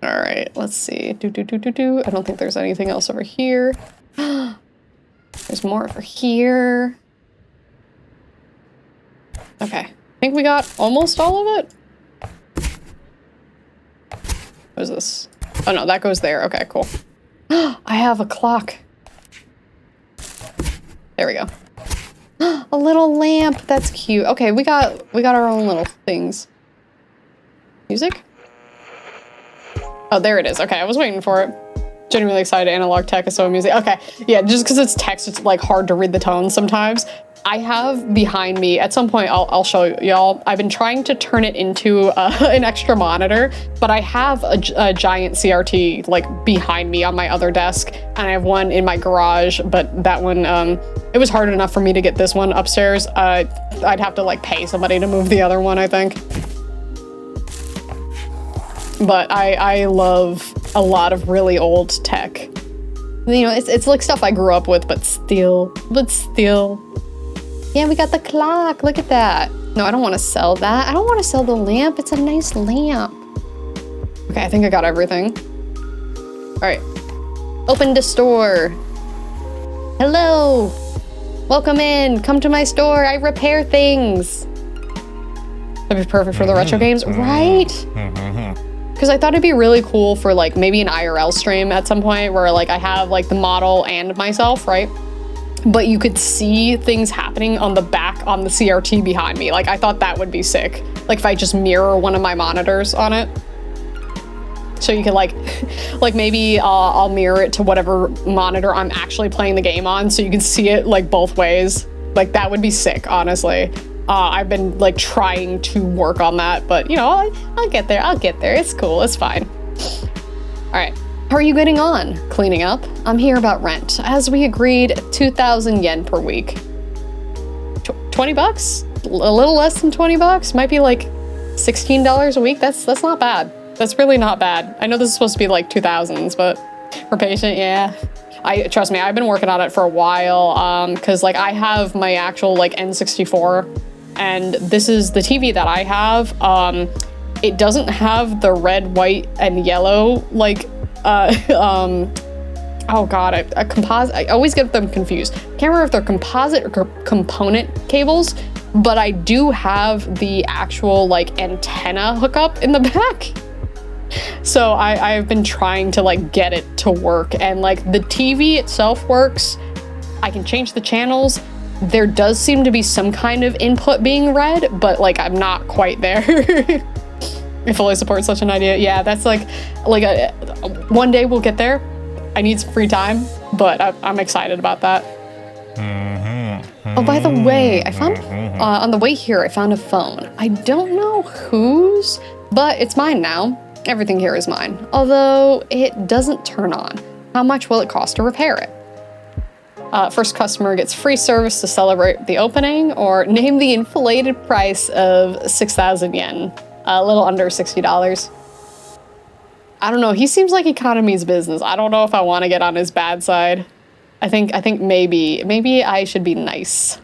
All right, let's see. I don't think there's anything else over here. There's more over here. Okay, I think we got almost all of it. What is this? Oh no, that goes there. Okay, cool. I have a clock. There we go. A little lamp. That's cute. Okay, we got our own little things. Music? Oh, there it is. Okay, I was waiting for it. Genuinely excited. Analog tech is so amusing. Okay, yeah, just because it's text, it's like hard to read the tones sometimes. I have behind me, at some point I'll show y'all, I've been trying to turn it into an extra monitor, but I have a giant CRT like behind me on my other desk, and I have one in my garage, but that one, it was hard enough for me to get this one upstairs. I'd have to like pay somebody to move the other one, I think. But I love a lot of really old tech. You know, it's like stuff I grew up with, but still. Yeah, we got the clock. Look at that. No, I don't want to sell that. I don't want to sell the lamp. It's a nice lamp. Okay, I think I got everything. All right. Open the store. Hello. Welcome in. Come to my store. I repair things. That'd be perfect for the retro games, right? Because I thought it'd be really cool for like maybe an IRL stream at some point where like I have like the model and myself, right? But you could see things happening on the back on the CRT behind me. Like I thought that would be sick. Like if I just mirror one of my monitors on it. So you can like maybe I'll mirror it to whatever monitor I'm actually playing the game on so you can see it like both ways. Like that would be sick, honestly. I've been like trying to work on that, but you know, I'll get there. It's cool, it's fine. All right. How are you getting on? Cleaning up? I'm here about rent. As we agreed, 2,000 yen per week. 20 bucks? A little less than 20 bucks? Might be like $16 a week. That's not bad. That's really not bad. I know this is supposed to be like 2000s, but we're patient, yeah. Trust me, I've been working on it for a while, because like I have my actual like N64, and this is the TV that I have. It doesn't have the red, white, and yellow like oh god, a composite. I always get them confused. Can't remember if they're composite or component cables, but I do have the actual like antenna hookup in the back. So I've been trying to like get it to work, and like the TV itself works. I can change the channels. There does seem to be some kind of input being read, but like I'm not quite there. I fully support such an idea. Yeah, that's like one day we'll get there. I need some free time, but I'm excited about that. Oh, by the way, I found on the way here, I found a phone. I don't know whose, but it's mine now. Everything here is mine, although it doesn't turn on. How much will it cost to repair it? First customer gets free service to celebrate the opening, or name the inflated price of 6,000 yen, a little under $60. I don't know, he seems like economy's business. I don't know if I want to get on his bad side. I think maybe I should be nice.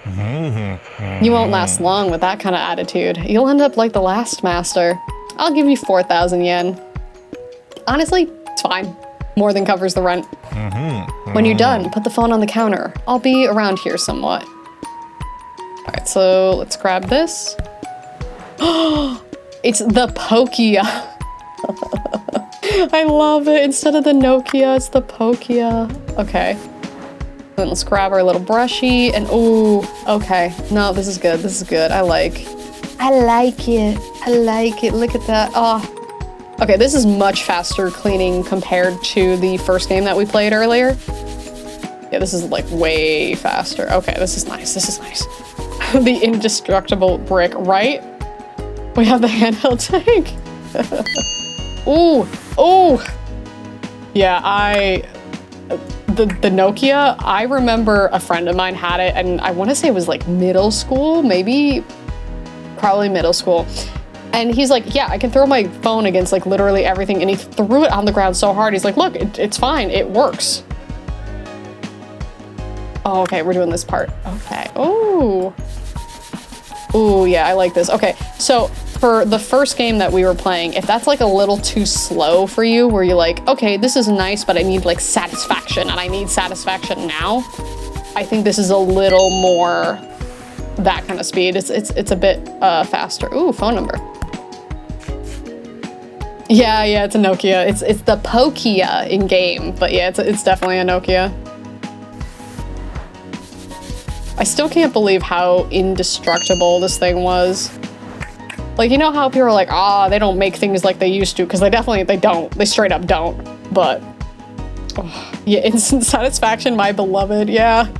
You won't last long with that kind of attitude. You'll end up like the last master. I'll give you 4,000 yen. Honestly, it's fine. More than covers the rent. When you're done, put the phone on the counter. I'll be around here somewhat. All right, so let's grab this. It's the Pokia. I love it. Instead of the Nokia, it's the Pokia. Okay. Then let's grab our little brushie and ooh, okay. No, this is good. This is good. I like it. I like it. Look at that. Oh. Okay, this is much faster cleaning compared to the first game that we played earlier. Yeah, this is like way faster. Okay, this is nice. This is nice. The indestructible brick, right? We have the handheld tank. Ooh, ooh. Yeah, the Nokia, I remember a friend of mine had it, and I want to say it was like middle school, maybe, probably middle school. And he's like, yeah, I can throw my phone against like literally everything. And he threw it on the ground so hard. He's like, look, it's fine. It works. Oh, okay, we're doing this part. Okay. Oh. Ooh, yeah, I like this. Okay, so for the first game that we were playing, if that's like a little too slow for you, where you're like, okay, this is nice, but I need like satisfaction, and I need satisfaction now, I think this is a little more that kind of speed. It's a bit faster. Ooh, phone number. Yeah, it's a Nokia. It's the Pokia in game, but yeah, it's definitely a Nokia. I still can't believe how indestructible this thing was. Like, you know how people are like, they don't make things like they used to, because they don't. They straight up don't. But yeah, instant satisfaction, my beloved. Yeah.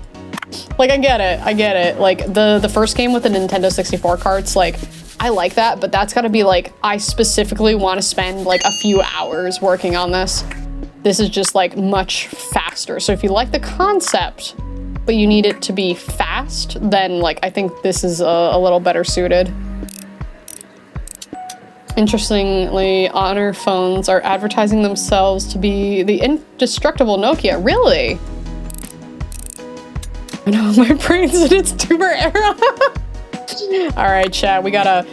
Like, I get it. Like, the first game with the Nintendo 64 carts, like, I like that, but that's gotta be like, I specifically want to spend like a few hours working on this. This is just like much faster. So if you like the concept, but you need it to be fast, then like, I think this is a little better suited. Interestingly, Honor phones are advertising themselves to be the indestructible Nokia. Really? I know, my brain's in its tumor era. All right, chat, we gotta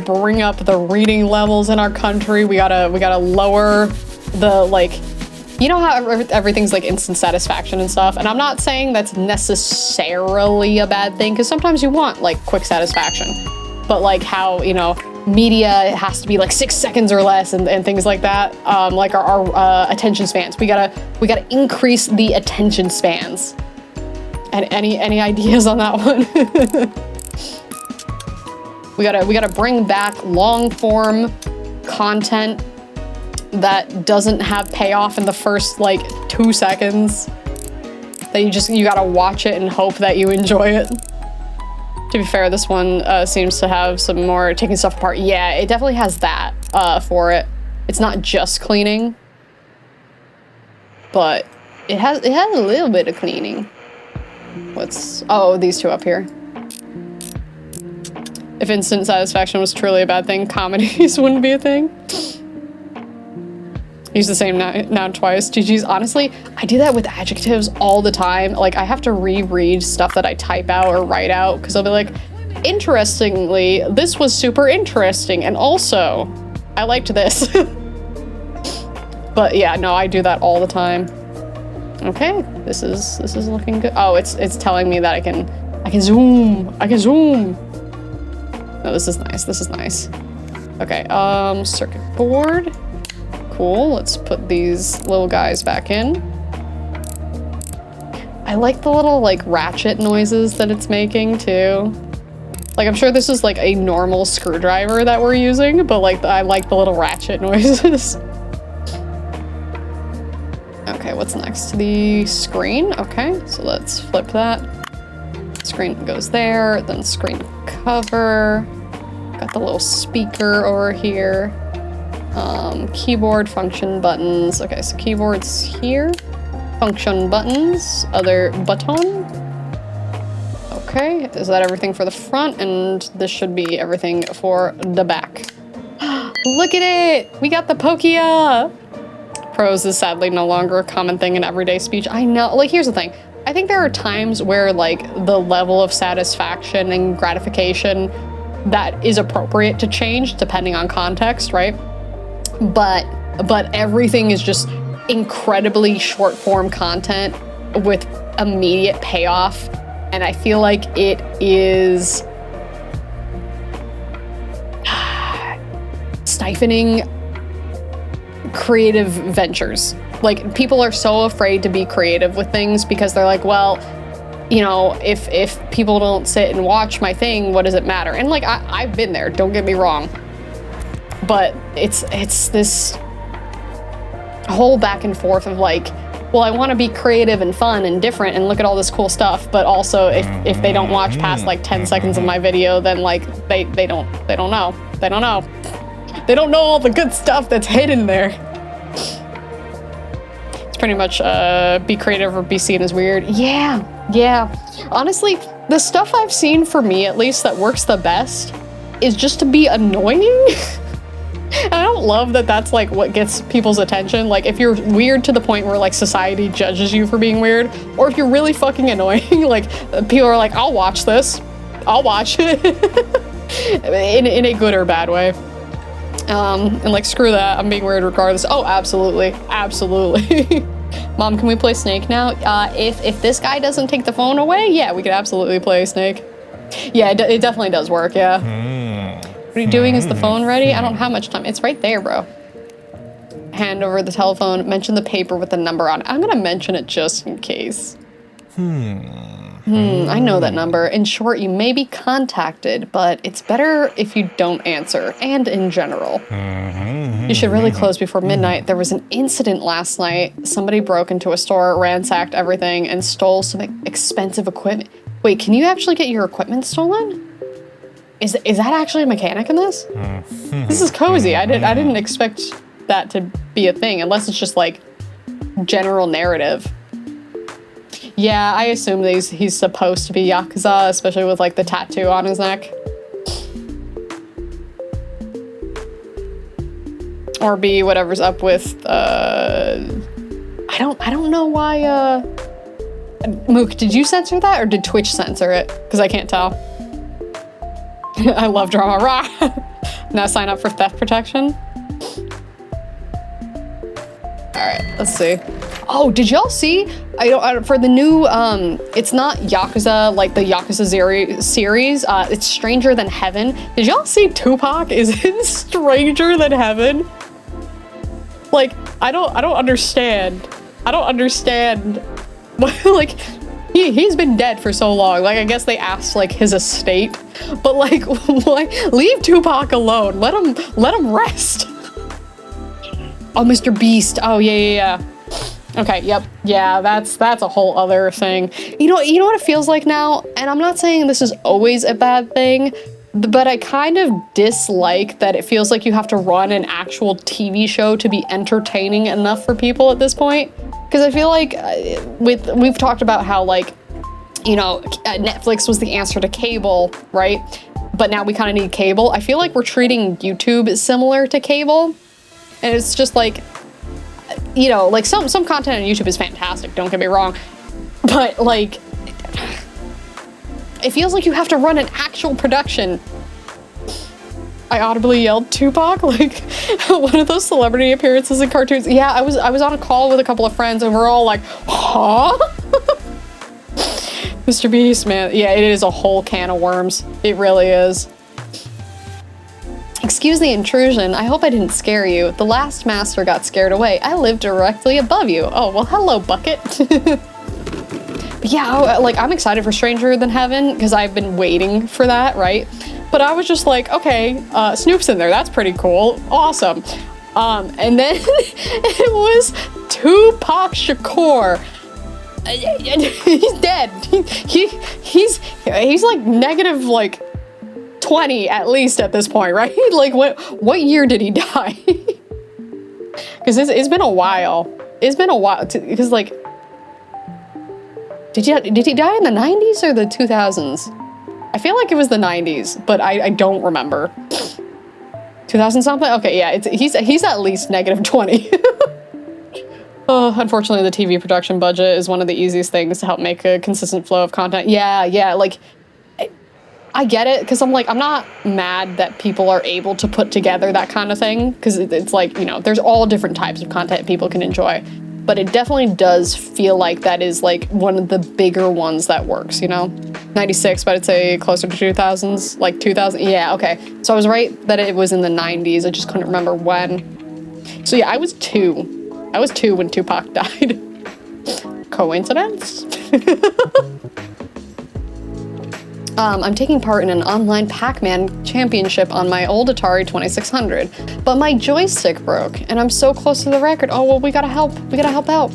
bring up the reading levels in our country. We gotta lower the, like, you know how everything's like instant satisfaction and stuff, and I'm not saying that's necessarily a bad thing, because sometimes you want like quick satisfaction, but like how, you know, media has to be like 6 seconds or less, and things like that. Like our attention spans, we gotta increase the attention spans. And any ideas on that one? We gotta bring back long form content that doesn't have payoff in the first like 2 seconds. That you gotta watch it and hope that you enjoy it. To be fair, this one seems to have some more taking stuff apart. Yeah, it definitely has that for it. It's not just cleaning, but it has a little bit of cleaning. These two up here. If instant satisfaction was truly a bad thing, comedies wouldn't be a thing. Use the same noun twice. GG's. Honestly, I do that with adjectives all the time. Like, I have to reread stuff that I type out or write out because I'll be like, interestingly, this was super interesting, and also, I liked this. But yeah, no, I do that all the time. Okay, this is looking good. Oh, it's telling me that I can zoom. I can zoom. No, this is nice. This is nice. Okay, circuit board. Cool. Let's put these little guys back in. I like the little like ratchet noises that it's making too. Like, I'm sure this is like a normal screwdriver that we're using, but like I like the little ratchet noises. Okay, what's next? The screen. Okay, so let's flip that. Screen goes there, then screen cover. Got the little speaker over here. Keyboard, function, buttons. Okay, so keyboard's here. Function, buttons, other button. Okay, is that everything for the front? And this should be everything for the back. Look at it! We got the Pokia! Prose is sadly no longer a common thing in everyday speech. I know, like, here's the thing. I think there are times where, like, the level of satisfaction and gratification that is appropriate to change depending on context, right? But everything is just incredibly short form content with immediate payoff, and I feel like it is stifling creative ventures. Like, people are so afraid to be creative with things because they're like, well, you know, if people don't sit and watch my thing, what does it matter? And like, I've been there, don't get me wrong, but it's this whole back and forth of like, well, I want to be creative and fun and different and look at all this cool stuff, but also if they don't watch past like 10 seconds of my video, then like they don't know all the good stuff that's hidden there. It's pretty much be creative or be seen as weird. Yeah. Honestly, the stuff I've seen, for me at least, that works the best is just to be annoying. And I don't love that that's like what gets people's attention. Like, if you're weird to the point where like society judges you for being weird, or if you're really fucking annoying, like people are like, I'll watch this. I'll watch it. in a good or bad way. And like, screw that, I'm being weird regardless. Oh, absolutely. Mom, can we play Snake now? If this guy doesn't take the phone away, yeah, we could absolutely play Snake. Yeah, it definitely does work, yeah. What are you doing? Is the phone ready? I don't have much time. It's right there, bro. Hand over the telephone, mention the paper with the number on it. I'm gonna mention it just in case. I know that number. In short, you may be contacted, but it's better if you don't answer, and in general. You should really close before midnight. There was an incident last night. Somebody broke into a store, ransacked everything, and stole some expensive equipment. Wait, can you actually get your equipment stolen? Is that actually a mechanic in this? This is cozy. I didn't expect that to be a thing, unless it's just like general narrative. Yeah, I assume he's supposed to be Yakuza, especially with like the tattoo on his neck. Or be whatever's up with I don't know why Mook, did you censor that or did Twitch censor it? Because I can't tell. I love drama. Rah! Now sign up for theft protection. Alright, let's see. Oh, did y'all see? For the new, it's not Yakuza, like the Yakuza series, it's Stranger Than Heaven. Did y'all see Tupac is in Stranger Than Heaven? Like, I don't understand. Like, he's been dead for so long. Like, I guess they asked, like, his estate. But, like, leave Tupac alone. Let him rest. Oh, Mr. Beast. Oh, yeah. Okay, yep. Yeah, that's a whole other thing. You know what it feels like now? And I'm not saying this is always a bad thing, but I kind of dislike that it feels like you have to run an actual TV show to be entertaining enough for people at this point. Because I feel like we've talked about how, like, you know, Netflix was the answer to cable, right? But now we kind of need cable. I feel like we're treating YouTube similar to cable. And it's just like, you know, like some content on YouTube is fantastic, don't get me wrong, but like, it feels like you have to run an actual production. I audibly yelled Tupac, like one of those celebrity appearances in cartoons. Yeah, I was on a call with a couple of friends and we're all like, huh? Mr. Beast, man. Yeah, it is a whole can of worms. It really is. Excuse the intrusion. I hope I didn't scare you. The last master got scared away. I live directly above you. Oh, well, hello, Bucket. But yeah, like, I'm excited for Stranger Than Heaven because I've been waiting for that, right? But I was just like, okay, Snoop's in there. That's pretty cool. Awesome. And then it was Tupac Shakur. He's dead. He's like negative like 20 at least at this point, right? Like what year did he die? Because it's been a while. It's been a while because like did he die in the 90s or the 2000s? I feel like it was the 90s, but I don't remember. 2000 something? Okay, yeah, he's at least negative 20. Oh, unfortunately, the TV production budget is one of the easiest things to help make a consistent flow of content. Yeah, like, I get it, because I'm like, I'm not mad that people are able to put together that kind of thing, because it's like, you know, there's all different types of content people can enjoy. But it definitely does feel like that is like one of the bigger ones that works, you know? 96, but I'd say closer to 2000s, like 2000. Yeah, okay. So I was right that it was in the 90s. I just couldn't remember when. So yeah, I was 2. I was 2 when Tupac died. Coincidence? I'm taking part in an online Pac-Man championship on my old Atari 2600, but my joystick broke, and I'm so close to the record. Oh, well, we gotta help. We gotta help out.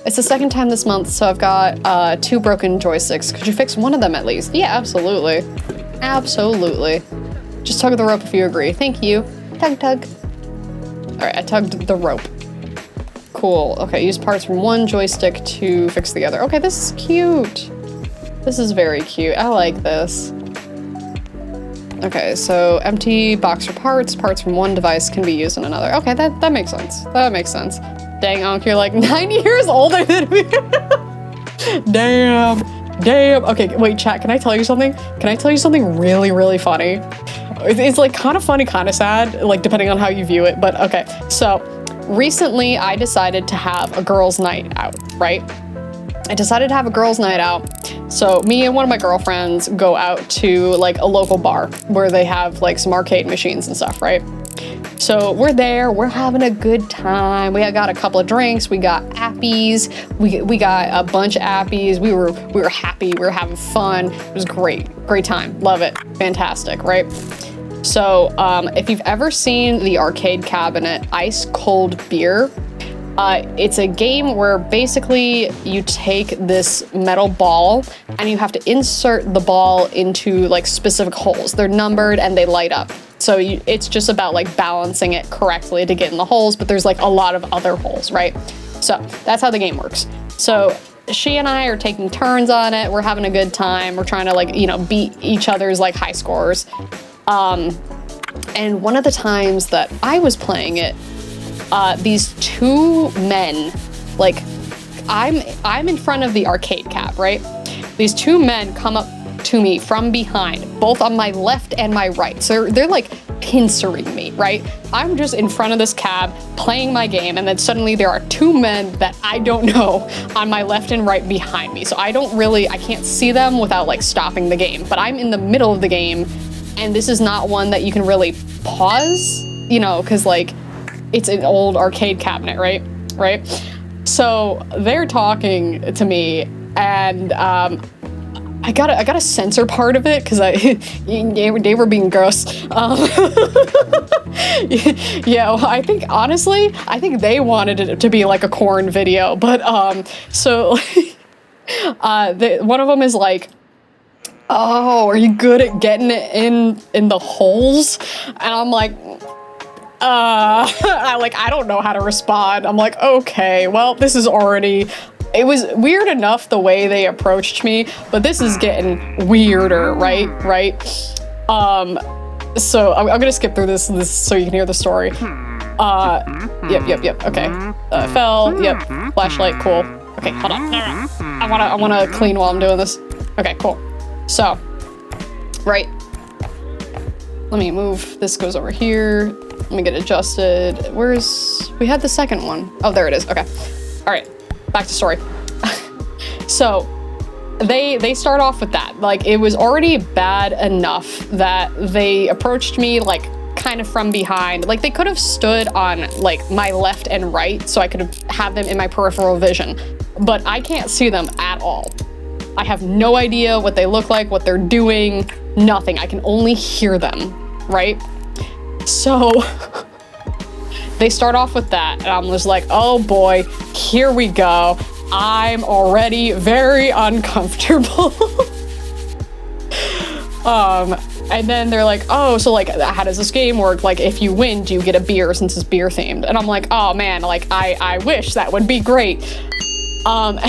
It's the second time this month, so I've got 2 broken joysticks. Could you fix one of them at least? Yeah, absolutely. Absolutely. Just tug the rope if you agree. Thank you. Tug, tug. All right, I tugged the rope. Cool. Okay, use parts from one joystick to fix the other. Okay, this is cute. This is very cute. I like this. Okay, so empty box for parts. Parts from one device can be used in another. Okay, that makes sense. That makes sense. Dang, Unc, you're like 9 years older than me. Damn. Okay, wait, chat, can I tell you something? Can I tell you something really, really funny? It's like kind of funny, kind of sad, like depending on how you view it, but okay. So recently I decided to have a girls' night out, right? I decided to have a girls' night out. So me and one of my girlfriends go out to like a local bar where they have like some arcade machines and stuff, right? So we're there, we're having a good time. We got a couple of drinks, we got appies, we got a bunch of appies. We were happy, we were having fun. It was great time, love it, fantastic, right? So if you've ever seen the arcade cabinet Ice Cold Beer, it's a game where basically you take this metal ball and you have to insert the ball into like specific holes. They're numbered and they light up. So it's just about like balancing it correctly to get in the holes, but there's like a lot of other holes, right? So that's how the game works. So she and I are taking turns on it. We're having a good time. We're trying to like, you know, beat each other's like high scores. And one of the times that I was playing it, these 2 men, like I'm in front of the arcade cab, right? These 2 men come up to me from behind, both on my left and my right. So they're like pincering me, right? I'm just in front of this cab playing my game, and then suddenly there are 2 men that I don't know on my left and right behind me. So I can't see them without like stopping the game, but I'm in the middle of the game, and this is not one that you can really pause, you know, because like it's an old arcade cabinet, right? So they're talking to me, and I gotta censor part of it because they were being gross. Yeah, I think honestly, they wanted it to be like a corn video, but so one of them is like, "Oh, are you good at getting it in the holes?" And I'm like, I don't know how to respond. I'm like, okay, well, this is already, it was weird enough the way they approached me, but this is getting weirder, right? So I'm gonna skip through this so you can hear the story. Yep. Okay. Fell. Yep. Flashlight. Cool. Okay, hold on. No. I wanna clean while I'm doing this. Okay, cool. So, right. Let me move. This goes over here. Let me get adjusted. We had the second one. Oh, there it is. Okay. All right. Back to story. So, they start off with that. Like, it was already bad enough that they approached me, like, kind of from behind. Like, they could have stood on, like, my left and right, so I could have them in my peripheral vision. But I can't see them at all. I have no idea what they look like, what they're doing, nothing. I can only hear them, right? So they start off with that, and I'm just like, oh boy, here we go. I'm already very uncomfortable. And then they're like, oh, so like, how does this game work? Like, if you win, do you get a beer since it's beer themed? And I'm like, oh man, like, I wish that would be great. And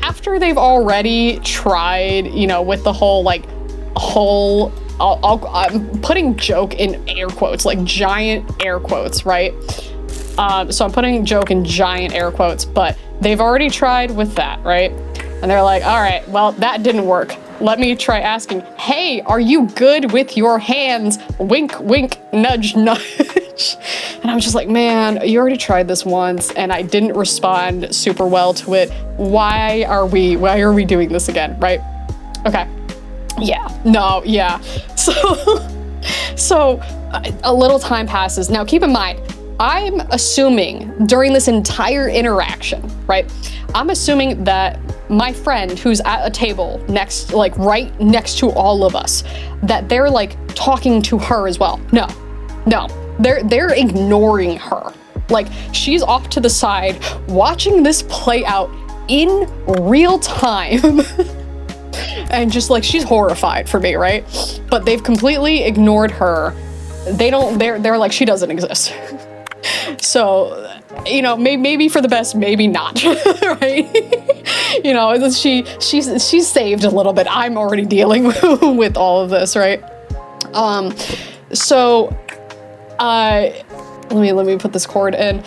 after they've already tried, you know, with the whole, like, I'm putting joke in air quotes, like giant air quotes, right? So I'm putting joke in giant air quotes, but they've already tried with that, right? And they're like, all right, well, that didn't work. Let me try asking, hey, are you good with your hands? Wink, wink, nudge, nudge. And I'm just like, man, you already tried this once and I didn't respond super well to it. Why are we doing this again, right? Okay. Yeah, no, yeah. So a little time passes. Now keep in mind, I'm assuming during this entire interaction, right? I'm assuming that my friend who's at a table next, like right next to all of us, that they're like talking to her as well. No, they're ignoring her. Like, she's off to the side watching this play out in real time. And just like, she's horrified for me, right? But they've completely ignored her. They're like, she doesn't exist. So, you know, maybe for the best, maybe not, right? You know, she's saved a little bit. I'm already dealing with all of this, right? So, let me put this cord in.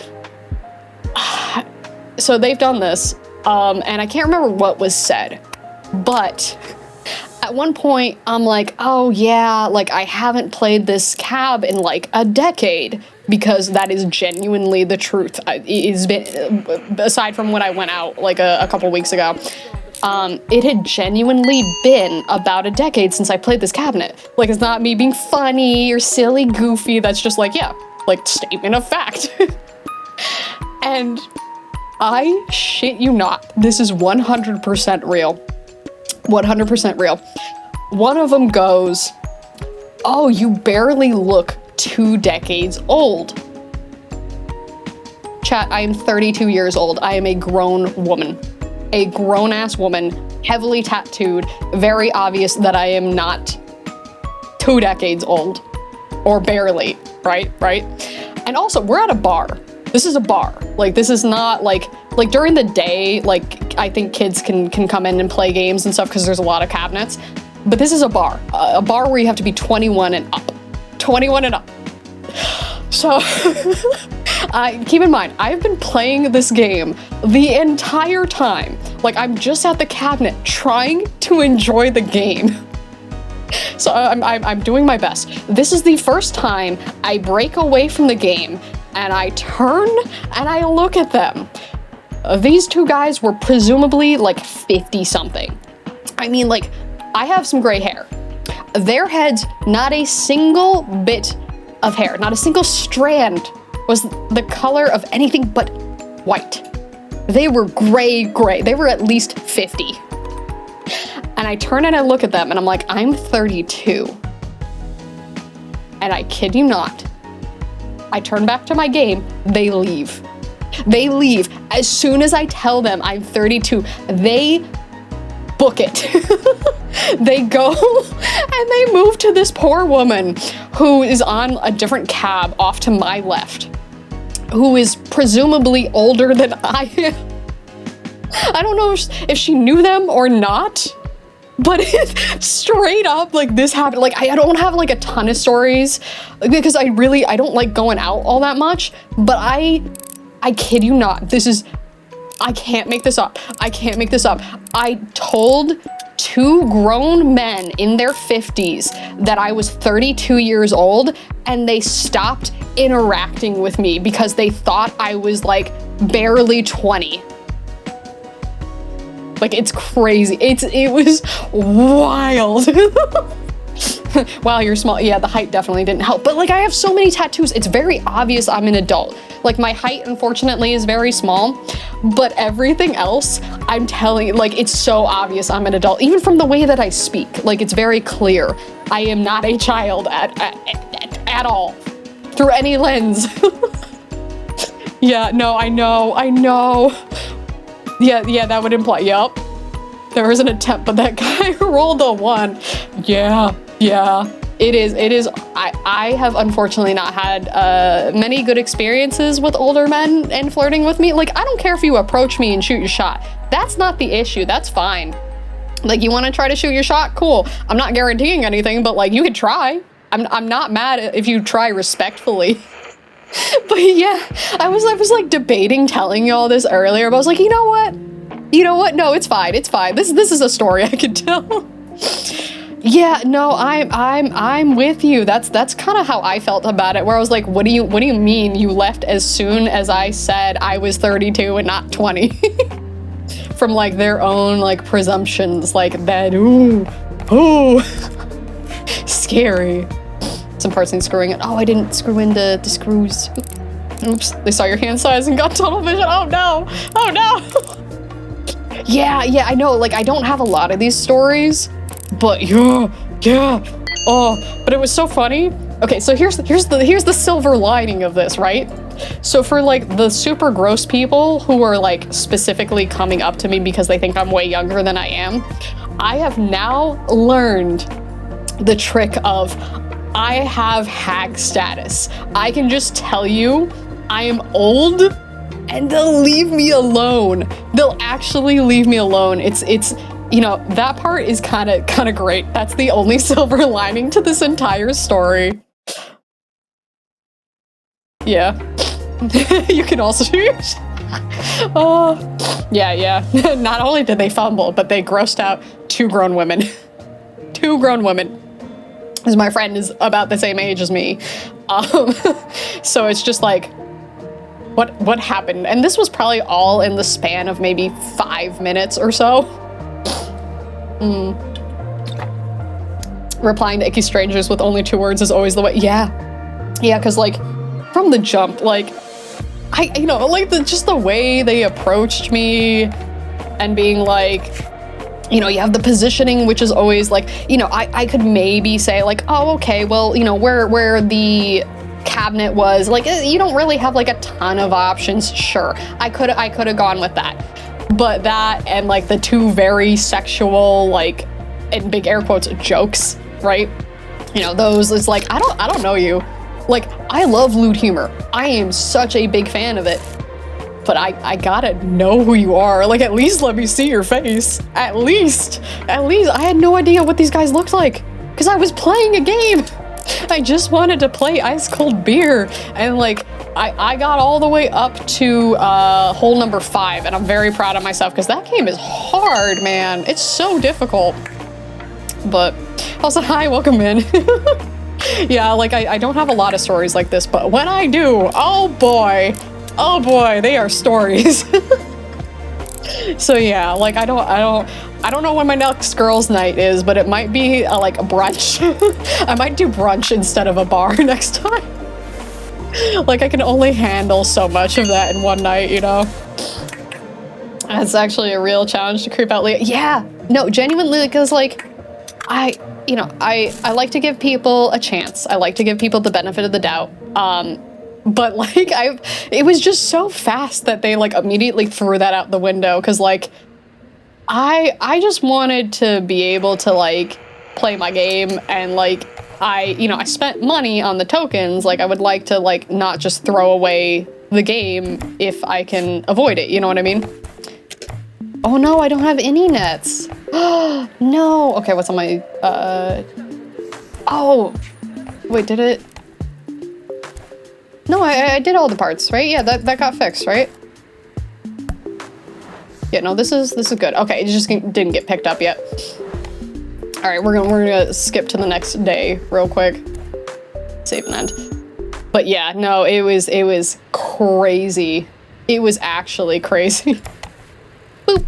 So they've done this, and I can't remember what was said, but at one point I'm like, oh yeah, like I haven't played this cab in like a decade, because that is genuinely the truth. It's been, aside from when I went out like a couple weeks ago, it had genuinely been about a decade since I played this cabinet. Like, it's not me being funny or silly, goofy. That's just like, yeah, like statement of fact. And I shit you not, this is 100% real. 100% real. One of them goes, oh, you barely look 2 decades old. Chat, I am 32 years old. I am a grown woman. A grown-ass woman, heavily tattooed, very obvious that I am not 2 decades old. Or barely, right? And also, we're at a bar. This is a bar. Like, this is not like during the day, like, I think kids can come in and play games and stuff because there's a lot of cabinets. But this is a bar where you have to be 21 and up. 21 and up. So, keep in mind, I've been playing this game the entire time. Like, I'm just at the cabinet trying to enjoy the game. So I'm doing my best. This is the first time I break away from the game and I turn and I look at them. These 2 guys were presumably like 50 something. I mean, like, I have some gray hair. Their heads, not a single bit of hair, not a single strand was the color of anything but white. They were gray. They were at least 50. And I turn and I look at them and I'm like, I'm 32. And I kid you not, I turn back to my game, they leave. They leave. As soon as I tell them I'm 32, they book it. They go and they move to this poor woman who is on a different cab off to my left, who is presumably older than I am. I don't know if she knew them or not, But straight up, like, this happened. Like, I don't have like a ton of stories because I don't like going out all that much, but I kid you not, I can't make this up. I can't make this up. I told 2 grown men in their 50s that I was 32 years old, and they stopped interacting with me because they thought I was like barely 20. Like, it's crazy. It was wild. Wow, you're small. Yeah, the height definitely didn't help. But like, I have so many tattoos. It's very obvious I'm an adult. Like, my height, unfortunately, is very small, but everything else, I'm telling you, like, it's so obvious I'm an adult. Even from the way that I speak, like, it's very clear. I am not a child at all, through any lens. Yeah, no, I know. Yeah, that would imply, yup. There was an attempt, but that guy rolled a 1. Yeah. It is. I have unfortunately not had many good experiences with older men and flirting with me. Like, I don't care if you approach me and shoot your shot. That's not the issue. That's fine. Like, you want to try to shoot your shot? Cool. I'm not guaranteeing anything, but like, you could try. I'm not mad if you try respectfully. But yeah, I was like debating telling you all this earlier, but I was like, you know what? No, it's fine. This is a story I can tell. Yeah, no, I'm with you. That's kind of how I felt about it, where I was like, what do you mean you left as soon as I said I was 32 and not 20? From like their own like presumptions, like that. Ooh, scary. Some parts need screwing in. Oh, I didn't screw in the screws. Oops, they saw your hand size and got tunnel vision. Oh no. Yeah, I know, like, I don't have a lot of these stories, but yeah. Oh, but it was so funny. Okay, so here's the silver lining of this, right? So for like the super gross people who are like specifically coming up to me because they think I'm way younger than I am, I have now learned the trick of I have hag status. I can just tell you I am old and they'll leave me alone. They'll actually leave me alone. It's you know, that part is kind of great. That's the only silver lining to this entire story. Yeah. You can also use. Oh, yeah. Not only did they fumble, but they grossed out 2 grown women. 2 grown women. Because my friend is about the same age as me. So it's just like, what happened? And this was probably all in the span of maybe 5 minutes or so. Replying to icky strangers with only 2 words is always the way. Yeah, because like from the jump, like just the way they approached me and being like, you know, you have the positioning, which is always like, you know, I could maybe say like, oh, okay, well, you know, where the cabinet was, like, you don't really have like a ton of options. Sure, I could have gone with that, but that and like the 2 very sexual, like, in big air quotes, jokes, right? You know, those is like, I don't know you. Like, I love lewd humor. I am such a big fan of it. But I gotta know who you are. Like, at least let me see your face. At least. I had no idea what these guys looked like. Because I was playing a game. I just wanted to play ice cold beer. And like, I got all the way up to hole number 5. And I'm very proud of myself because that game is hard, man. It's so difficult. But also, hi, welcome in. Yeah, like I don't have a lot of stories like this, but when I do, oh boy, they are stories. So yeah, like I don't know when my next girls' night is, but it might be like a brunch. I might do brunch instead of a bar next time. Like, I can only handle so much of that in one night, you know? That's actually a real challenge to creep out Leah. Yeah, no, genuinely, because like, I like to give people a chance. I like to give people the benefit of the doubt. But like, it was just so fast that they like immediately threw that out the window. Cause like, I just wanted to be able to like play my game, and like, I spent money on the tokens. Like, I would like to like not just throw away the game if I can avoid it. You know what I mean? Oh no, I don't have any nets. No. Okay, what's on my, oh, wait, did it? No, I did all the parts, right? Yeah, that got fixed, right? Yeah, no, this is good. Okay, it just didn't get picked up yet. All right, we're gonna skip to the next day real quick. Save and end. But yeah, no, it was crazy. It was actually crazy. Boop.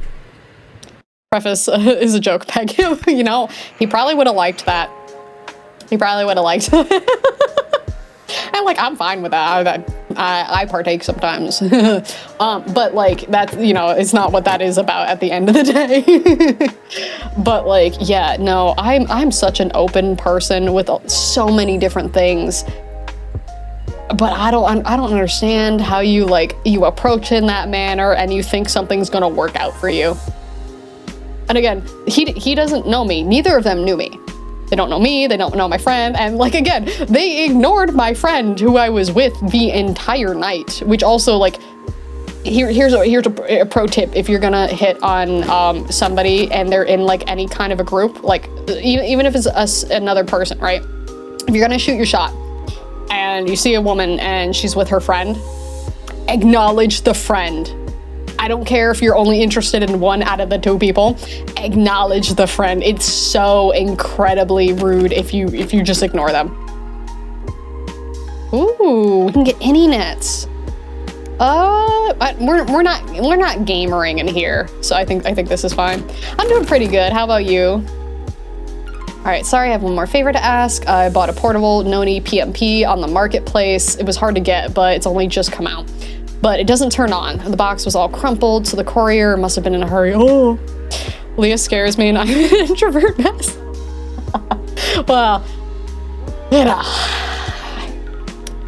Preface is a joke, Peg. You know, he probably would have liked that. He probably would have liked that. And like, I'm fine with that. I partake sometimes. But like, that's, you know, it's not what that is about at the end of the day. But like, yeah, no, I'm such an open person with so many different things. But I don't understand how you approach in that manner and you think something's gonna work out for you. And again, he doesn't know me. Neither of them knew me. They don't know me, they don't know my friend, and like, again, they ignored my friend who I was with the entire night, which also, like, here's a pro tip. If you're gonna hit on somebody and they're in like any kind of a group, like even if it's another person, right? If you're gonna shoot your shot and you see a woman and she's with her friend, acknowledge the friend. I don't care if you're only interested in one out of the two people, acknowledge the friend. It's so incredibly rude if you just ignore them. Ooh, we can get any nets. We're not gamering in here, so I think this is fine. I'm doing pretty good. How about you? All right, sorry, I have one more favor to ask. I bought a portable Noni PMP on the marketplace. It was hard to get, but it's only just come out. But it doesn't turn on. The box was all crumpled, so the courier must have been in a hurry. Oh, Leah scares me and I'm an introvert mess. Well, you know,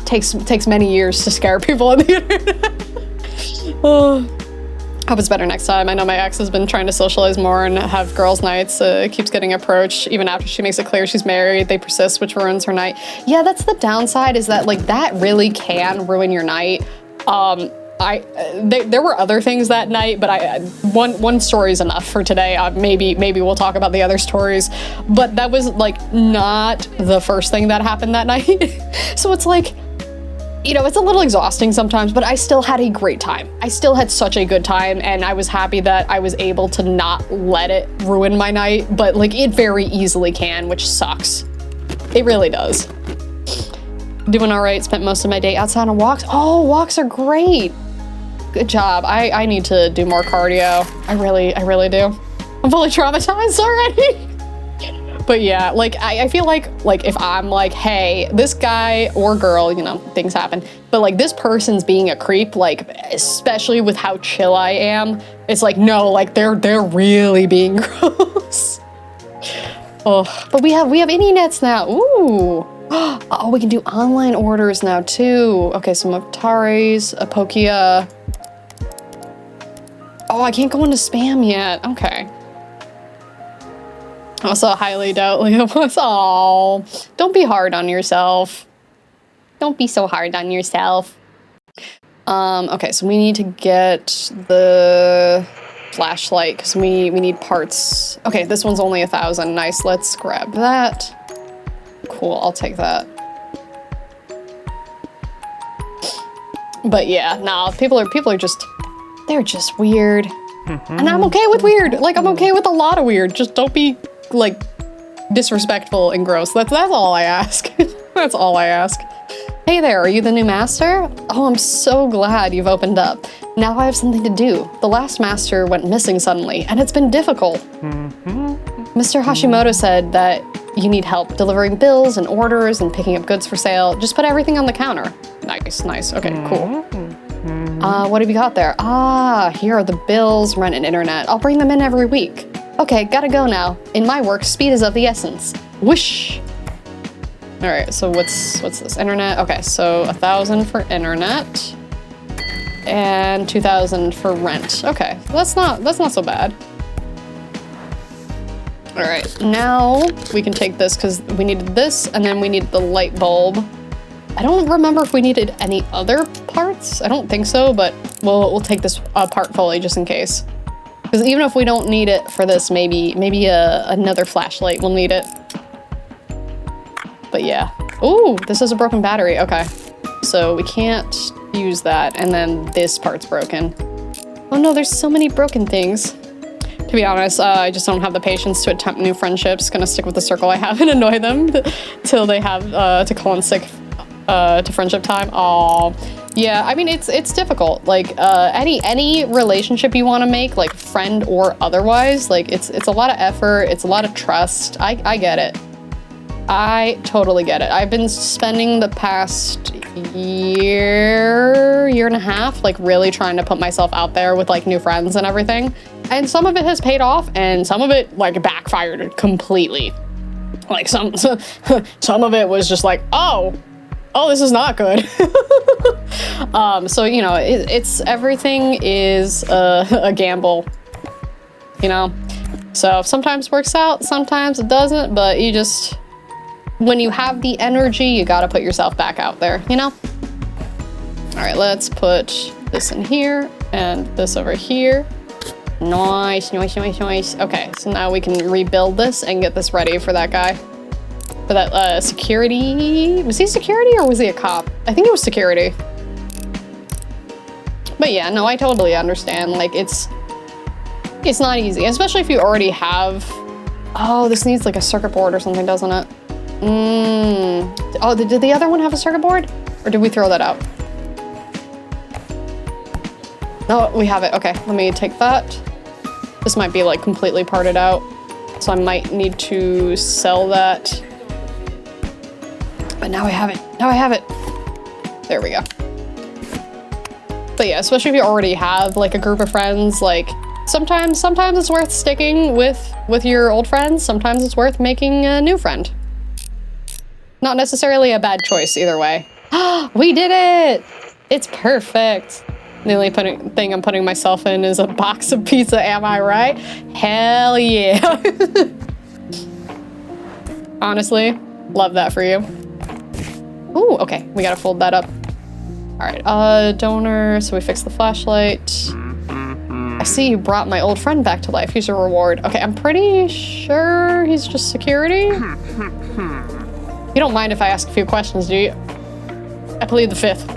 takes many years to scare people on the internet. Oh, hope it's better next time. I know my ex has been trying to socialize more and have girls' nights. Keeps getting approached even after she makes it clear she's married. They persist, which ruins her night. Yeah, that's the downside, is that like that really can ruin your night. There were other things that night, but one story is enough for today. Maybe we'll talk about the other stories, but that was like not the first thing that happened that night. So it's like, you know, it's a little exhausting sometimes, but I still had a great time. I still had such a good time, and I was happy that I was able to not let it ruin my night, but like it very easily can, which sucks. It really does. Doing all right. Spent most of my day outside on walks. Oh, walks are great. Good job. I need to do more cardio. I really do. I'm fully traumatized already. But yeah, like I feel like if I'm like, hey, this guy or girl, you know, things happen, but like this person's being a creep, like especially with how chill I am, it's like, no, like they're really being gross. Oh, but we have any nets now. Ooh. Oh, we can do online orders now too. Okay, some Ataris, Apokia. Oh, I can't go into spam yet. Okay. Also, highly doubt Leah was. Oh, don't be hard on yourself. Don't be so hard on yourself. Okay, so we need to get the flashlight because we need parts. Okay, this one's only 1,000. Nice. Let's grab that. Cool, I'll take that. But yeah, nah, people are just, they're just weird. And I'm okay with weird. Like, I'm okay with a lot of weird. Just don't be, like, disrespectful and gross. That's all I ask. That's all I ask. Hey there, are you the new master? Oh, I'm so glad you've opened up. Now I have something to do. The last master went missing suddenly, and it's been difficult. Mr. Hashimoto said that you need help delivering bills and orders and picking up goods for sale. Just put everything on the counter. Nice. Okay, cool. What have you got there? Ah, here are the bills, rent, and internet. I'll bring them in every week. Okay, gotta go now. In my work, speed is of the essence. Whoosh. All right, so what's this? Internet. Okay, so 1,000 for internet and 2,000 for rent. Okay, that's not so bad. All right, now we can take this because we needed this and then we need the light bulb. I don't remember if we needed any other parts. I don't think so, but we'll take this part fully just in case. Because even if we don't need it for this, maybe another flashlight will need it. But yeah. Ooh, this is a broken battery. Okay. So we can't use that. And then this part's broken. Oh no, there's so many broken things. To be honest, I just don't have the patience to attempt new friendships. Gonna stick with the circle I have and annoy them till they have to call in sick to friendship time. Aw. Yeah, I mean, it's difficult. Like, any relationship you want to make, like friend or otherwise, like it's a lot of effort. It's a lot of trust. I get it. I totally get it. I've been spending the past year and a half, like really trying to put myself out there with like new friends and everything. And some of it has paid off and some of it like backfired completely. Like some of it was just like, oh, this is not good. So, you know, it's everything is a gamble, you know? So sometimes works out, sometimes it doesn't, but you just, when you have the energy, you gotta put yourself back out there, you know? All right, let's put this in here and this over here. Nice, nice, nice, nice. Okay, so now we can rebuild this and get this ready for that guy. For that security. Was he security or was he a cop? I think it was security. But yeah, no, I totally understand. Like it's not easy, especially if you already have. Oh, this needs like a circuit board or something, doesn't it? Oh, did the other one have a circuit board? Or did we throw that out? No, we have it. Okay, let me take that. This might be like completely parted out, so I might need to sell that. But now I have it. Now I have it. There we go. But yeah, especially if you already have like a group of friends, like sometimes it's worth sticking with your old friends. Sometimes it's worth making a new friend. Not necessarily a bad choice either way. We did it! It's perfect. The only thing I'm putting myself in is a box of pizza, am I right? Hell yeah. Honestly, love that for you. Ooh, okay, we gotta fold that up. All right, donor, so we fixed the flashlight. I see you brought my old friend back to life. Here's a reward. Okay, I'm pretty sure he's just security. You don't mind if I ask a few questions, do you? I plead the fifth.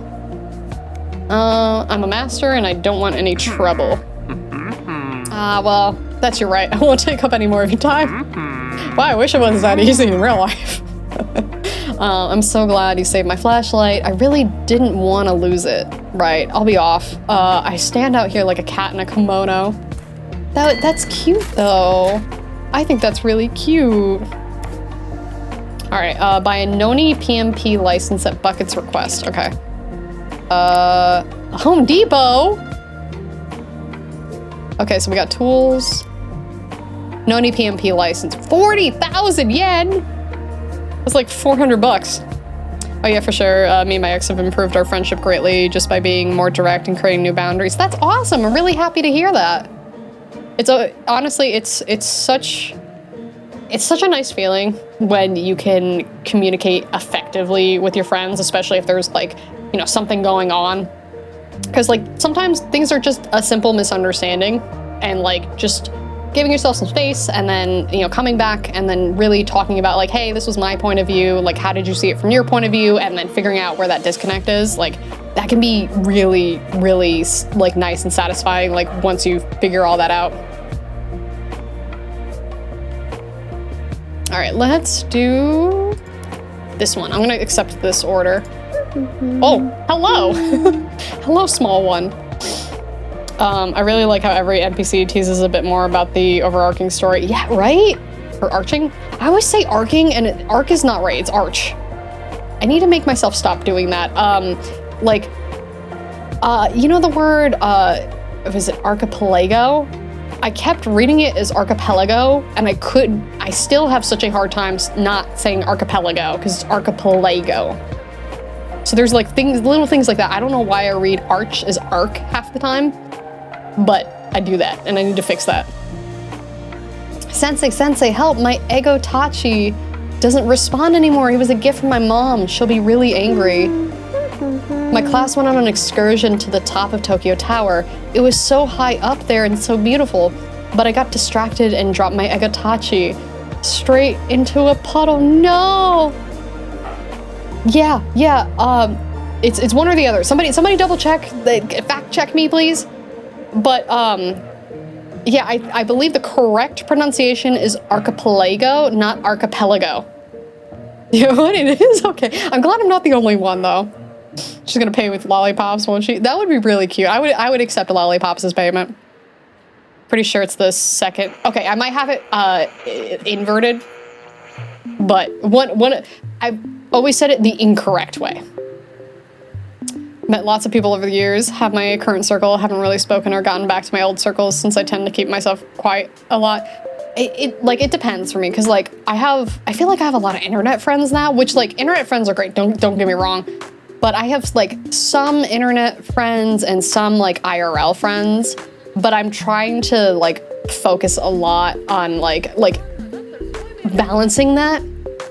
I'm a master and I don't want any trouble. Well, that's your right. I won't take up any more of your time. Wow, I wish it was that easy in real life. I'm so glad you saved my flashlight. I really didn't want to lose it. Right, I'll be off. I stand out here like a cat in a kimono. That's cute though. I think that's really cute. All right, buy a Noni PMP license at Bucket's request. Okay. Home Depot. Okay, so we got tools. Noni PMP license, 40,000 yen. That's like 400 bucks. Oh yeah, for sure. Me and my ex have improved our friendship greatly just by being more direct and creating new boundaries. That's awesome. I'm really happy to hear that. It's honestly, it's such a nice feeling when you can communicate effectively with your friends, especially if there's like, you know, something going on. Because like sometimes things are just a simple misunderstanding and like just giving yourself some space and then, you know, coming back and then really talking about like, hey, this was my point of view. Like, how did you see it from your point of view? And then figuring out where that disconnect is. Like that can be really, really like nice and satisfying. Like once you figure all that out. All right, let's do this one. I'm gonna accept this order. Oh, hello. Hello, small one. I really like how every NPC teases a bit more about the overarching story. Yeah, right? Or arching? I always say arcing, and arc is not right, it's arch. I need to make myself stop doing that. You know the word, was it archipelago? I kept reading it as archipelago, and I still have such a hard time not saying archipelago, because it's archipelago. So there's like little things like that. I don't know why I read arch as arc half the time, but I do that, and I need to fix that. Sensei, help! My Ego Tachi doesn't respond anymore. He was a gift from my mom. She'll be really angry. My class went on an excursion to the top of Tokyo Tower. It was so high up there and so beautiful, but I got distracted and dropped my egatachi straight into a puddle. No! Yeah, it's one or the other. Somebody double check, fact check me, please. But, yeah, I believe the correct pronunciation is archipelago, not archipelago. Yeah, what? It is? Okay. I'm glad I'm not the only one, though. She's gonna pay with lollipops, won't she? That would be really cute. I would accept lollipops as payment. Pretty sure it's the second. Okay, I might have it inverted, but I've always said it the incorrect way. Met lots of people over the years, have my current circle, haven't really spoken or gotten back to my old circles since I tend to keep myself quiet a lot. It depends for me, because like I feel like I have a lot of internet friends now, which like internet friends are great, don't get me wrong, but I have like some internet friends and some like IRL friends, but I'm trying to like focus a lot on like balancing that,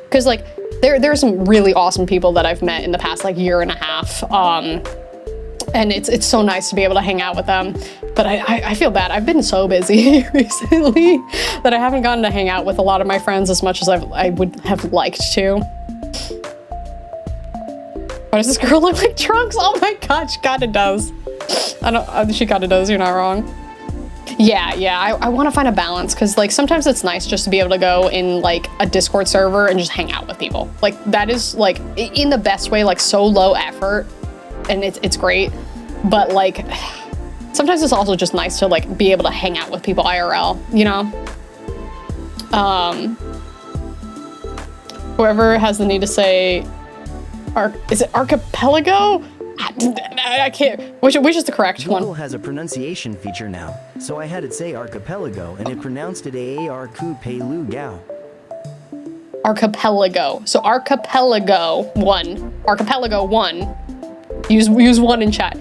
because like there are some really awesome people that I've met in the past like year and a half, and it's so nice to be able to hang out with them. But I feel bad. I've been so busy recently that I haven't gotten to hang out with a lot of my friends as much as I would have liked to. Why does this girl look like Trunks? Oh my god, she kinda does. She kinda does, you're not wrong. Yeah, I want to find a balance, because like sometimes it's nice just to be able to go in like a Discord server and just hang out with people. Like that is like in the best way, like so low effort, and it's great. But like sometimes it's also just nice to like be able to hang out with people IRL, you know? Whoever has the need to say, is it archipelago? I can't. Which is the correct one? Google has a pronunciation feature now, so I had it say archipelago, and it pronounced it Aar-ku-pe-lu-gao. Archipelago. So archipelago 1. Archipelago 1. Use 1 in chat.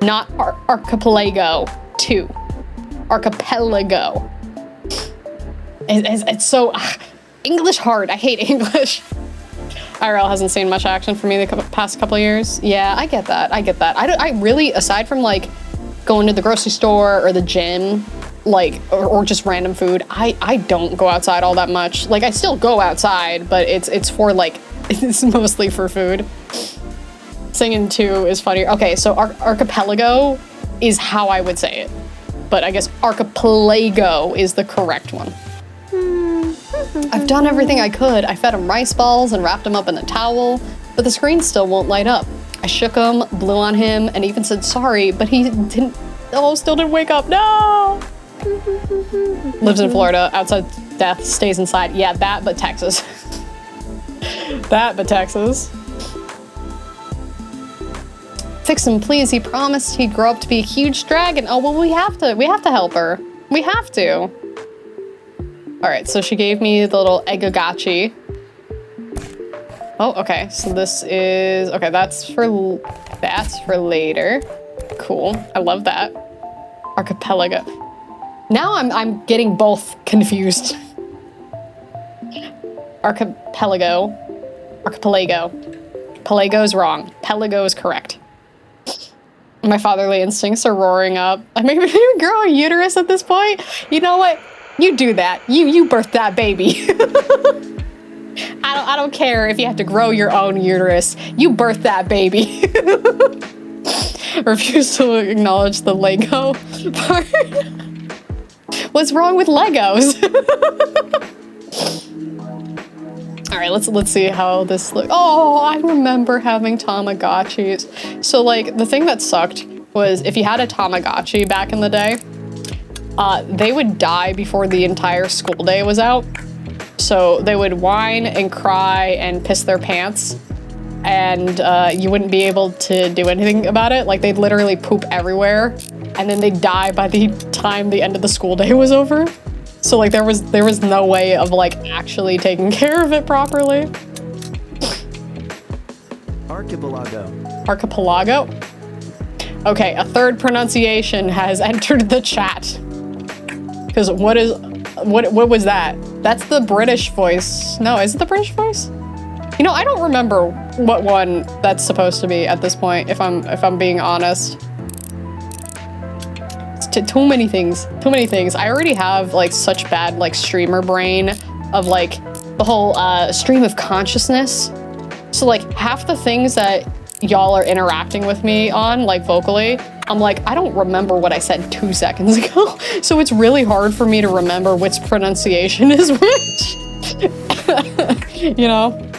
Not archipelago 2. Archipelago. It's so English hard. I hate English. IRL hasn't seen much action for me the past couple of years. Yeah, I get that. I really, aside from like going to the grocery store or the gym, like, or just random food, I don't go outside all that much. Like I still go outside, but it's for like, it's mostly for food. Singing 2 is funnier. Okay, so archipelago is how I would say it, but I guess archipelago is the correct one. I've done everything I could. I fed him rice balls and wrapped him up in a towel, but the screen still won't light up. I shook him, blew on him, and even said sorry, but he still didn't wake up. No! Lives in Florida, outside death, stays inside. Yeah, that but Texas. That but Texas. Fix him, please. He promised he'd grow up to be a huge dragon. Oh, well, we have to help her. We have to. All right, so she gave me the little egagachi. Oh, okay, so this is, okay, that's for later. Cool, I love that. Archipelago. Now I'm getting both confused. Archipelago. Pelago's wrong. Pelago is correct. My fatherly instincts are roaring up. I may even grow a uterus at this point. You know what? You do that. You birth that baby. I don't care if you have to grow your own uterus. You birth that baby. Refuse to acknowledge the Lego part. What's wrong with Legos? All right, let's see how this looks. Oh, I remember having Tamagotchis. So like the thing that sucked was if you had a Tamagotchi back in the day, they would die before the entire school day was out. So they would whine and cry and piss their pants, and you wouldn't be able to do anything about it. Like they'd literally poop everywhere, and then they'd die by the time the end of the school day was over. So like there was no way of like actually taking care of it properly. Archipelago. Okay, a third pronunciation has entered the chat. Because what was that? That's the British voice. No, is it the British voice? You know, I don't remember what one that's supposed to be at this point, if I'm being honest. It's too many things. Too many things. I already have like such bad like streamer brain of like the whole stream of consciousness. So like half the things that y'all are interacting with me on, like vocally, I'm like, I don't remember what I said 2 seconds ago. So it's really hard for me to remember which pronunciation is which. You know?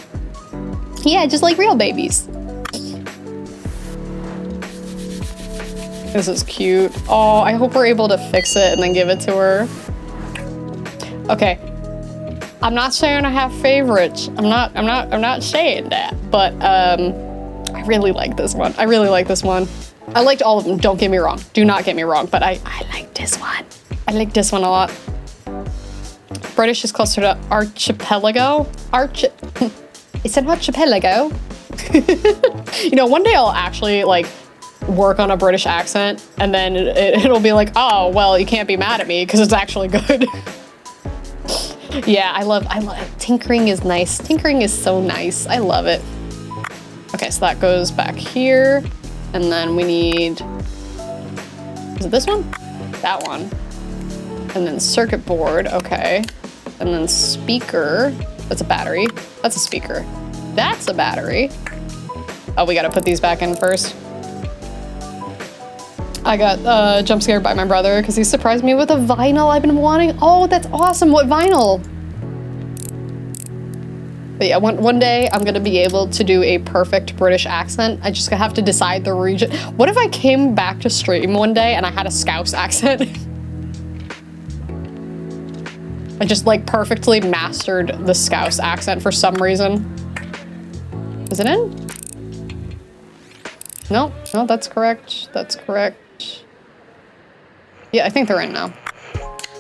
Yeah, just like real babies. This is cute. Oh, I hope we're able to fix it and then give it to her. Okay. I'm not saying I have favorites. I'm not saying that, but I really like this one. I really like this one. I liked all of them, don't get me wrong. Do not get me wrong, but I like this one. I like this one a lot. British is closer to archipelago. It's an archipelago. You know, one day I'll actually like work on a British accent and then it'll be like, oh, well, you can't be mad at me because it's actually good. Yeah, I love tinkering is nice. Tinkering is so nice. I love it. Okay, so that goes back here. And then we need, is it this one? That one. And then circuit board, okay. And then speaker, that's a battery. That's a speaker. That's a battery. Oh, we gotta put these back in first. I got jump scared by my brother because he surprised me with a vinyl I've been wanting. Oh, that's awesome, what vinyl? But yeah, one day I'm gonna be able to do a perfect British accent. I just have to decide the region. What if I came back to stream one day and I had a Scouse accent? I just like perfectly mastered the Scouse accent for some reason. Is it in? No, that's correct. That's correct. Yeah, I think they're in now.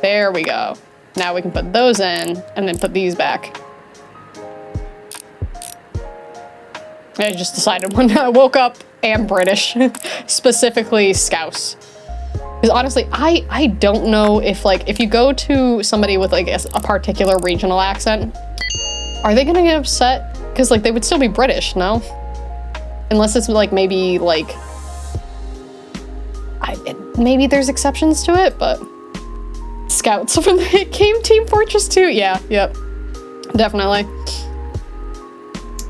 There we go. Now we can put those in and then put these back. I just decided when I woke up, am British, specifically Scouse. Because honestly, I don't know if like, if you go to somebody with like a particular regional accent, are they gonna get upset? Because like they would still be British, no? Unless it's like maybe like, maybe there's exceptions to it, but Scouts when they came Team Fortress 2, yeah, yep, definitely.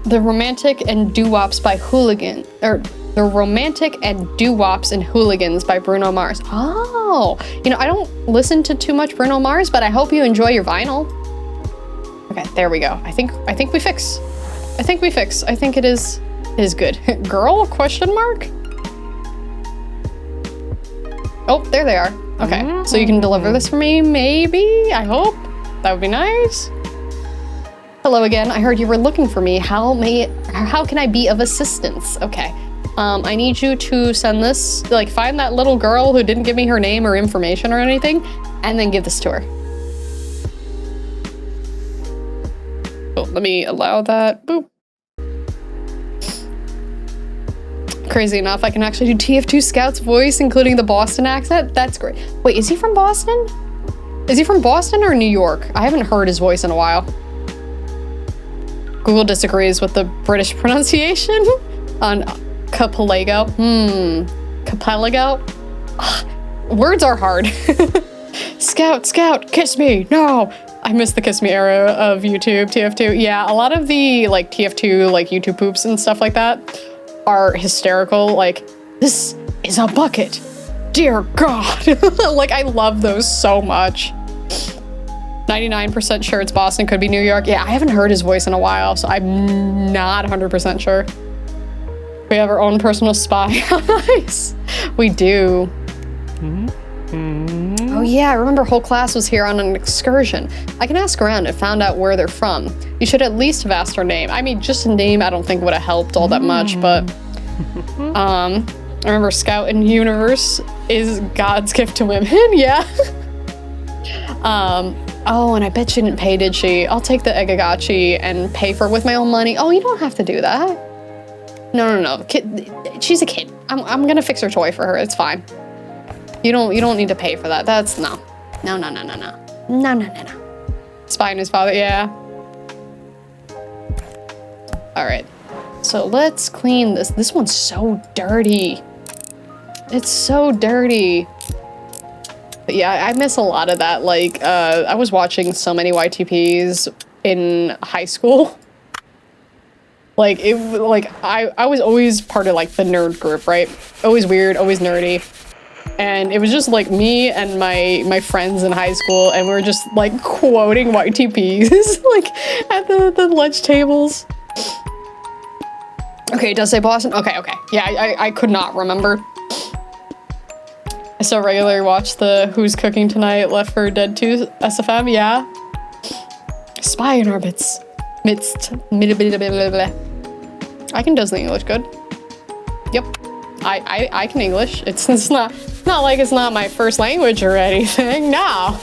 The Romantic and Doo-Wops by Hooligan, or The Romantic and Doo-Wops and Hooligans by Bruno Mars. Oh, you know, I don't listen to too much Bruno Mars, but I hope you enjoy your vinyl. Okay, there we go. I think we fix. I think we fix. I think it is good. Girl, question mark? Oh, there they are. Okay, so you can deliver this for me, maybe? I hope. That would be nice. Hello again. I heard you were looking for me. How can I be of assistance? Okay. I need you to send this, like find that little girl who didn't give me her name or information or anything, and then give this to her. Oh, let me allow that. Boop. Crazy enough, I can actually do TF2 Scout's voice, including the Boston accent. That's great. Wait, is he from Boston? Is he from Boston or New York? I haven't heard his voice in a while. Google disagrees with the British pronunciation on Capelago. Capelago? Ugh, words are hard. Scout, kiss me, no. I miss the kiss me era of YouTube, TF2. Yeah, a lot of the like TF2 like YouTube poops and stuff like that are hysterical. Like, this is a bucket. Dear God. Like, I love those so much. 99% sure it's Boston, could be New York. Yeah, I haven't heard his voice in a while, so I'm not 100% sure. We have our own personal spy. Nice. We do. Oh yeah, I remember whole class was here on an excursion. I can ask around and found out where they're from. You should at least have asked her name. I mean, just a name I don't think would have helped all that much, but I remember Scout in Universe is God's gift to women. Yeah. Oh, and I bet she didn't pay, did she? I'll take the Egagachi and pay for it with my own money. Oh, you don't have to do that. No. Kid, she's a kid. I'm gonna fix her toy for her. It's fine. You don't need to pay for that. That's no. No. Spying his father, yeah. All right. So let's clean this. This one's so dirty. It's so dirty. But yeah, I miss a lot of that. Like, I was watching so many YTPs in high school. Like, I was always part of, like, the nerd group, right? Always weird, always nerdy. And it was just, like, me and my friends in high school, and we were just, like, quoting YTPs, like, at the lunch tables. Okay, it does say Boston? Okay. Yeah, I could not remember. I still regularly watch the Who's Cooking Tonight, Left 4 Dead 2 SFM, yeah. Spy in our midst. I can does the English good. Yep. I can English. It's not like it's not my first language or anything. No.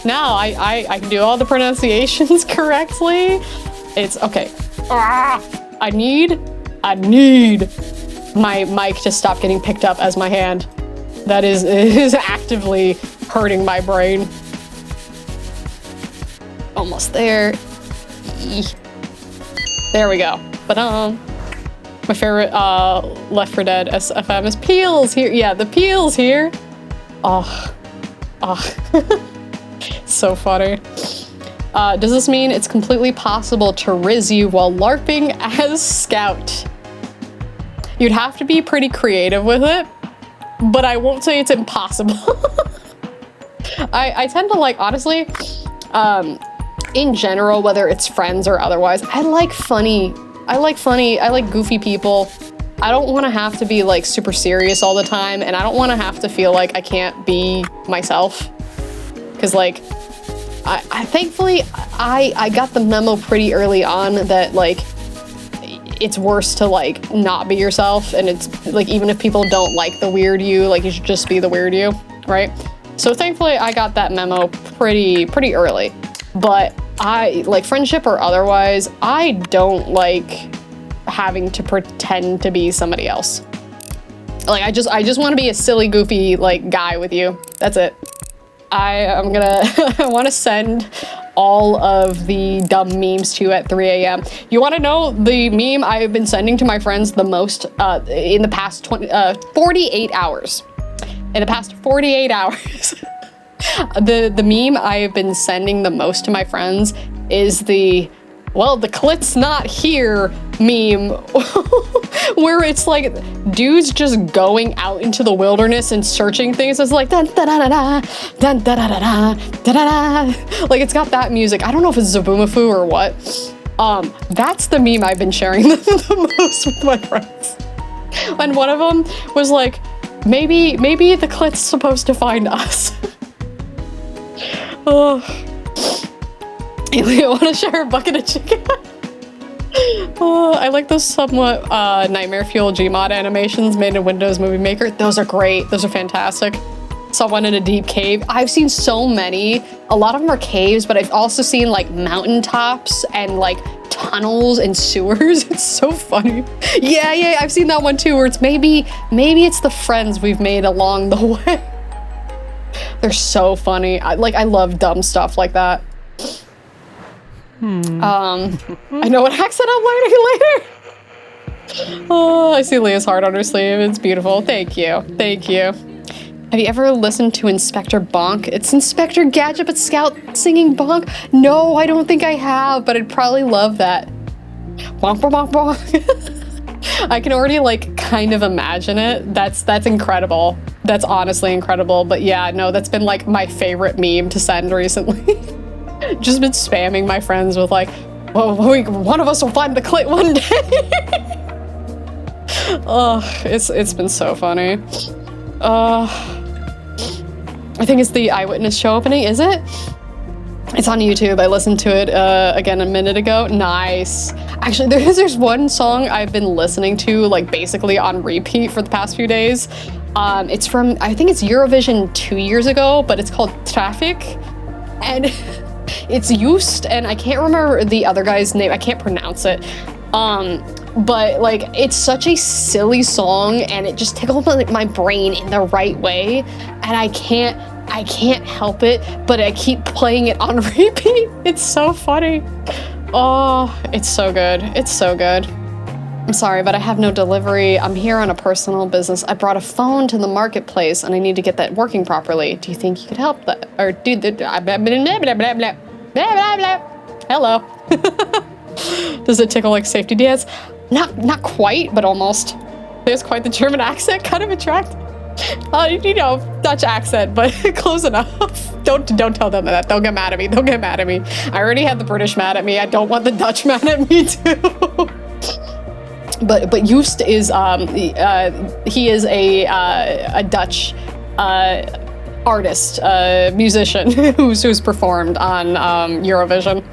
I can do all the pronunciations correctly. It's okay. I need my mic to stop getting picked up as my hand. That is actively hurting my brain. Almost there. There we go. My favorite Left 4 Dead SFM is Peel's here. Yeah, the Peel's here. Oh. So funny. Does this mean it's completely possible to riz you while LARPing as Scout? You'd have to be pretty creative with it, but I won't say it's impossible. I tend to like, honestly, in general, whether it's friends or otherwise, I like goofy people. I don't want to have to be like super serious all the time, and I don't want to have to feel like I can't be myself. Cause like, I thankfully, I got the memo pretty early on that like, it's worse to like not be yourself, and it's like, even if people don't like the weird you, like you should just be the weird you, right? So thankfully I got that memo pretty early, but I like friendship or otherwise, I don't like having to pretend to be somebody else. Like I just want to be a silly, goofy like guy with you. That's it. I want to send all of the dumb memes to you at 3 a.m. You want to know the meme I've been sending to my friends the most in the past 48 hours. In the past 48 hours. The meme I've been sending the most to my friends is the clit's not here meme, where it's like dudes just going out into the wilderness and searching things. It's like dun da da da dun da da da da da. Like it's got that music. I don't know if it's Zaboomafoo or what. That's the meme I've been sharing the most with my friends. And one of them was like, maybe the clit's supposed to find us. Oh. You want to share a bucket of chicken? I like those somewhat nightmare fuel Gmod animations made in Windows Movie Maker. Those are great. Those are fantastic. Someone in a deep cave. I've seen so many. A lot of them are caves, but I've also seen like mountaintops and like tunnels and sewers. It's so funny. Yeah, I've seen that one too, where it's maybe it's the friends we've made along the way. They're so funny. I love dumb stuff like that. I know what accent I'm learning later. Oh, I see Leah's heart on her sleeve. It's beautiful. Thank you. Have you ever listened to Inspector Bonk? It's Inspector Gadget but Scout singing Bonk? No, I don't think I have, but I'd probably love that. Bonk, bonk, bonk, bonk. I can already like kind of imagine it. That's incredible. That's honestly incredible. But yeah, no, that's been like my favorite meme to send recently. Just been spamming my friends with like, well, one of us will find the clit one day. Oh, it's been so funny. I think it's the Eyewitness show opening, is it? It's on YouTube. I listened to it again a minute ago. Nice. Actually, there's one song I've been listening to like basically on repeat for the past few days. It's from, I think it's Eurovision 2 years ago, but it's called Traffic. And it's Just, and I can't remember the other guy's name. I can't pronounce it. But like, it's such a silly song, and it just tickles my brain in the right way. And I can't help it, but I keep playing it on repeat. It's so funny. Oh, it's so good. It's so good. I'm sorry, but I have no delivery. I'm here on a personal business. I brought a phone to the marketplace and I need to get that working properly. Do you think you could help that? Or do the blah, blah, blah, blah, blah, blah, blah, blah, blah. Hello. Does it tickle like safety dance? Not quite, but almost. There's quite the German accent, kind of attractive. You know, Dutch accent, but close enough. Don't tell them that. They'll get mad at me. They'll get mad at me. I already had the British mad at me. I don't want the Dutch mad at me too. But Joost is he is a Dutch artist, musician who's performed on Eurovision.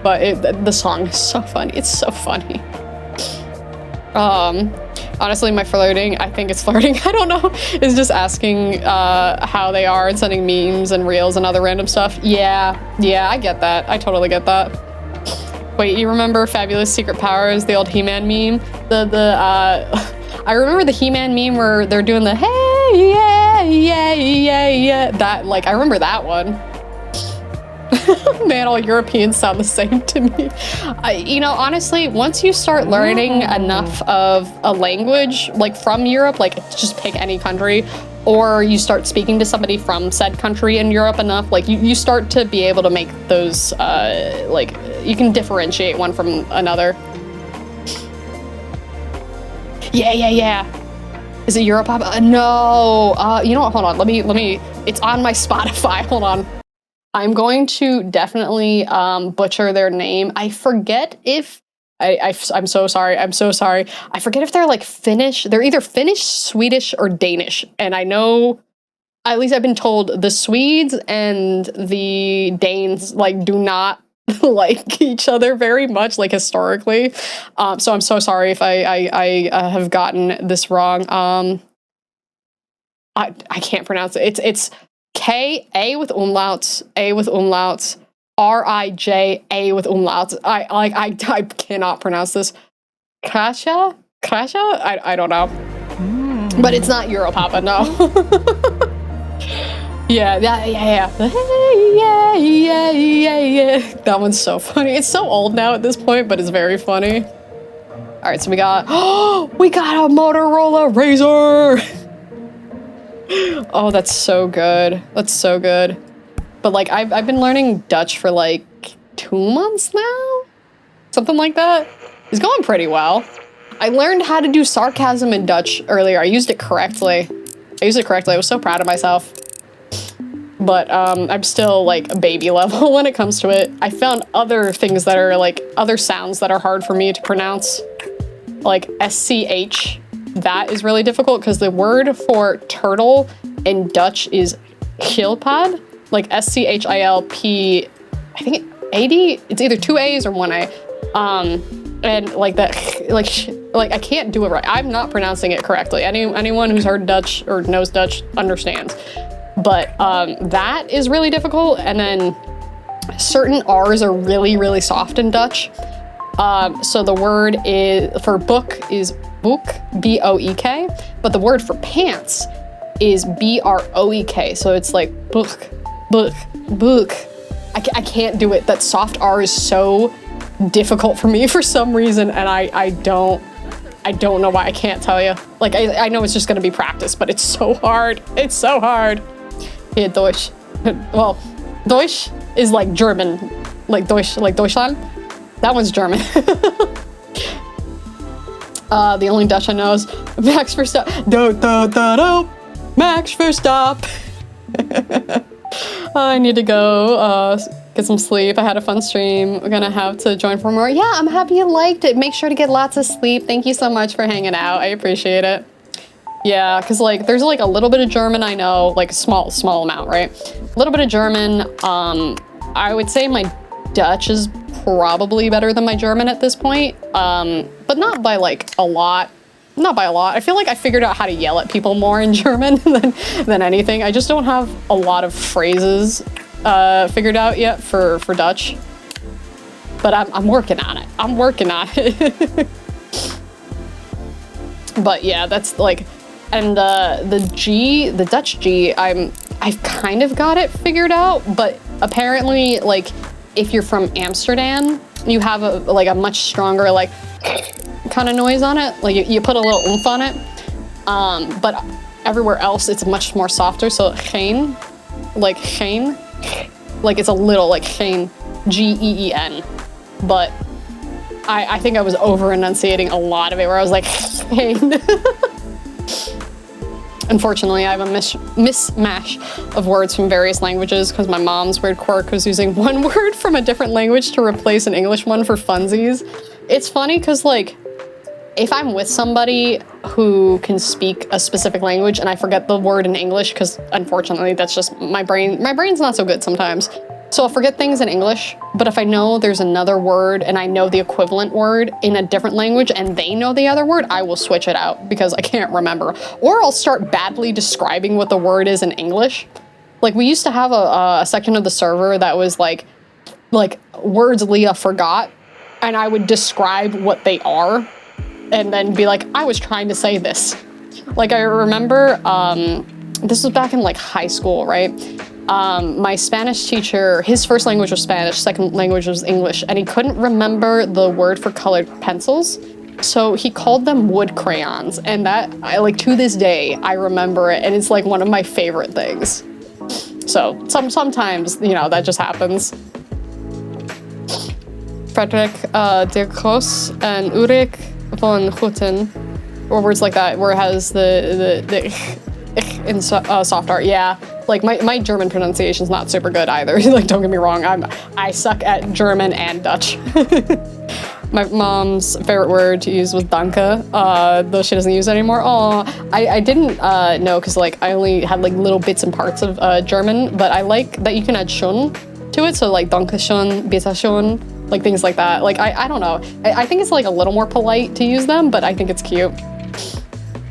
But the song is so funny. It's so funny. Honestly, my flirting, I think it's flirting, I don't know, is just asking how they are and sending memes and reels and other random stuff. Yeah, I get that. I totally get that. Wait, you remember Fabulous Secret Powers, the old He-Man meme? I remember the He-Man meme where they're doing the hey, yeah. That, like, I remember that one. Man, all Europeans sound the same to me. You know, honestly, once you start learning enough of a language, like from Europe, like just pick any country, or you start speaking to somebody from said country in Europe enough, like you start to be able to make those, like, you can differentiate one from another. Yeah. Is it Europop? No. You know what? Hold on. Let me. It's on my Spotify. Hold on. I'm going to definitely butcher their name. I forget if I'm so sorry. I'm so sorry. I forget if they're like Finnish. They're either Finnish, Swedish, or Danish. And I know, at least I've been told, the Swedes and the Danes like do not like each other very much, like historically. So I'm so sorry if I have gotten this wrong. I can't pronounce it. It's K-A with umlauts, A with umlauts, R-I-J-A with umlauts. I cannot pronounce this. Krasha? I don't know. But it's not Europapa, no. Yeah. That one's so funny. It's so old now at this point, but it's very funny. All right, so we got a Motorola Razr. Oh, that's so good. That's so good. But like, I've been learning Dutch for like 2 months now? Something like that. It's going pretty well. I learned how to do sarcasm in Dutch earlier. I used it correctly. I was so proud of myself. But I'm still like baby level when it comes to it. I found other things that are like, other sounds that are hard for me to pronounce. Like SCH. That is really difficult because the word for turtle in Dutch is schildpad, like S-C-H-I-L-P, I think A-D, it's either 2 A's or 1 A. And like that, like I can't do it right. I'm not pronouncing it correctly. Anyone who's heard Dutch or knows Dutch understands. But that is really difficult. And then certain R's are really, really soft in Dutch. So the word for book is boek, B-O-E-K, but the word for pants is B-R-O-E-K, so it's like book. I can't do it. That soft R is so difficult for me for some reason, and I don't know why. I can't tell you. Like, I know it's just gonna be practice, but it's so hard. It's so hard. Yeah, Deutsch. Well, Deutsch is like German, like Deutsch, like Deutschland. That one's German. The only Dutch I know is Max Verstappen. Do. Max Verstappen. I need to go get some sleep. I had a fun stream. We're gonna have to join for more. Yeah, I'm happy you liked it. Make sure to get lots of sleep. Thank you so much for hanging out. I appreciate it. Yeah, because like there's like a little bit of German I know, like a small amount, right? A little bit of German. I would say my Dutch is probably better than my German at this point, but not by like a lot. Not by a lot. I feel like I figured out how to yell at people more in German than anything. I just don't have a lot of phrases figured out yet for Dutch. But I'm working on it. I'm working on it. But yeah, that's like, and the G, the Dutch G, I've kind of got it figured out, but apparently like if you're from Amsterdam, you have a much stronger like kind of noise on it. Like you put a little oomph on it. But everywhere else it's much more softer. So geen, like it's a little like geen, G-E-E-N. But I think I was over enunciating a lot of it where I was like geen. Unfortunately, I have a mismatch of words from various languages because my mom's weird quirk was using one word from a different language to replace an English one for funsies. It's funny because, like, if I'm with somebody who can speak a specific language and I forget the word in English, because unfortunately that's just my brain's not so good sometimes. So I'll forget things in English, but if I know there's another word and I know the equivalent word in a different language and they know the other word, I will switch it out because I can't remember. Or I'll start badly describing what the word is in English. Like we used to have a section of the server that was like words Leah forgot, and I would describe what they are and then be like, I was trying to say this. Like I remember, this was back in like high school, right? My Spanish teacher, his first language was Spanish, second language was English, and he couldn't remember the word for colored pencils. So he called them wood crayons, and that, like to this day, I remember it, and it's like one of my favorite things. So sometimes, you know, that just happens. Frederick de Cross and Ulrich von Hutten, or words like that, where it has the in soft art, yeah. Like my German pronunciation's not super good either. Like don't get me wrong, I suck at German and Dutch. My mom's favorite word to use was danke, though she doesn't use it anymore. Oh, I didn't know because like I only had like little bits and parts of German, but I like that you can add schon to it. So like danke schön, bitte schön, like things like that. Like I don't know. I think it's like a little more polite to use them, but I think it's cute.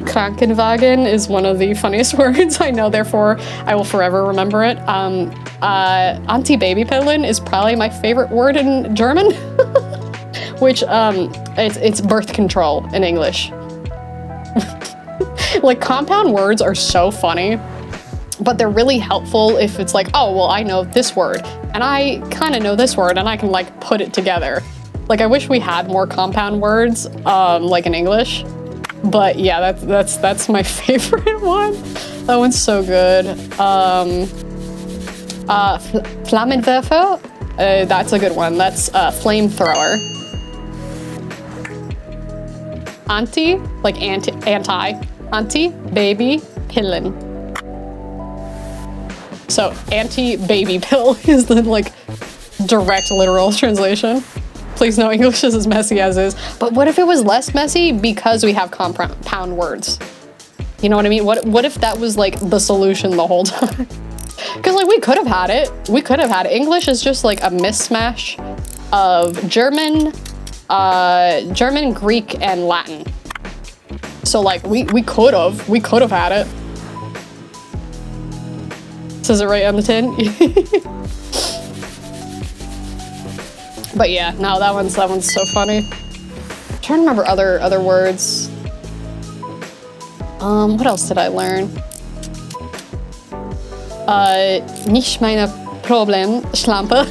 Krankenwagen is one of the funniest words I know, therefore I will forever remember it. Anti-Babypillen is probably my favorite word in German, which it's birth control in English. Like compound words are so funny, but they're really helpful if it's like, oh, well, I know this word and I kind of know this word and I can like put it together. Like I wish we had more compound words like in English. But yeah, that's my favorite one. That one's so good. Flammenwerfer, that's a good one. That's flamethrower. Anti, like anti-baby pillen. So anti-baby pill is the like direct literal translation. Please no, English is as messy as is. But what if it was less messy because we have compound words? You know what I mean? What if that was like the solution the whole time? Because like we could have had it. We could have had it. English is just like a mismatch of German, Greek, and Latin. So like we could have had it. Says it right on the tin. But yeah, no, that one's so funny. I'm trying to remember other words. What else did I learn? Nicht meine Problem, Schlampe.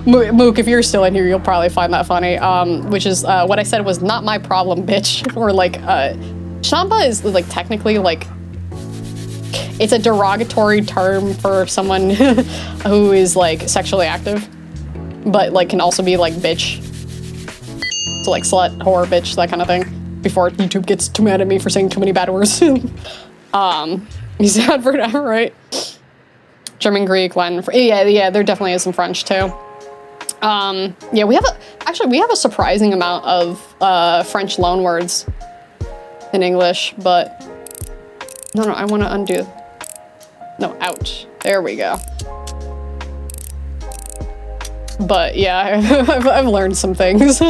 Mook, if you're still in here, you'll probably find that funny. Which is what I said was not my problem, bitch. Or like, Schlampe is like technically like, it's a derogatory term for someone who is like sexually active, but like can also be like bitch. So like slut, whore, bitch, that kind of thing. Before YouTube gets too mad at me for saying too many bad words. He's had forever, right? German, Greek, Latin. Yeah, there definitely is some French too. Yeah, we have a surprising amount of French loanwords in English, but no, I want to undo. No, ouch. There we go. But yeah, I've learned some things.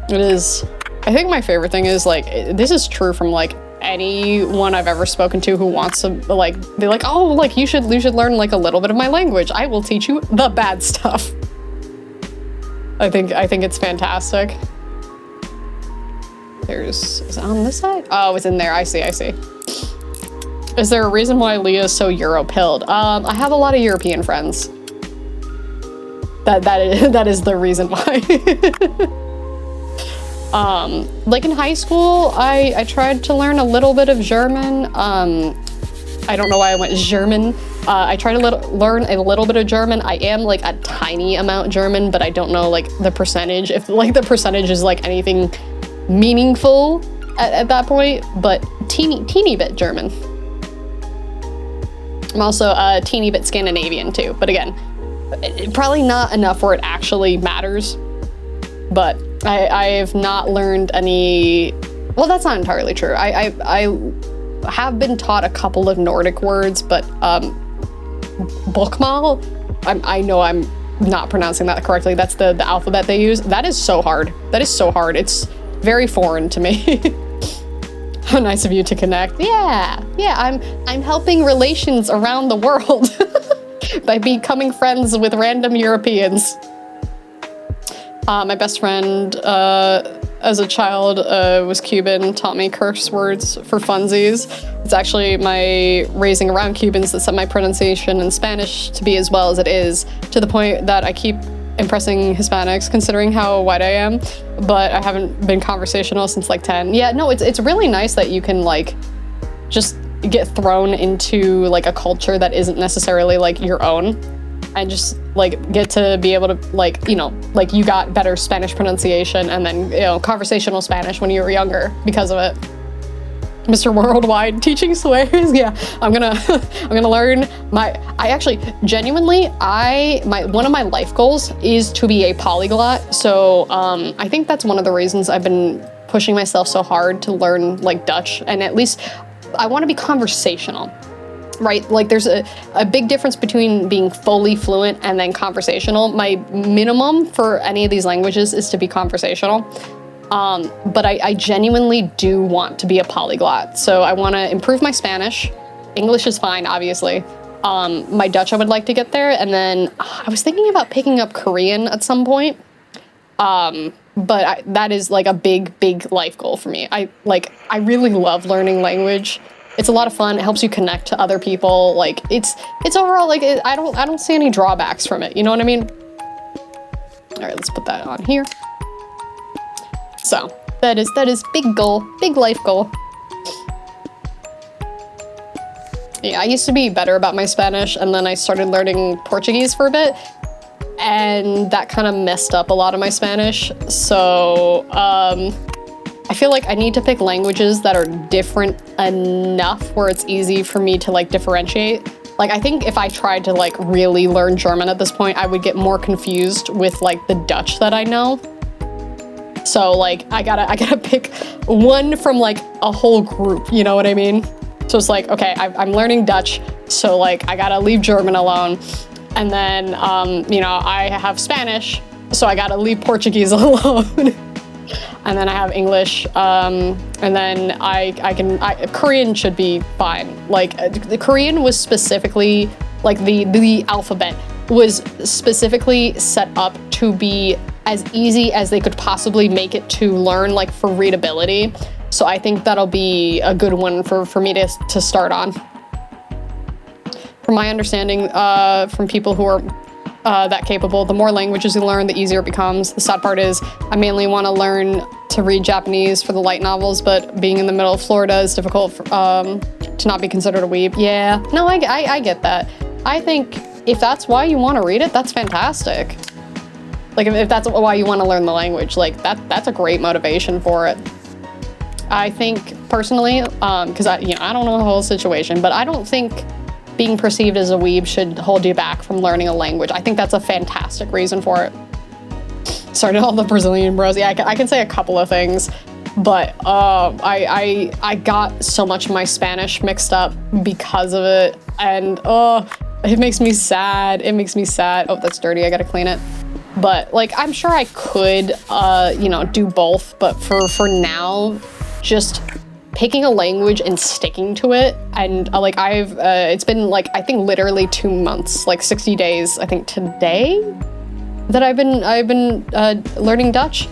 It is. I think my favorite thing is like, this is true from like anyone I've ever spoken to who wants to like, they're like, oh, like you should learn like a little bit of my language. I will teach you the bad stuff. I think it's fantastic. Is it on this side? Oh, it's in there. I see. Is there a reason why Leah is so Euro-pilled? I have a lot of European friends. That is the reason why. Like in high school, I tried to learn a little bit of German. I don't know why I went German. I tried to learn a little bit of German. I am like a tiny amount German, but I don't know like the percentage. If like the percentage is like anything meaningful at that point, but teeny bit German. I'm also a teeny bit Scandinavian too, but again, probably not enough where it actually matters. But I have not learned any, well, that's not entirely true. I have been taught a couple of Nordic words, but bokmal, I know I'm not pronouncing that correctly. That's the alphabet they use. That is so hard. That is so hard. It's very foreign to me. How nice of you to connect. Yeah, I'm helping relations around the world by becoming friends with random Europeans. My best friend as a child was Cuban, taught me curse words for funsies. It's actually my raising around Cubans that set my pronunciation in Spanish to be as well as it is, to the point that I keep impressing Hispanics considering how white I am, but I haven't been conversational since like 10. Yeah, no, it's really nice that you can like just get thrown into like a culture that isn't necessarily like your own, and just like get to be able to like, you know, like you got better Spanish pronunciation and then, you know, conversational Spanish when you were younger because of it. Mr. Worldwide teaching swears. Yeah, I'm gonna learn I actually genuinely one of my life goals is to be a polyglot. So I think that's one of the reasons I've been pushing myself so hard to learn like Dutch, and at least I want to be conversational. Right, like there's a big difference between being fully fluent and then conversational. My minimum for any of these languages is to be conversational. But I genuinely do want to be a polyglot. So I want to improve my Spanish. English is fine, obviously. My Dutch, I would like to get there. And then I was thinking about picking up Korean at some point. But that is like a big life goal for me. I really love learning language. It's a lot of fun. It helps you connect to other people. Like it's overall like I don't see any drawbacks from it. You know what I mean? All right, let's put that on here. So that is big goal, big life goal. Yeah, I used to be better about my Spanish, and then I started learning Portuguese for a bit, and that kind of messed up a lot of my Spanish. So I feel like I need to pick languages that are different enough where it's easy for me to like differentiate. Like I think if I tried to like really learn German at this point, I would get more confused with like the Dutch that I know. So like I gotta pick one from like a whole group, you know what I mean? So it's like, okay, I'm learning Dutch, so like I gotta leave German alone. And then, you know, I have Spanish, so I gotta leave Portuguese alone. And then I have English, and then Korean should be fine. Like the Korean was specifically, like the alphabet was specifically set up to be as easy as they could possibly make it to learn, like for readability. So I think that'll be a good one for me to start on. From my understanding, from people who are that capable, the more languages you learn, the easier it becomes. The sad part is I mainly want to learn to read Japanese for the light novels, but being in the middle of Florida is difficult to not be considered a weeb. Yeah, no, I get that. I think if that's why you want to read it, that's fantastic. Like if that's why you want to learn the language, like that's a great motivation for it. I think personally, because I don't know the whole situation, but I don't think being perceived as a weeb should hold you back from learning a language. I think that's a fantastic reason for it. Sorry to all the Brazilian bros. Yeah, I can say a couple of things, but I got so much of my Spanish mixed up because of it, and it makes me sad. It makes me sad. Oh, that's dirty. I gotta clean it. But like, I'm sure I could, do both. But for now, just picking a language and sticking to it, and it's been like I think literally 2 months, like 60 days. I think today that I've been learning Dutch,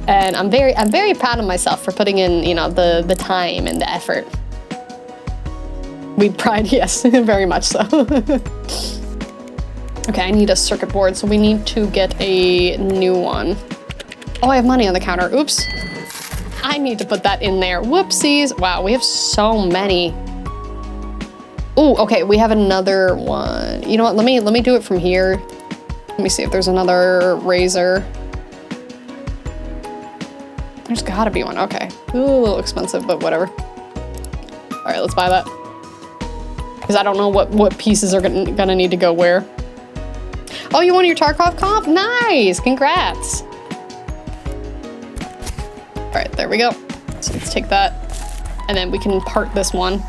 and I'm very proud of myself for putting in the time and the effort. Weed pride, yes, very much so. Okay, I need a circuit board, so we need to get a new one. Oh, I have money on the counter. Oops. I need to put that in there. Whoopsies. Wow, we have so many. Oh, okay, we have another one. You know what? Let me do it from here. Let me see if there's another razor. There's gotta be one. Okay. Ooh, a little expensive, but whatever. All right, let's buy that. Because I don't know what pieces are gonna need to go where. Oh, you want your Tarkov comp? Nice! Congrats! All right, there we go. So let's take that, and then we can part this one.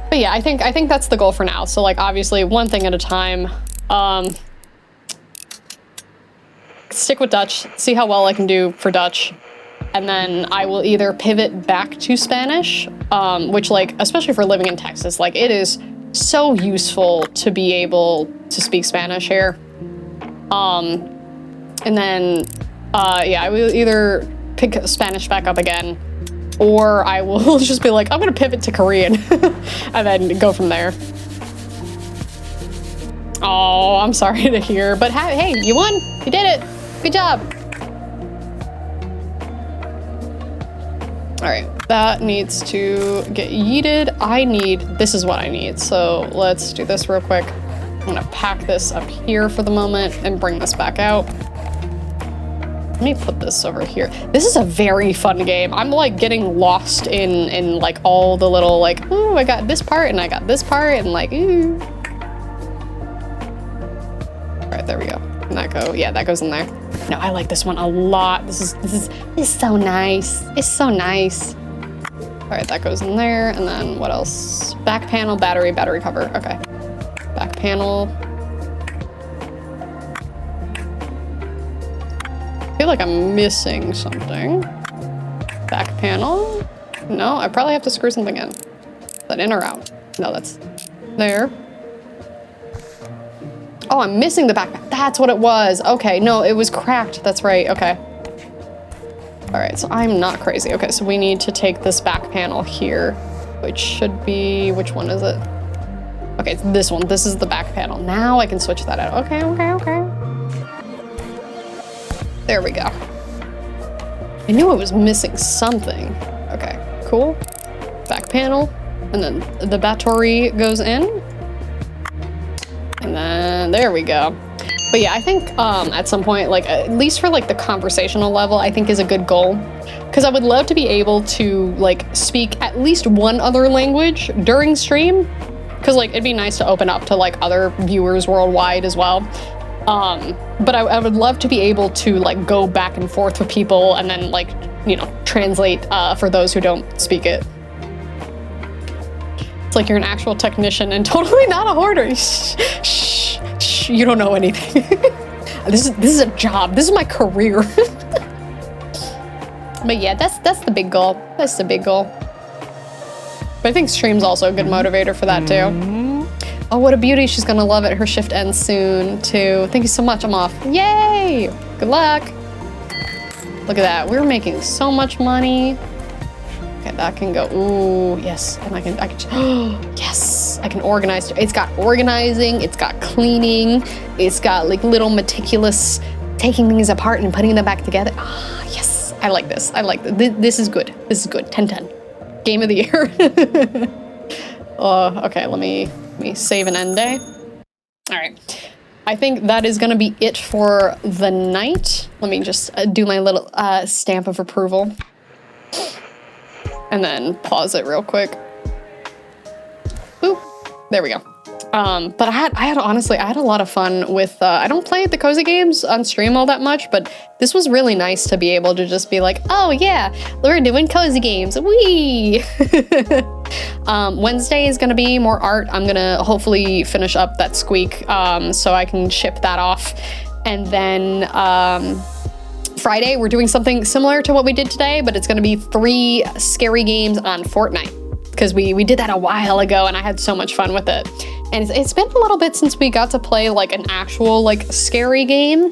But yeah, I think that's the goal for now. So like, obviously, one thing at a time. Stick with Dutch, see how well I can do for Dutch, and then I will either pivot back to Spanish, which like, especially for living in Texas, like it is so useful to be able to speak Spanish here. And then, yeah, I will either pick Spanish back up again, or I will just be like, I'm gonna pivot to Korean, and then go from there. Oh, I'm sorry to hear, but hey, you won, you did it, good job. All right, that needs to get yeeted. This is what I need, so let's do this real quick. I'm gonna pack this up here for the moment and bring this back out. Let me put this over here. This is a very fun game. I'm like getting lost in like all the little like, ooh, I got this part and I got this part and like, ooh. All right, there we go. And that goes in there. No, I like this one a lot. This is so nice. It's so nice. All right, that goes in there. And then what else? Back panel, battery cover. Okay. Back panel. I feel like I'm missing something. Back panel. No, I probably have to screw something in. Is that in or out? No, that's there. Oh, I'm missing the back. That's what it was. Okay, no, it was cracked. That's right. Okay. All right, so I'm not crazy. Okay, so we need to take this back panel here, which should be, which one is it? Okay, it's this one. This is the back panel. Now I can switch that out. Okay. There we go. I knew I was missing something. Okay, cool. Back panel, and then the battery goes in. And then there we go. But yeah, I think at some point, like at least for like the conversational level, I think is a good goal. Because I would love to be able to like speak at least one other language during stream. Because like it'd be nice to open up to like other viewers worldwide as well. But I would love to be able to like go back and forth with people and then like, you know, translate for those who don't speak it. It's like you're an actual technician and totally not a hoarder. Shh, you don't know anything. This is a job. This is my career. But yeah, that's the big goal. That's the big goal. But I think stream's also a good motivator for that too. Oh, what a beauty. She's gonna love it. Her shift ends soon too. Thank you so much. I'm off. Yay! Good luck. Look at that. We're making so much money. Okay, that can go. Ooh, yes. And I can yes, I can organize. It's got organizing, it's got cleaning, it's got like little meticulous taking things apart and putting them back together. Ah, yes. I like this. I like this. This is good. This is good. 10/10. Game of the year. Okay, let me save an end day. All right. I think that is gonna be it for the night. Let me just do my little stamp of approval. And then pause it real quick. Ooh, there we go. But I had honestly a lot of fun with, I don't play the cozy games on stream all that much, but this was really nice to be able to just be like, oh yeah, we're doing cozy games, wee! Wednesday is gonna be more art. I'm gonna hopefully finish up that squeak so I can ship that off. And then Friday, we're doing something similar to what we did today, but it's gonna be 3 scary games on Fortnite. Because we did that a while ago and I had so much fun with it. And it's been a little bit since we got to play like an actual like scary game.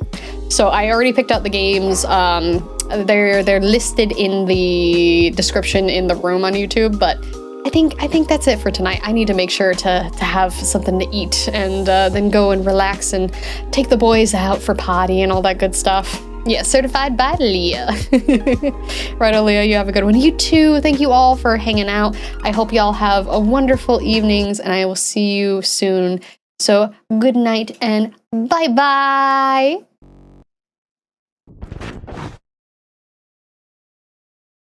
So I already picked out the games. They're listed in the description in the room on YouTube, but I think that's it for tonight. I need to make sure to have something to eat and then go and relax and take the boys out for potty and all that good stuff. Yeah, certified by Leah. Right, Leah, you have a good one. You too. Thank you all for hanging out. I hope y'all have a wonderful evenings, and I will see you soon. So good night and bye-bye.